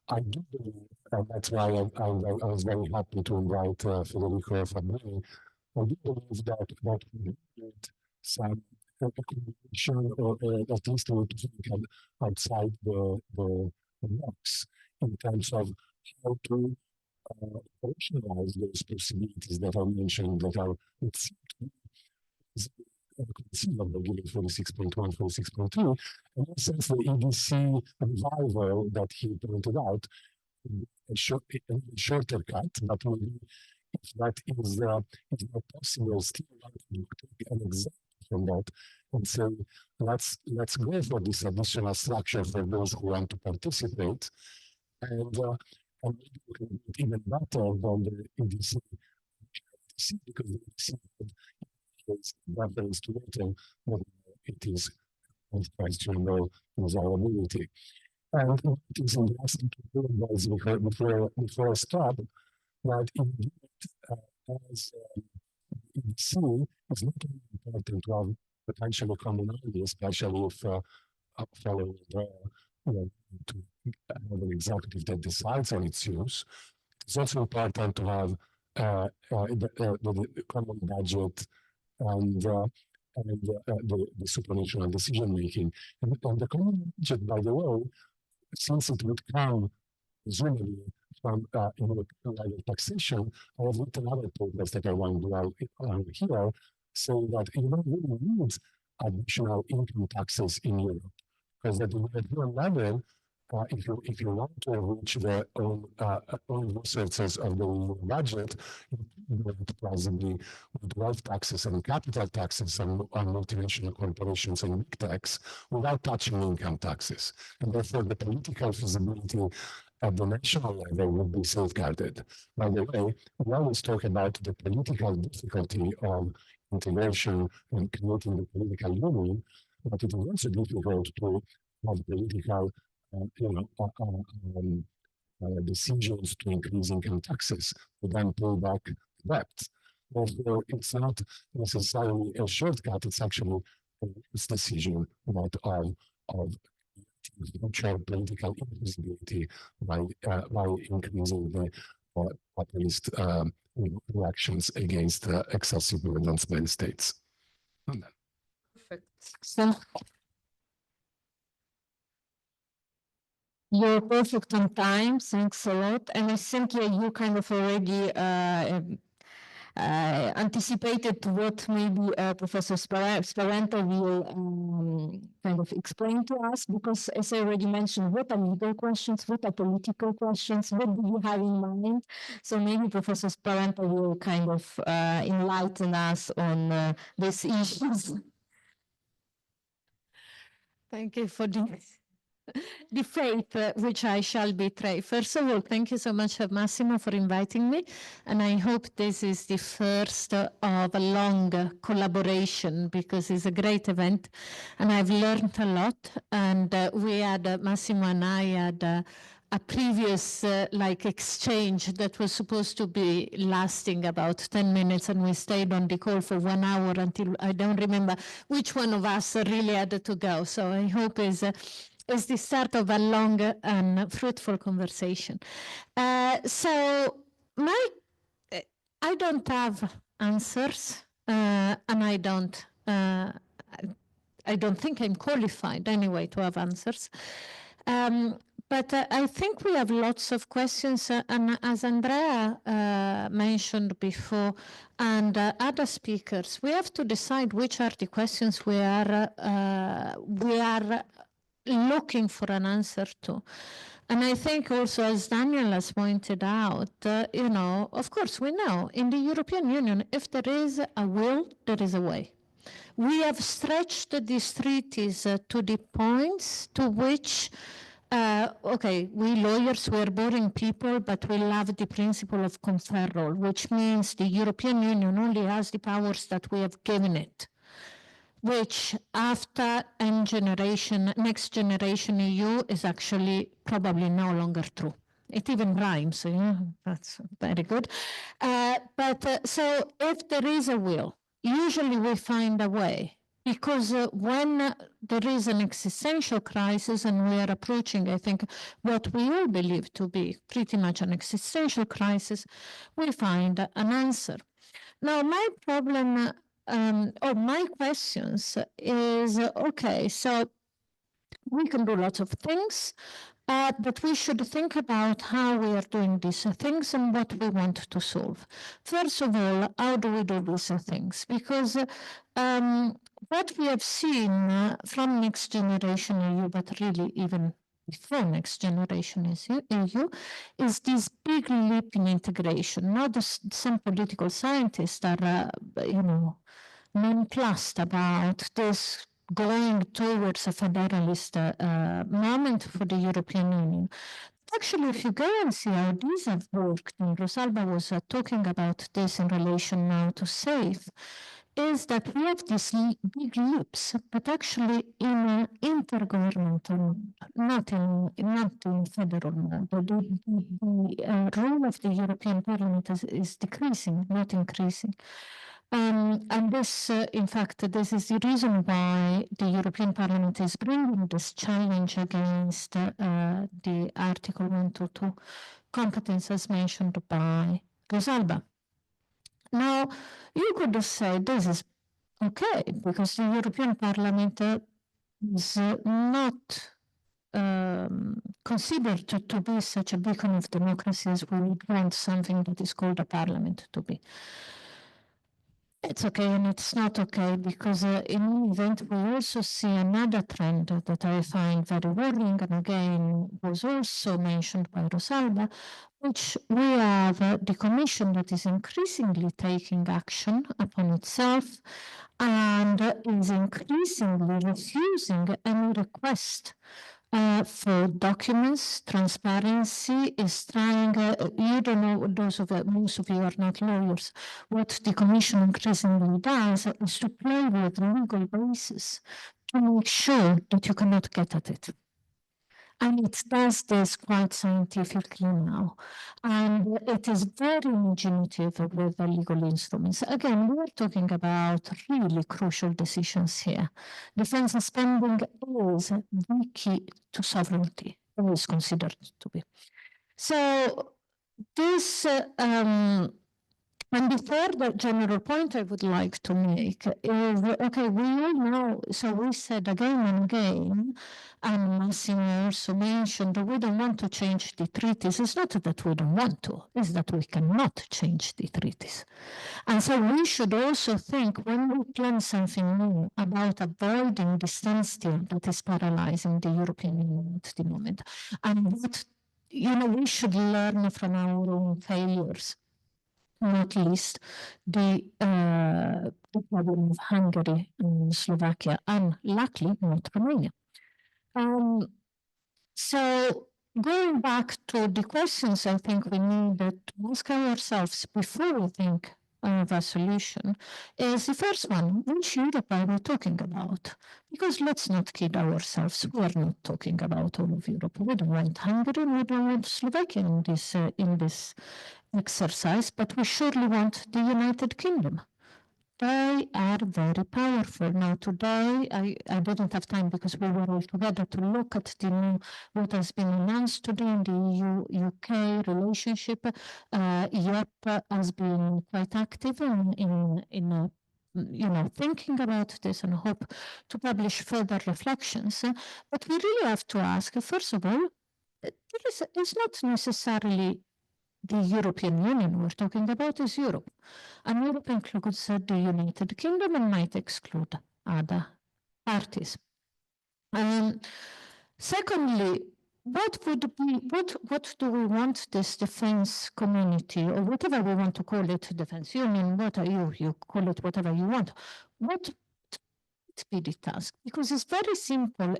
I do believe, and that's why I was very happy to invite Federico Fabbrini. I do believe that we need some recognition or at least to think outside the box in terms of how to operationalize those possibilities that I mentioned that are conceivable given 46.1, 46.2, and in a sense the EDC revival that he pointed out, a shorter cut, but maybe if that is not possible, still take an example from that and say, let's go for this additional structure for those who want to participate, and maybe we can do it even better than the EDC because the EDC reference to NATO, but it is of questionable desirability. And it is interesting to realize before I stop that indeed as EDC is not only important to have potential commonality, especially if following to have an executive that decides on its use. It's also important to have the common budget and the supranational decision making. And the common budget, by the way, since it would come presumably from European level taxation, I have written other papers that I want to do here, saying that you don't really need additional income taxes in Europe, because at the European level, if you want to reach the own resources of the budget, you do it possibly with wealth taxes and capital taxes on multinational corporations and big techs without touching income taxes. And therefore, the political feasibility at the national level would be safeguarded. By the way, we always talk about the political difficulty of integration and creating the political union, but it is also difficult to have political decisions to increase income taxes to then pay back debt. Therefore, it's not necessarily a shortcut, it's actually a decision of future political invisibility by increasing the populist reactions against excessive burdens by the states. Perfect. So you're perfect on time. Thanks a lot. And I think you kind of already anticipated what maybe Professor Sparenta will kind of explain to us, because as I already mentioned, what are legal questions, what are political questions, what do you have in mind? So maybe Professor Sparenta will kind of enlighten us on these issues. Thank you for the faith which I shall betray. First of all, thank you so much, Massimo, for inviting me. And I hope this is the first of a long collaboration, because it's a great event. And I've learned a lot. And we had, Massimo and I had a previous like exchange that was supposed to be lasting about 10 minutes, and we stayed on the call for 1 hour until I don't remember which one of us really had to go. So I hope is the start of a long and fruitful conversation. So I don't have answers, and I don't think I'm qualified anyway to have answers. But I think we have lots of questions, and as Andrea mentioned before, and other speakers, we have to decide which are the questions we are looking for an answer to. And I think also, as Daniel has pointed out, you know, of course, we know in the European Union, if there is a will, there is a way. We have stretched these treaties to the points to which, okay, we lawyers, we're boring people, but we love the principle of conferral, which means the European Union only has the powers that we have given it, which after next generation EU is actually probably no longer true. It even rhymes, so yeah, that's very good. So if there is a will, usually we find a way, because when there is an existential crisis, and we are approaching, I think, what we all believe to be pretty much an existential crisis, we find an answer. Now, my problem, or my questions is, okay, so we can do lots of things, but we should think about how we are doing these things and what we want to solve. First of all, how do we do these things? Because what we have seen from Next Generation EU, but really even before Next Generation EU, is this big leap in integration. Now, some political scientists are, you know, nonplussed about this going towards a federalist moment for the European Union. Actually, if you go and see how these have worked, and Rosalba was talking about this in relation now to SAFE, is that we have these big leaps, but actually in intergovernmental, not in federal mode. The role of the European Parliament is decreasing, not increasing. And this, in fact, this is the reason why the European Parliament is bringing this challenge against the Article 122 competence as mentioned by Rosalba. Now, you could say this is okay, because the European Parliament is not considered to be such a beacon of democracy as we would want something that is called a parliament to be. It's okay and it's not okay, because in any event, we also see another trend that I find very worrying, and again was also mentioned by Rosalba, which we have the Commission that is increasingly taking action upon itself and is increasingly refusing any request for documents. Transparency is trying, you don't know, most of you are not lawyers, what the Commission increasingly does is to play with legal basis to make sure that you cannot get at it. And it does this quite scientifically now. And it is very imaginative with the legal instruments. Again, we are talking about really crucial decisions here. Defense spending is the key to sovereignty, always considered to be. So this, and the third general point I would like to make is, okay, we all know, so we said again and again, and Massimo also mentioned that we don't want to change the treaties. It's not that we don't want to, it's that we cannot change the treaties. And so we should also think, when we plan something new, about avoiding the standstill that is paralyzing the European Union at the moment. And what, you know, we should learn from our own failures. Not least the problem of Hungary and Slovakia, and luckily not Romania. So going back to the questions, I think we need to ask ourselves before we think of a solution is the first one. Which Europe are we talking about? Because let's not kid ourselves. We are not talking about all of Europe. We don't want Hungary, we don't want Slovakia in this exercise, but we surely want the United Kingdom. They are very powerful. Now today, I didn't have time because we were all together to look at what has been announced today in the EU-UK relationship. Europe has been quite active in thinking about this, and hope to publish further reflections. But we really have to ask, first of all, it's not necessarily the European Union we're talking about, is Europe. And Europe includes the United Kingdom and might exclude other parties. Secondly, what do we want this defense community, or whatever we want to call it, defense union, you call it whatever you want, what would be the task? Because it's very simple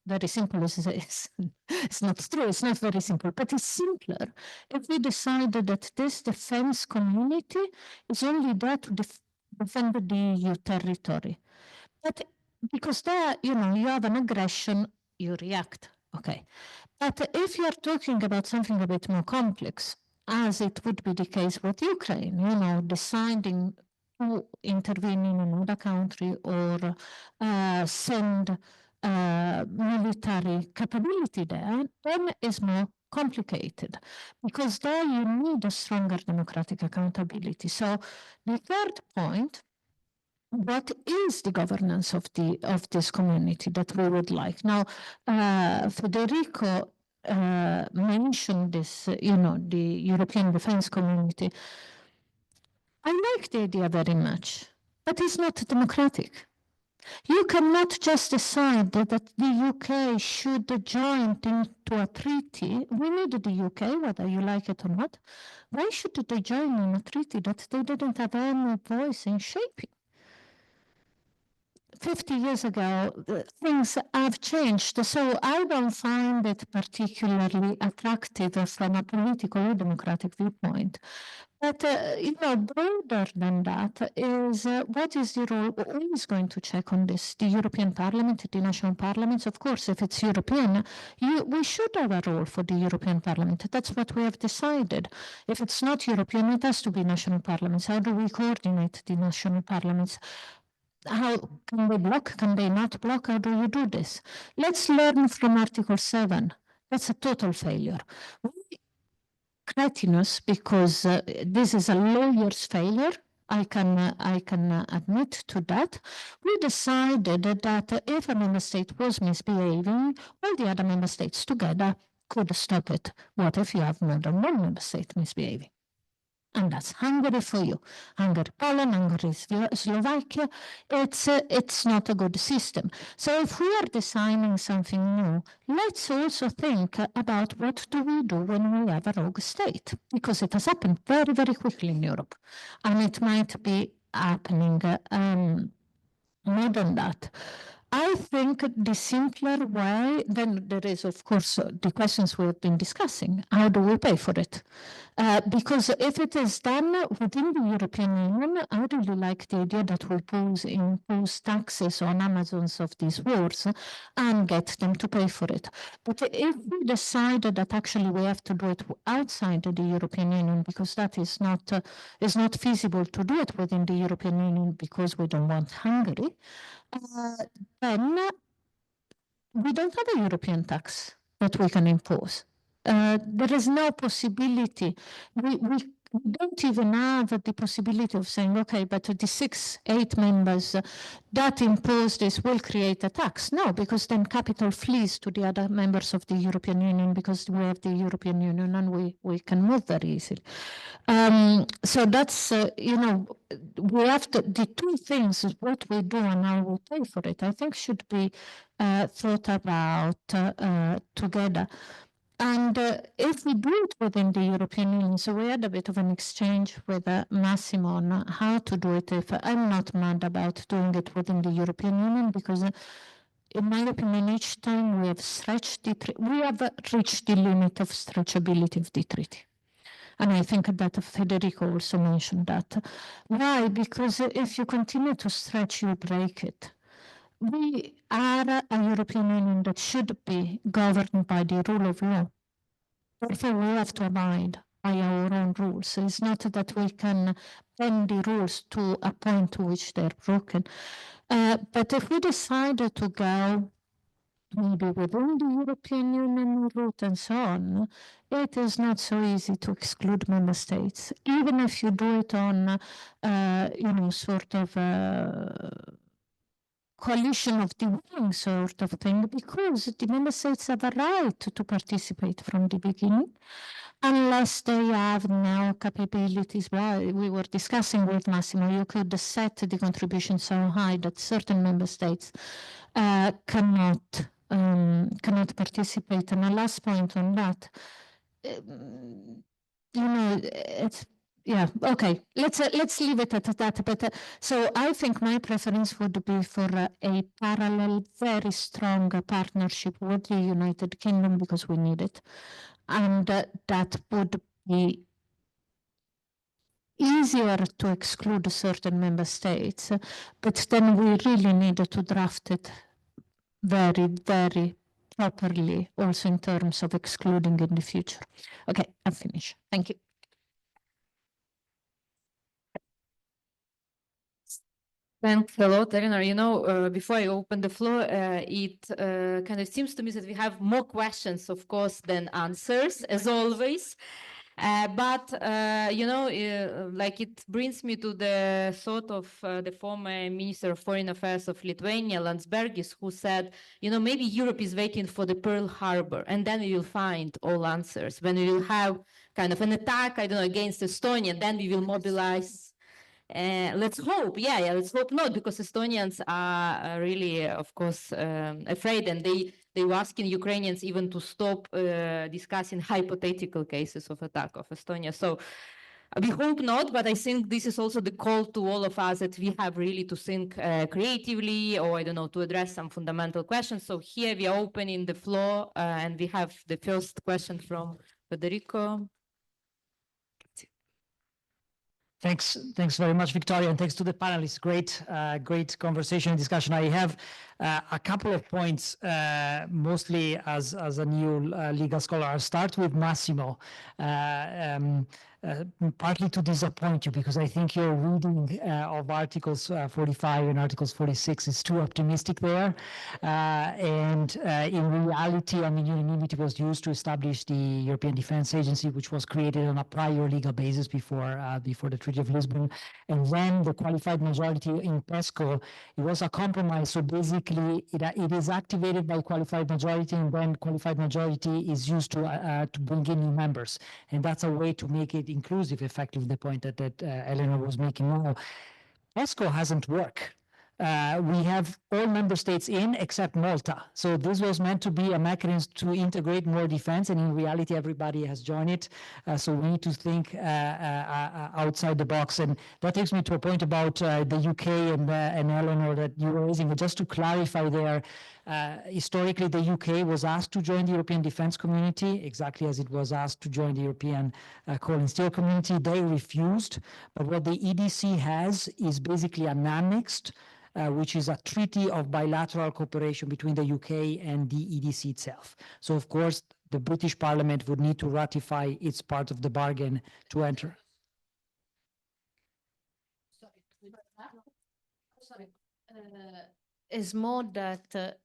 very simple is it's not true, it's not very simple, but it's simpler if we decide that this defense community is only there to defend the EU territory. But because there, you have an aggression, you react, okay. But if you're talking about something a bit more complex, as it would be the case with Ukraine, deciding to intervene in another country or send military capability there, then is more complicated because there you need a stronger democratic accountability. So the third point, what is the governance of this community that we would like? Now, Federico mentioned this, the European Defence Community. I like the idea very much, but it's not democratic. You cannot just decide that the UK should join into a treaty. We need the UK, whether you like it or not. Why should they join in a treaty that they didn't have any voice in shaping? 50 years ago, things have changed, so I don't find it particularly attractive from a political or democratic viewpoint. But, broader than that is what is the role? Who is going to check on this? The European Parliament, the national parliaments? Of course, if it's European, we should have a role for the European Parliament. That's what we have decided. If it's not European, it has to be national parliaments. How do we coordinate the national parliaments? How can they block? Can they not block? How do you do this? Let's learn from Article 7. That's a total failure. Cretinous, because this is a lawyer's failure. I can admit to that. We decided that if a member state was misbehaving, all the other member states together could stop it. What if you have more than one member state misbehaving? And that's Hungary for you. Hungary, Poland, Hungary, Slovakia. It's not a good system. So if we are designing something new, let's also think about what do we do when we have a rogue state, because it has happened very, very quickly in Europe, and it might be happening more than that. I think the simpler way, then there is, of course, the questions we have been discussing. How do we pay for it? Because if it is done within the European Union, I really like the idea that we impose taxes on Amazons of these wars and get them to pay for it. But if we decide that actually we have to do it outside the European Union, because that is not feasible to do it within the European Union because we don't want Hungary, then we don't have a European tax that we can impose. There is no possibility. We don't even have the possibility of saying, okay, but the 6-8 members that impose this will create a tax. No, because then capital flees to the other members of the European Union because we have the European Union and we can move very easily. So that's, we have to, the two things, what we do and how we pay for it, I think should be thought about together. And if we do it within the European Union, so we had a bit of an exchange with Massimo on how to do it. If I'm not mad about doing it within the European Union, because in my opinion, each time we have reached the limit of stretchability of the treaty. And I think that Federico also mentioned that. Why? Because if you continue to stretch, you break it. We are a European Union that should be governed by the rule of law. Therefore, we have to abide by our own rules. It's not that we can bend the rules to a point to which they're broken. But if we decide to go maybe within the European Union route and so on, it is not so easy to exclude member states, even if you do it on, sort of coalition of the willing sort of thing, because the member states have a right to participate from the beginning, unless they have now capabilities. Well, we were discussing with Massimo, you could set the contribution so high that certain member states cannot participate. And a last point on that, it's, yeah, okay, let's leave it at that. But so I think my preference would be for a parallel, very strong partnership with the United Kingdom, because we need it, and that would be easier to exclude certain member states, but then we really need to draft it very, very properly, also in terms of excluding in the future. Okay, I'm finished. Thank you. Thanks a lot, Eleanor. Before I open the floor, it kind of seems to me that we have more questions, of course, than answers, as always. But like it brings me to the thought of the former Minister of Foreign Affairs of Lithuania, Landsbergis, who said, maybe Europe is waiting for the Pearl Harbor, and then we will find all answers. When we will have kind of an attack, I don't know, against Estonia, then we will mobilize. Let's hope, let's hope not, because Estonians are really, of course, afraid, and they were asking Ukrainians even to stop discussing hypothetical cases of attack of Estonia. So we hope not, but I think this is also the call to all of us that we have really to think creatively, or I don't know, to address some fundamental questions. So here we are opening the floor, and we have the first question from Federico. Thanks very much, Victoria, and thanks to the panelists. Great conversation and discussion. I have a couple of points, mostly as a new legal scholar. I'll start with Massimo, partly to disappoint you, because I think your reading of Articles 45 and Articles 46 is too optimistic there. And in reality, unanimity was used to establish the European Defence Agency, which was created on a prior legal basis before the Treaty of Lisbon. And then the qualified majority in PESCO, it was a compromise. So basically, it is activated by qualified majority, and then qualified majority is used to bring in new members. And that's a way to make it inclusive, effectively, the point that Eleanor was making now. PESCO hasn't worked. We have all member states in except Malta. So this was meant to be a mechanism to integrate more defense, and in reality, everybody has joined it. So we need to think outside the box. And that takes me to a point about the UK and Eleanor that you were raising. But just to clarify there, historically, the UK was asked to join the European Defence Community, exactly as it was asked to join the European Coal and Steel Community. They refused. But what the EDC has is basically an annexed, which is a treaty of bilateral cooperation between the UK and the EDC itself. So, of course, the British Parliament would need to ratify its part of the bargain to enter. Is more that,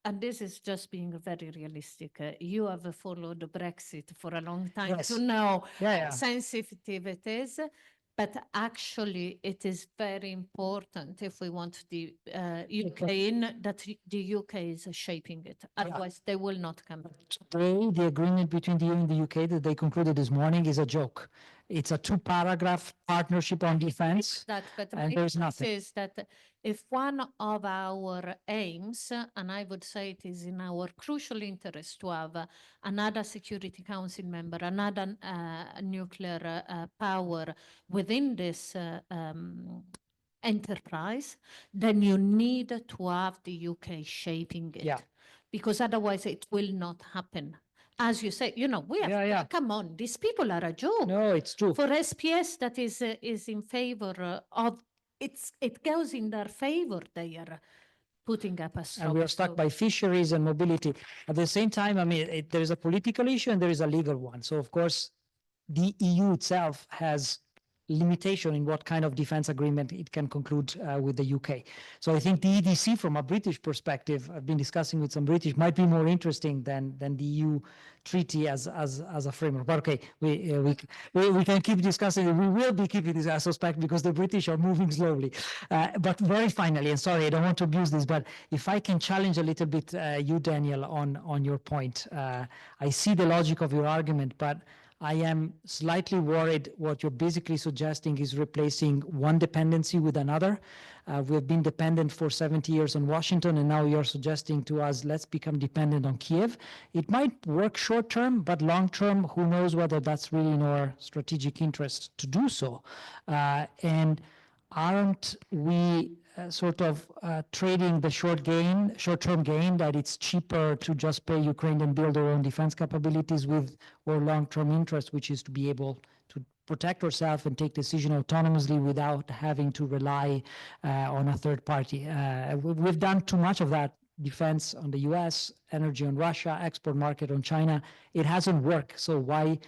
and this is just being very realistic, you have followed Brexit for a long time to know how sensitive it is. But actually, it is very important if we want the UK in, that the UK is shaping it. Otherwise, they will not come back. Today, the agreement between the EU and the UK that they concluded this morning is a joke. It's a 2-paragraph partnership on defense, and there's nothing. Is that if one of our aims, and I would say it is in our crucial interest to have another Security Council member, another nuclear power within this enterprise, then you need to have the UK shaping it. Because otherwise it will not happen. as you say, you know, we have, come on, these people are a joke. No, it's true. For SPS that is in favor of, it goes in their favor, they are putting up a stop. And we are stuck by fisheries and mobility. At the same time, I mean, there is a political issue and there is a legal one. So of course, the EU itself has limitation in what kind of defense agreement it can conclude with the UK. So I think the EDC from a British perspective, I've been discussing with some British, might be more interesting than the EU treaty as a framework. But okay, we can keep discussing it. We will be keeping this, I suspect, because the British are moving slowly. But very finally, and sorry, I don't want to abuse this, but if I can challenge a little bit you, Daniel, on your point. I see the logic of your argument, but I am slightly worried what you're basically suggesting is replacing one dependency with another. We've been dependent for 70 years on Washington, and now you're suggesting to us, let's become dependent on Kiev. It might work short term, but long term, who knows whether that's really in our strategic interest to do so. And aren't we sort of trading the short-term gain that it's cheaper to just pay Ukraine than build our own defense capabilities with our long-term interest, which is to be able to protect ourselves and take decisions autonomously without having to rely on a third party. We've done too much of that. Defense on the US, energy on Russia, export market on China. It hasn't worked. So why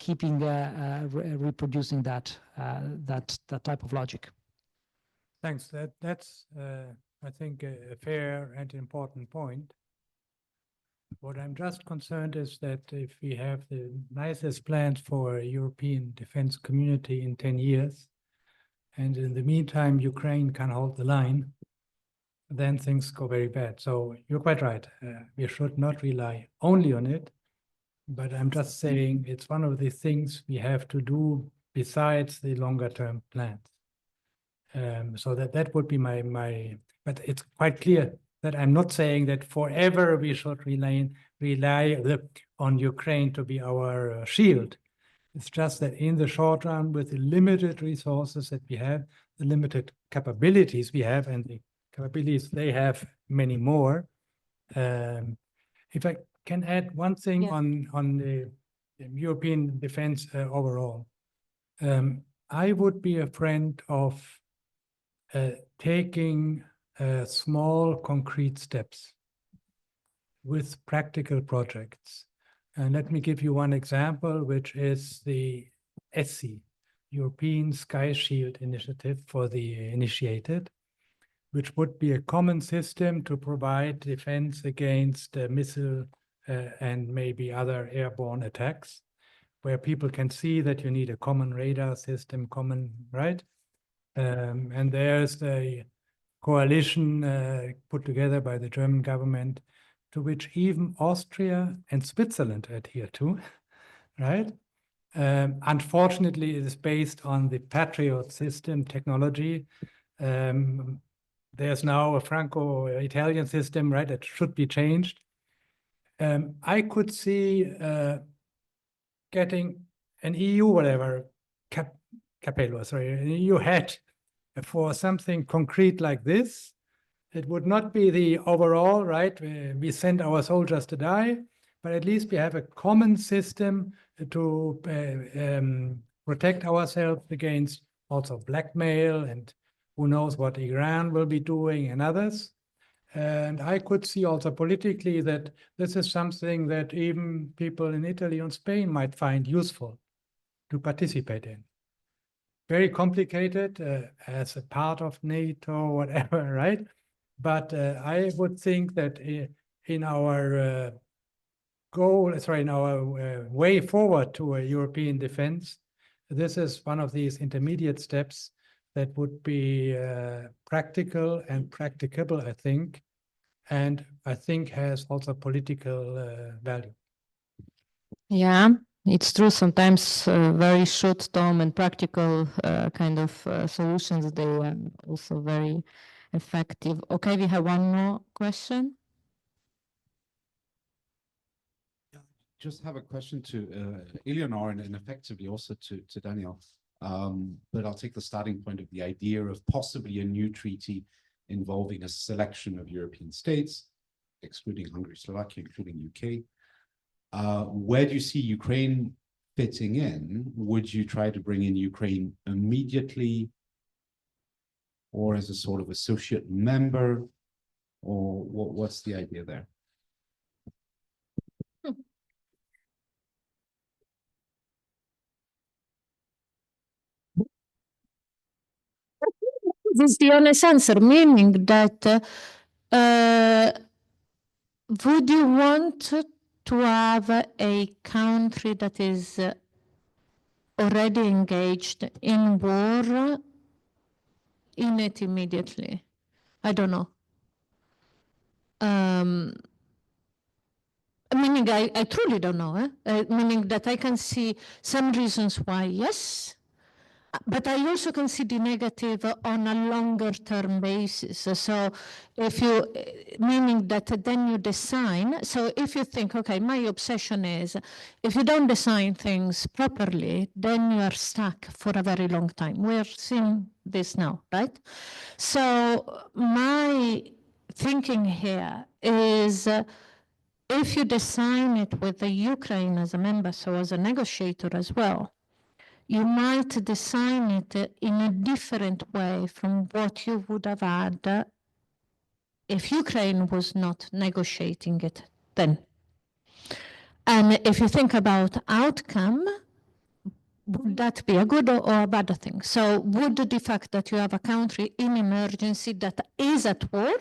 keeping reproducing that type of logic? Thanks. That's I think a fair and important point. What I'm just concerned is that if we have the nicest plans for a European defense community in 10 years, and in the meantime Ukraine can hold the line, then things go very bad. So you're quite right. We should not rely only on it, but I'm just saying it's one of the things we have to do besides the longer term plans. So that would be my, but it's quite clear that I'm not saying that forever we should rely on Ukraine to be our shield. It's just that in the short run, with the limited resources that we have, the limited capabilities we have, and the capabilities they have many more. If I can add one thing on the European defense overall, I would be a friend of taking small concrete steps with practical projects. And let me give you one example, which is the ESSI, European Sky Shield Initiative for the initiated, which would be a common system to provide defense against missile and maybe other airborne attacks, where people can see that you need a common radar system, right? And there's a coalition put together by the German government, to which even Austria and Switzerland adhere to, right? Unfortunately, it is based on the Patriot system technology. There's now a Franco-Italian system, right, that should be changed. I could see getting an EU, whatever, capello, sorry, an EU head for something concrete like this. It would not be the overall, right? We send our soldiers to die, but at least we have a common system to protect ourselves against also blackmail and who knows what Iran will be doing and others. And I could see also politically that this is something that even people in Italy and Spain might find useful to participate in. Very complicated as a part of NATO, whatever, right? But I would think that in our way forward to a European defense, this is one of these intermediate steps that would be practical and practicable, I think, and I think has also political value. Yeah, it's true. Sometimes very short-term and practical kind of solutions, they are also very effective. Okay, we have one more question. Just have a question to Eleanor and effectively also to Daniel. But I'll take the starting point of the idea of possibly a new treaty involving a selection of European states, excluding Hungary, Slovakia, including UK. Where do you see Ukraine fitting in? Would you try to bring in Ukraine immediately, or as a sort of associate member, or what's the idea there? This is the honest answer, meaning that would you want to have a country that is already engaged in war in it immediately? I don't know. Meaning I truly don't know. Meaning that I can see some reasons why yes, but I also can see the negative on a longer term basis. So if you, meaning that then you design, so if you think, okay, my obsession is, if you don't design things properly, then you are stuck for a very long time. We're seeing this now, right? So my thinking here is, if you design it with the Ukraine as a member, so as a negotiator as well, you might design it in a different way from what you would have had if Ukraine was not negotiating it then. And if you think about outcome, would that be a good or a bad thing? So would the fact that you have a country in emergency that is at war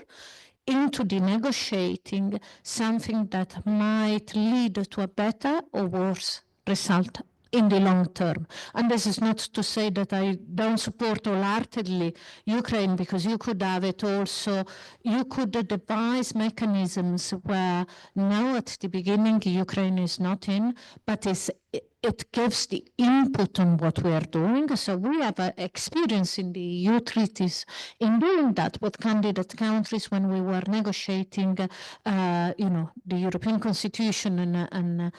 into the negotiating something that might lead to a better or worse result in the long term? And this is not to say that I don't support wholeheartedly Ukraine, because you could have it also, you could devise mechanisms where now at the beginning Ukraine is not in, but it gives the input on what we are doing. So we have experience in the EU treaties in doing that with candidate countries when we were negotiating, the European Constitution and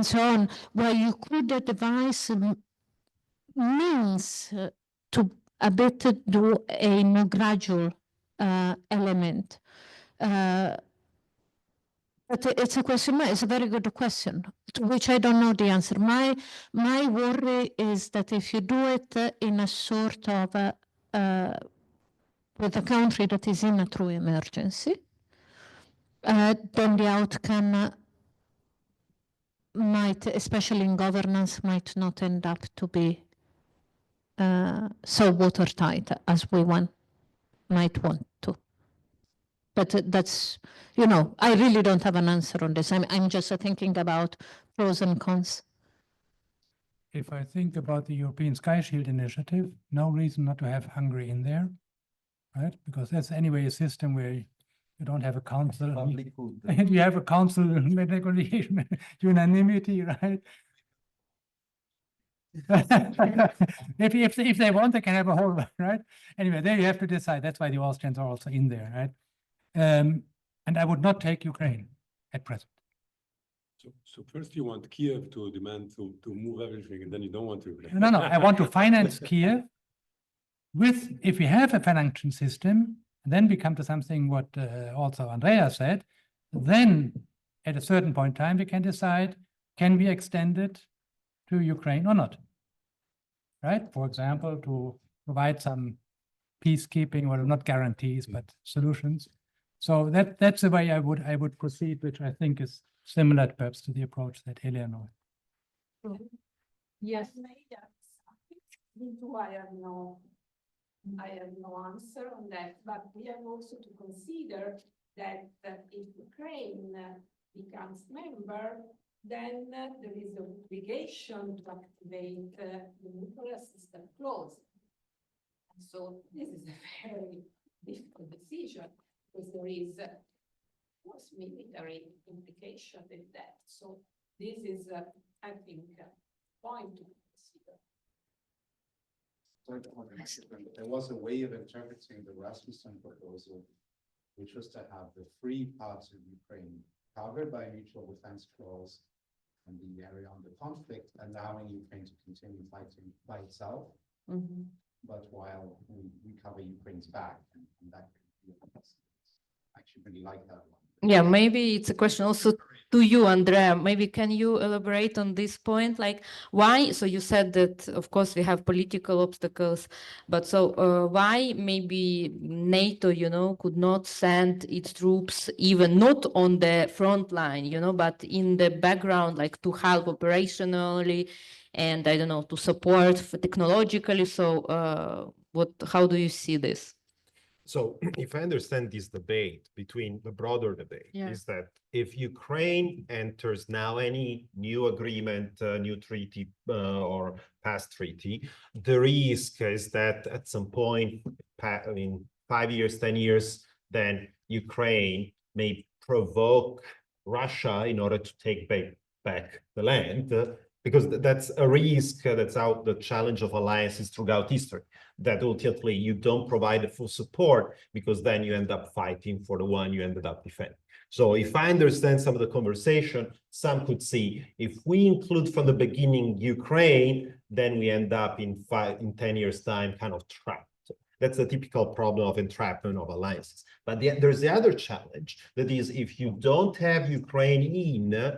so on, where you could devise means to a bit do a more gradual element. But it's a question, it's a very good question, to which I don't know the answer. My worry is that if you do it in a sort of, with a country that is in a true emergency, then the outcome might, especially in governance, might not end up to be so watertight as we might want to. But that's, I really don't have an answer on this. I'm just thinking about pros and cons. If I think about the European Sky Shield initiative, no reason not to have Hungary in there, right? Because that's anyway a system where you don't have a council. And you have a council unanimity, right? if they want, they can have a whole, right? Anyway, there you have to decide. That's why the Austrians are also in there, right? And I would not take Ukraine at present. So first you want Kiev to demand to move everything, and then you don't want to. No, I want to finance Kiev with, if we have a financial system, then we come to something what also Andrea said, then at a certain point in time, we can decide, can we extend it to Ukraine or not? Right? For example, to provide some peacekeeping, or not guarantees, but solutions. So that's the way I would proceed, which I think is similar perhaps to the approach that Eleanor. Yes. I have no answer on that, but we have also to consider that if Ukraine becomes member, then there is an obligation to activate the nuclear system clause. So this is a very difficult decision, because there is was military implication in that. So this is, I think, a point to consider. There was a way of interpreting the Rasmussen proposal, which was to have the free parts of Ukraine covered by a mutual defense clause and the area under conflict, allowing Ukraine to continue fighting by itself. Mm-hmm. But while we cover Ukraine's back, and that could be a, I actually really like that one. Yeah, maybe it's a question also to you, Andrea. Maybe can you elaborate on this point? Like why? So you said that, of course, we have political obstacles, but so why maybe NATO, could not send its troops even not on the front line, but in the background, like to help operationally and I don't know, to support technologically. So how do you see this? So if I understand this debate between the broader debate is that if Ukraine enters now any new agreement, new treaty or past treaty, the risk is that at some point, in 5 years, 10 years, then Ukraine may provoke Russia in order to take back the land, because that's a risk that's out the challenge of alliances throughout history, that ultimately you don't provide the full support because then you end up fighting for the one you ended up defending. So if I understand some of the conversation, some could see if we include from the beginning Ukraine, then we end up in 10 years time kind of trapped. That's the typical problem of entrapment of alliances. But there's the other challenge, that is if you don't have Ukraine in,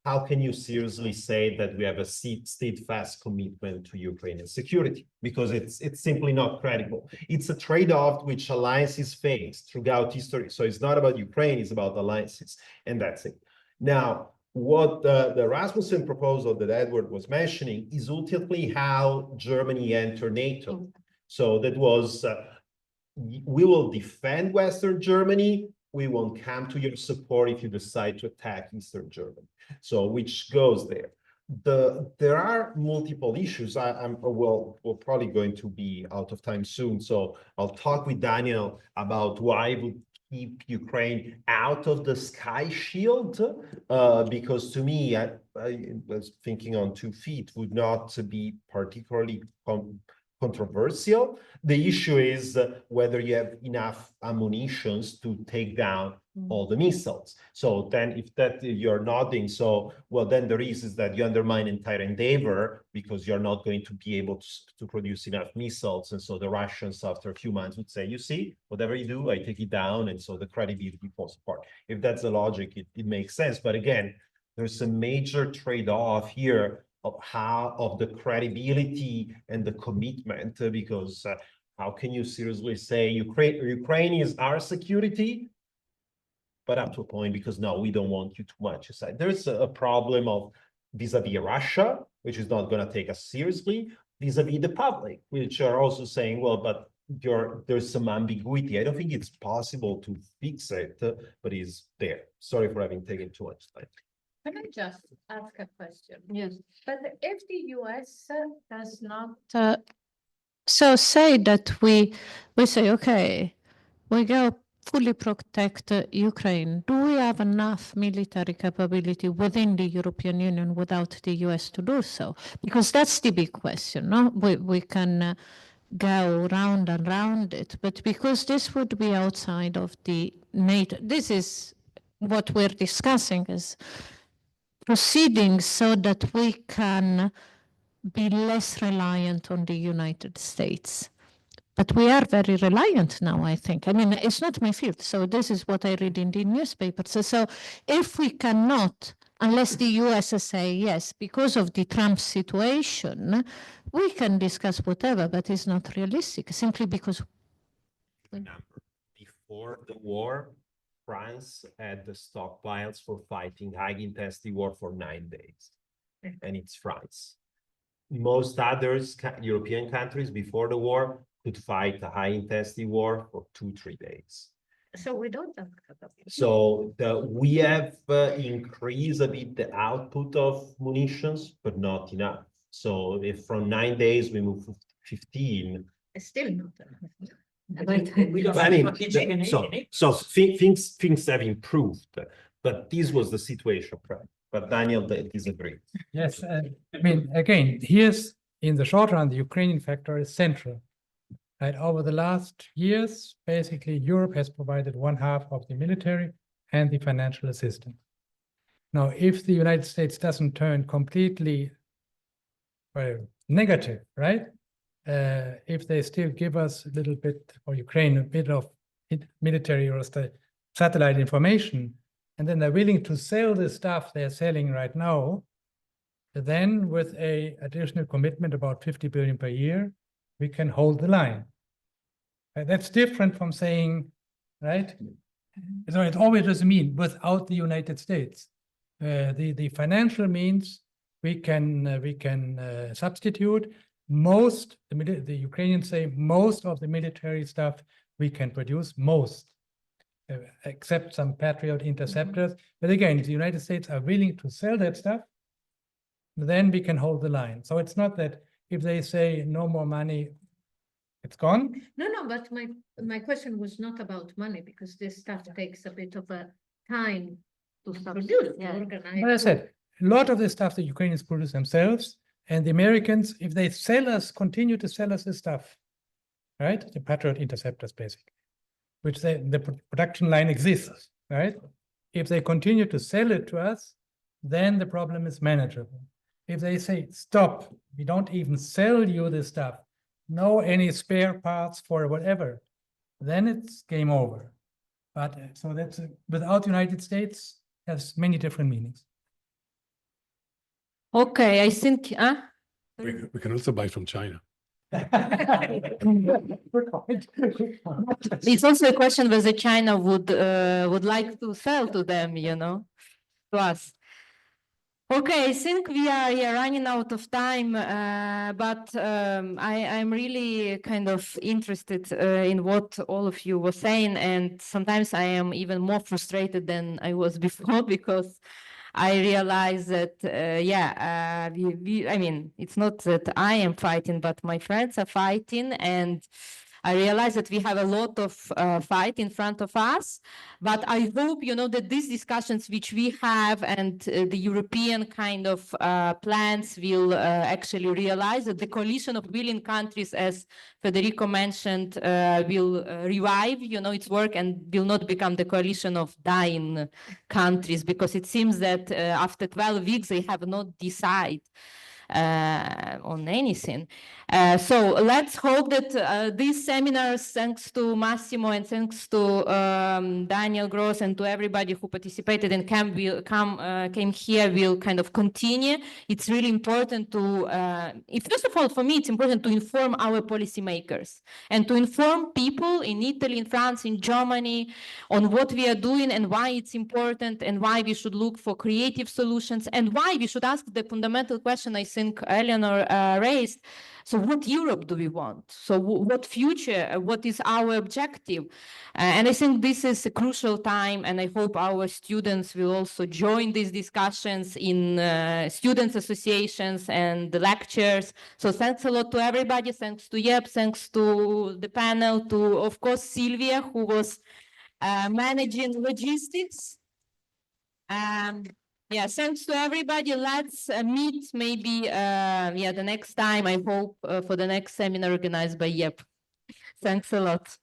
how can you seriously say that we have a steadfast commitment to Ukrainian security? Because it's simply not credible. It's a trade-off which alliances face throughout history. So it's not about Ukraine, it's about alliances, and that's it. Now, what the Rasmussen proposal that Edward was mentioning is ultimately how Germany entered NATO. So that was, we will defend Western Germany, we won't come to your support if you decide to attack Eastern Germany. So which goes there. There are multiple issues. We're probably going to be out of time soon. So I'll talk with Daniel about why we keep Ukraine out of the sky shield, because to me, I was thinking on 2 feet, would not be particularly controversial. The issue is whether you have enough ammunition to take down all the missiles. So then if that you're nodding, so well, then the risk is that you undermine entire endeavor because you're not going to be able to produce enough missiles. And so the Russians after a few months would say, you see, whatever you do, I take it down. And so the credibility falls apart. If that's the logic, it makes sense. But again, there's a major trade-off here of the credibility and the commitment, because how can you seriously say Ukraine is our security, but up to a point, because no, we don't want you too much aside. There's a problem of vis-a-vis Russia, which is not going to take us seriously, vis-a-vis the public, which are also saying, well, but there's some ambiguity. I don't think it's possible to fix it, but it's there. Sorry for having taken too much time. Can I just ask a question? Yes. But if the US does not So say that we say, okay, we go fully protect Ukraine. Do we have enough military capability within the European Union without the US to do so? Because that's the big question, no? We can go round and round it, but because this would be outside of the NATO, this is what we're discussing is proceedings so that we can be less reliant on the United States. But we are very reliant now, I think. I mean, it's not my field, so this is what I read in the newspapers. So if we cannot, unless the US say yes, because of the Trump situation, we can discuss whatever, but it's not realistic, simply because... Before the war, France had the stockpiles for fighting high-intensity war for 9 days, and it's France. Most others, European countries before the war, could fight a high-intensity war for 2-3 days. So we don't have capability. So we have increased a bit the output of munitions, but not enough. So if from 9 days we move to 15, It's still not enough. So things have improved, but this was the situation. But Daniel disagreed. Yes, I mean, again, here's in the short run, the Ukrainian factor is central. Right, over the last years, basically, Europe has provided 1/2 of the military and the financial assistance. Now, if the United States doesn't turn completely negative, right? If they still give us a little bit, or Ukraine, a bit of military or satellite information, and then they're willing to sell the stuff they're selling right now, then with a additional commitment about 50 billion per year, we can hold the line. That's different from saying, right? So it always doesn't mean without the United States. The financial means we can substitute most. The Ukrainians say most of the military stuff we can produce, most, except some Patriot interceptors. But again, if the United States are willing to sell that stuff, then we can hold the line. So it's not that if they say no more money, it's gone. No, but my question was not about money, because this stuff takes a bit of a time to produce, to organize. But I said, a lot of the stuff the Ukrainians produce themselves, and the Americans, if they continue to sell us this stuff, right? The Patriot interceptors, basically, which the production line exists, right? If they continue to sell it to us, then the problem is manageable. If they say, stop, we don't even sell you this stuff, no any spare parts for whatever, then it's game over. But so that's without the United States has many different meanings. Okay, I think, We can also buy from China. It's also a question whether China would like to sell to them, to us. Okay, I think we are running out of time, but I'm really kind of interested in what all of you were saying, and sometimes I am even more frustrated than I was before, because I realize that, I mean, it's not that I am fighting, but my friends are fighting, and I realize that we have a lot of fight in front of us, but I hope, that these discussions which we have and the European kind of plans will actually realize that the coalition of willing countries, as Federico mentioned, will revive, its work, and will not become the coalition of dying countries, because it seems that after 12 weeks, they have not decided on anything. So let's hope that these seminars, thanks to Massimo and thanks to Daniel Gross and to everybody who participated and came here, will kind of continue. It's really important to, first of all, for me, it's important to inform our policymakers and to inform people in Italy, in France, in Germany on what we are doing and why it's important and why we should look for creative solutions and why we should ask the fundamental question I think Eleanor raised. So what Europe do we want? So what future, what is our objective? And I think this is a crucial time, and I hope our students will also join these discussions in students' associations and the lectures. So thanks a lot to everybody. Thanks to Jeb, thanks to the panel, to, of course, Sylvia, who was managing logistics. Yeah, thanks to everybody. Let's meet maybe the next time, I hope, for the next seminar organized by Jeb. Thanks a lot.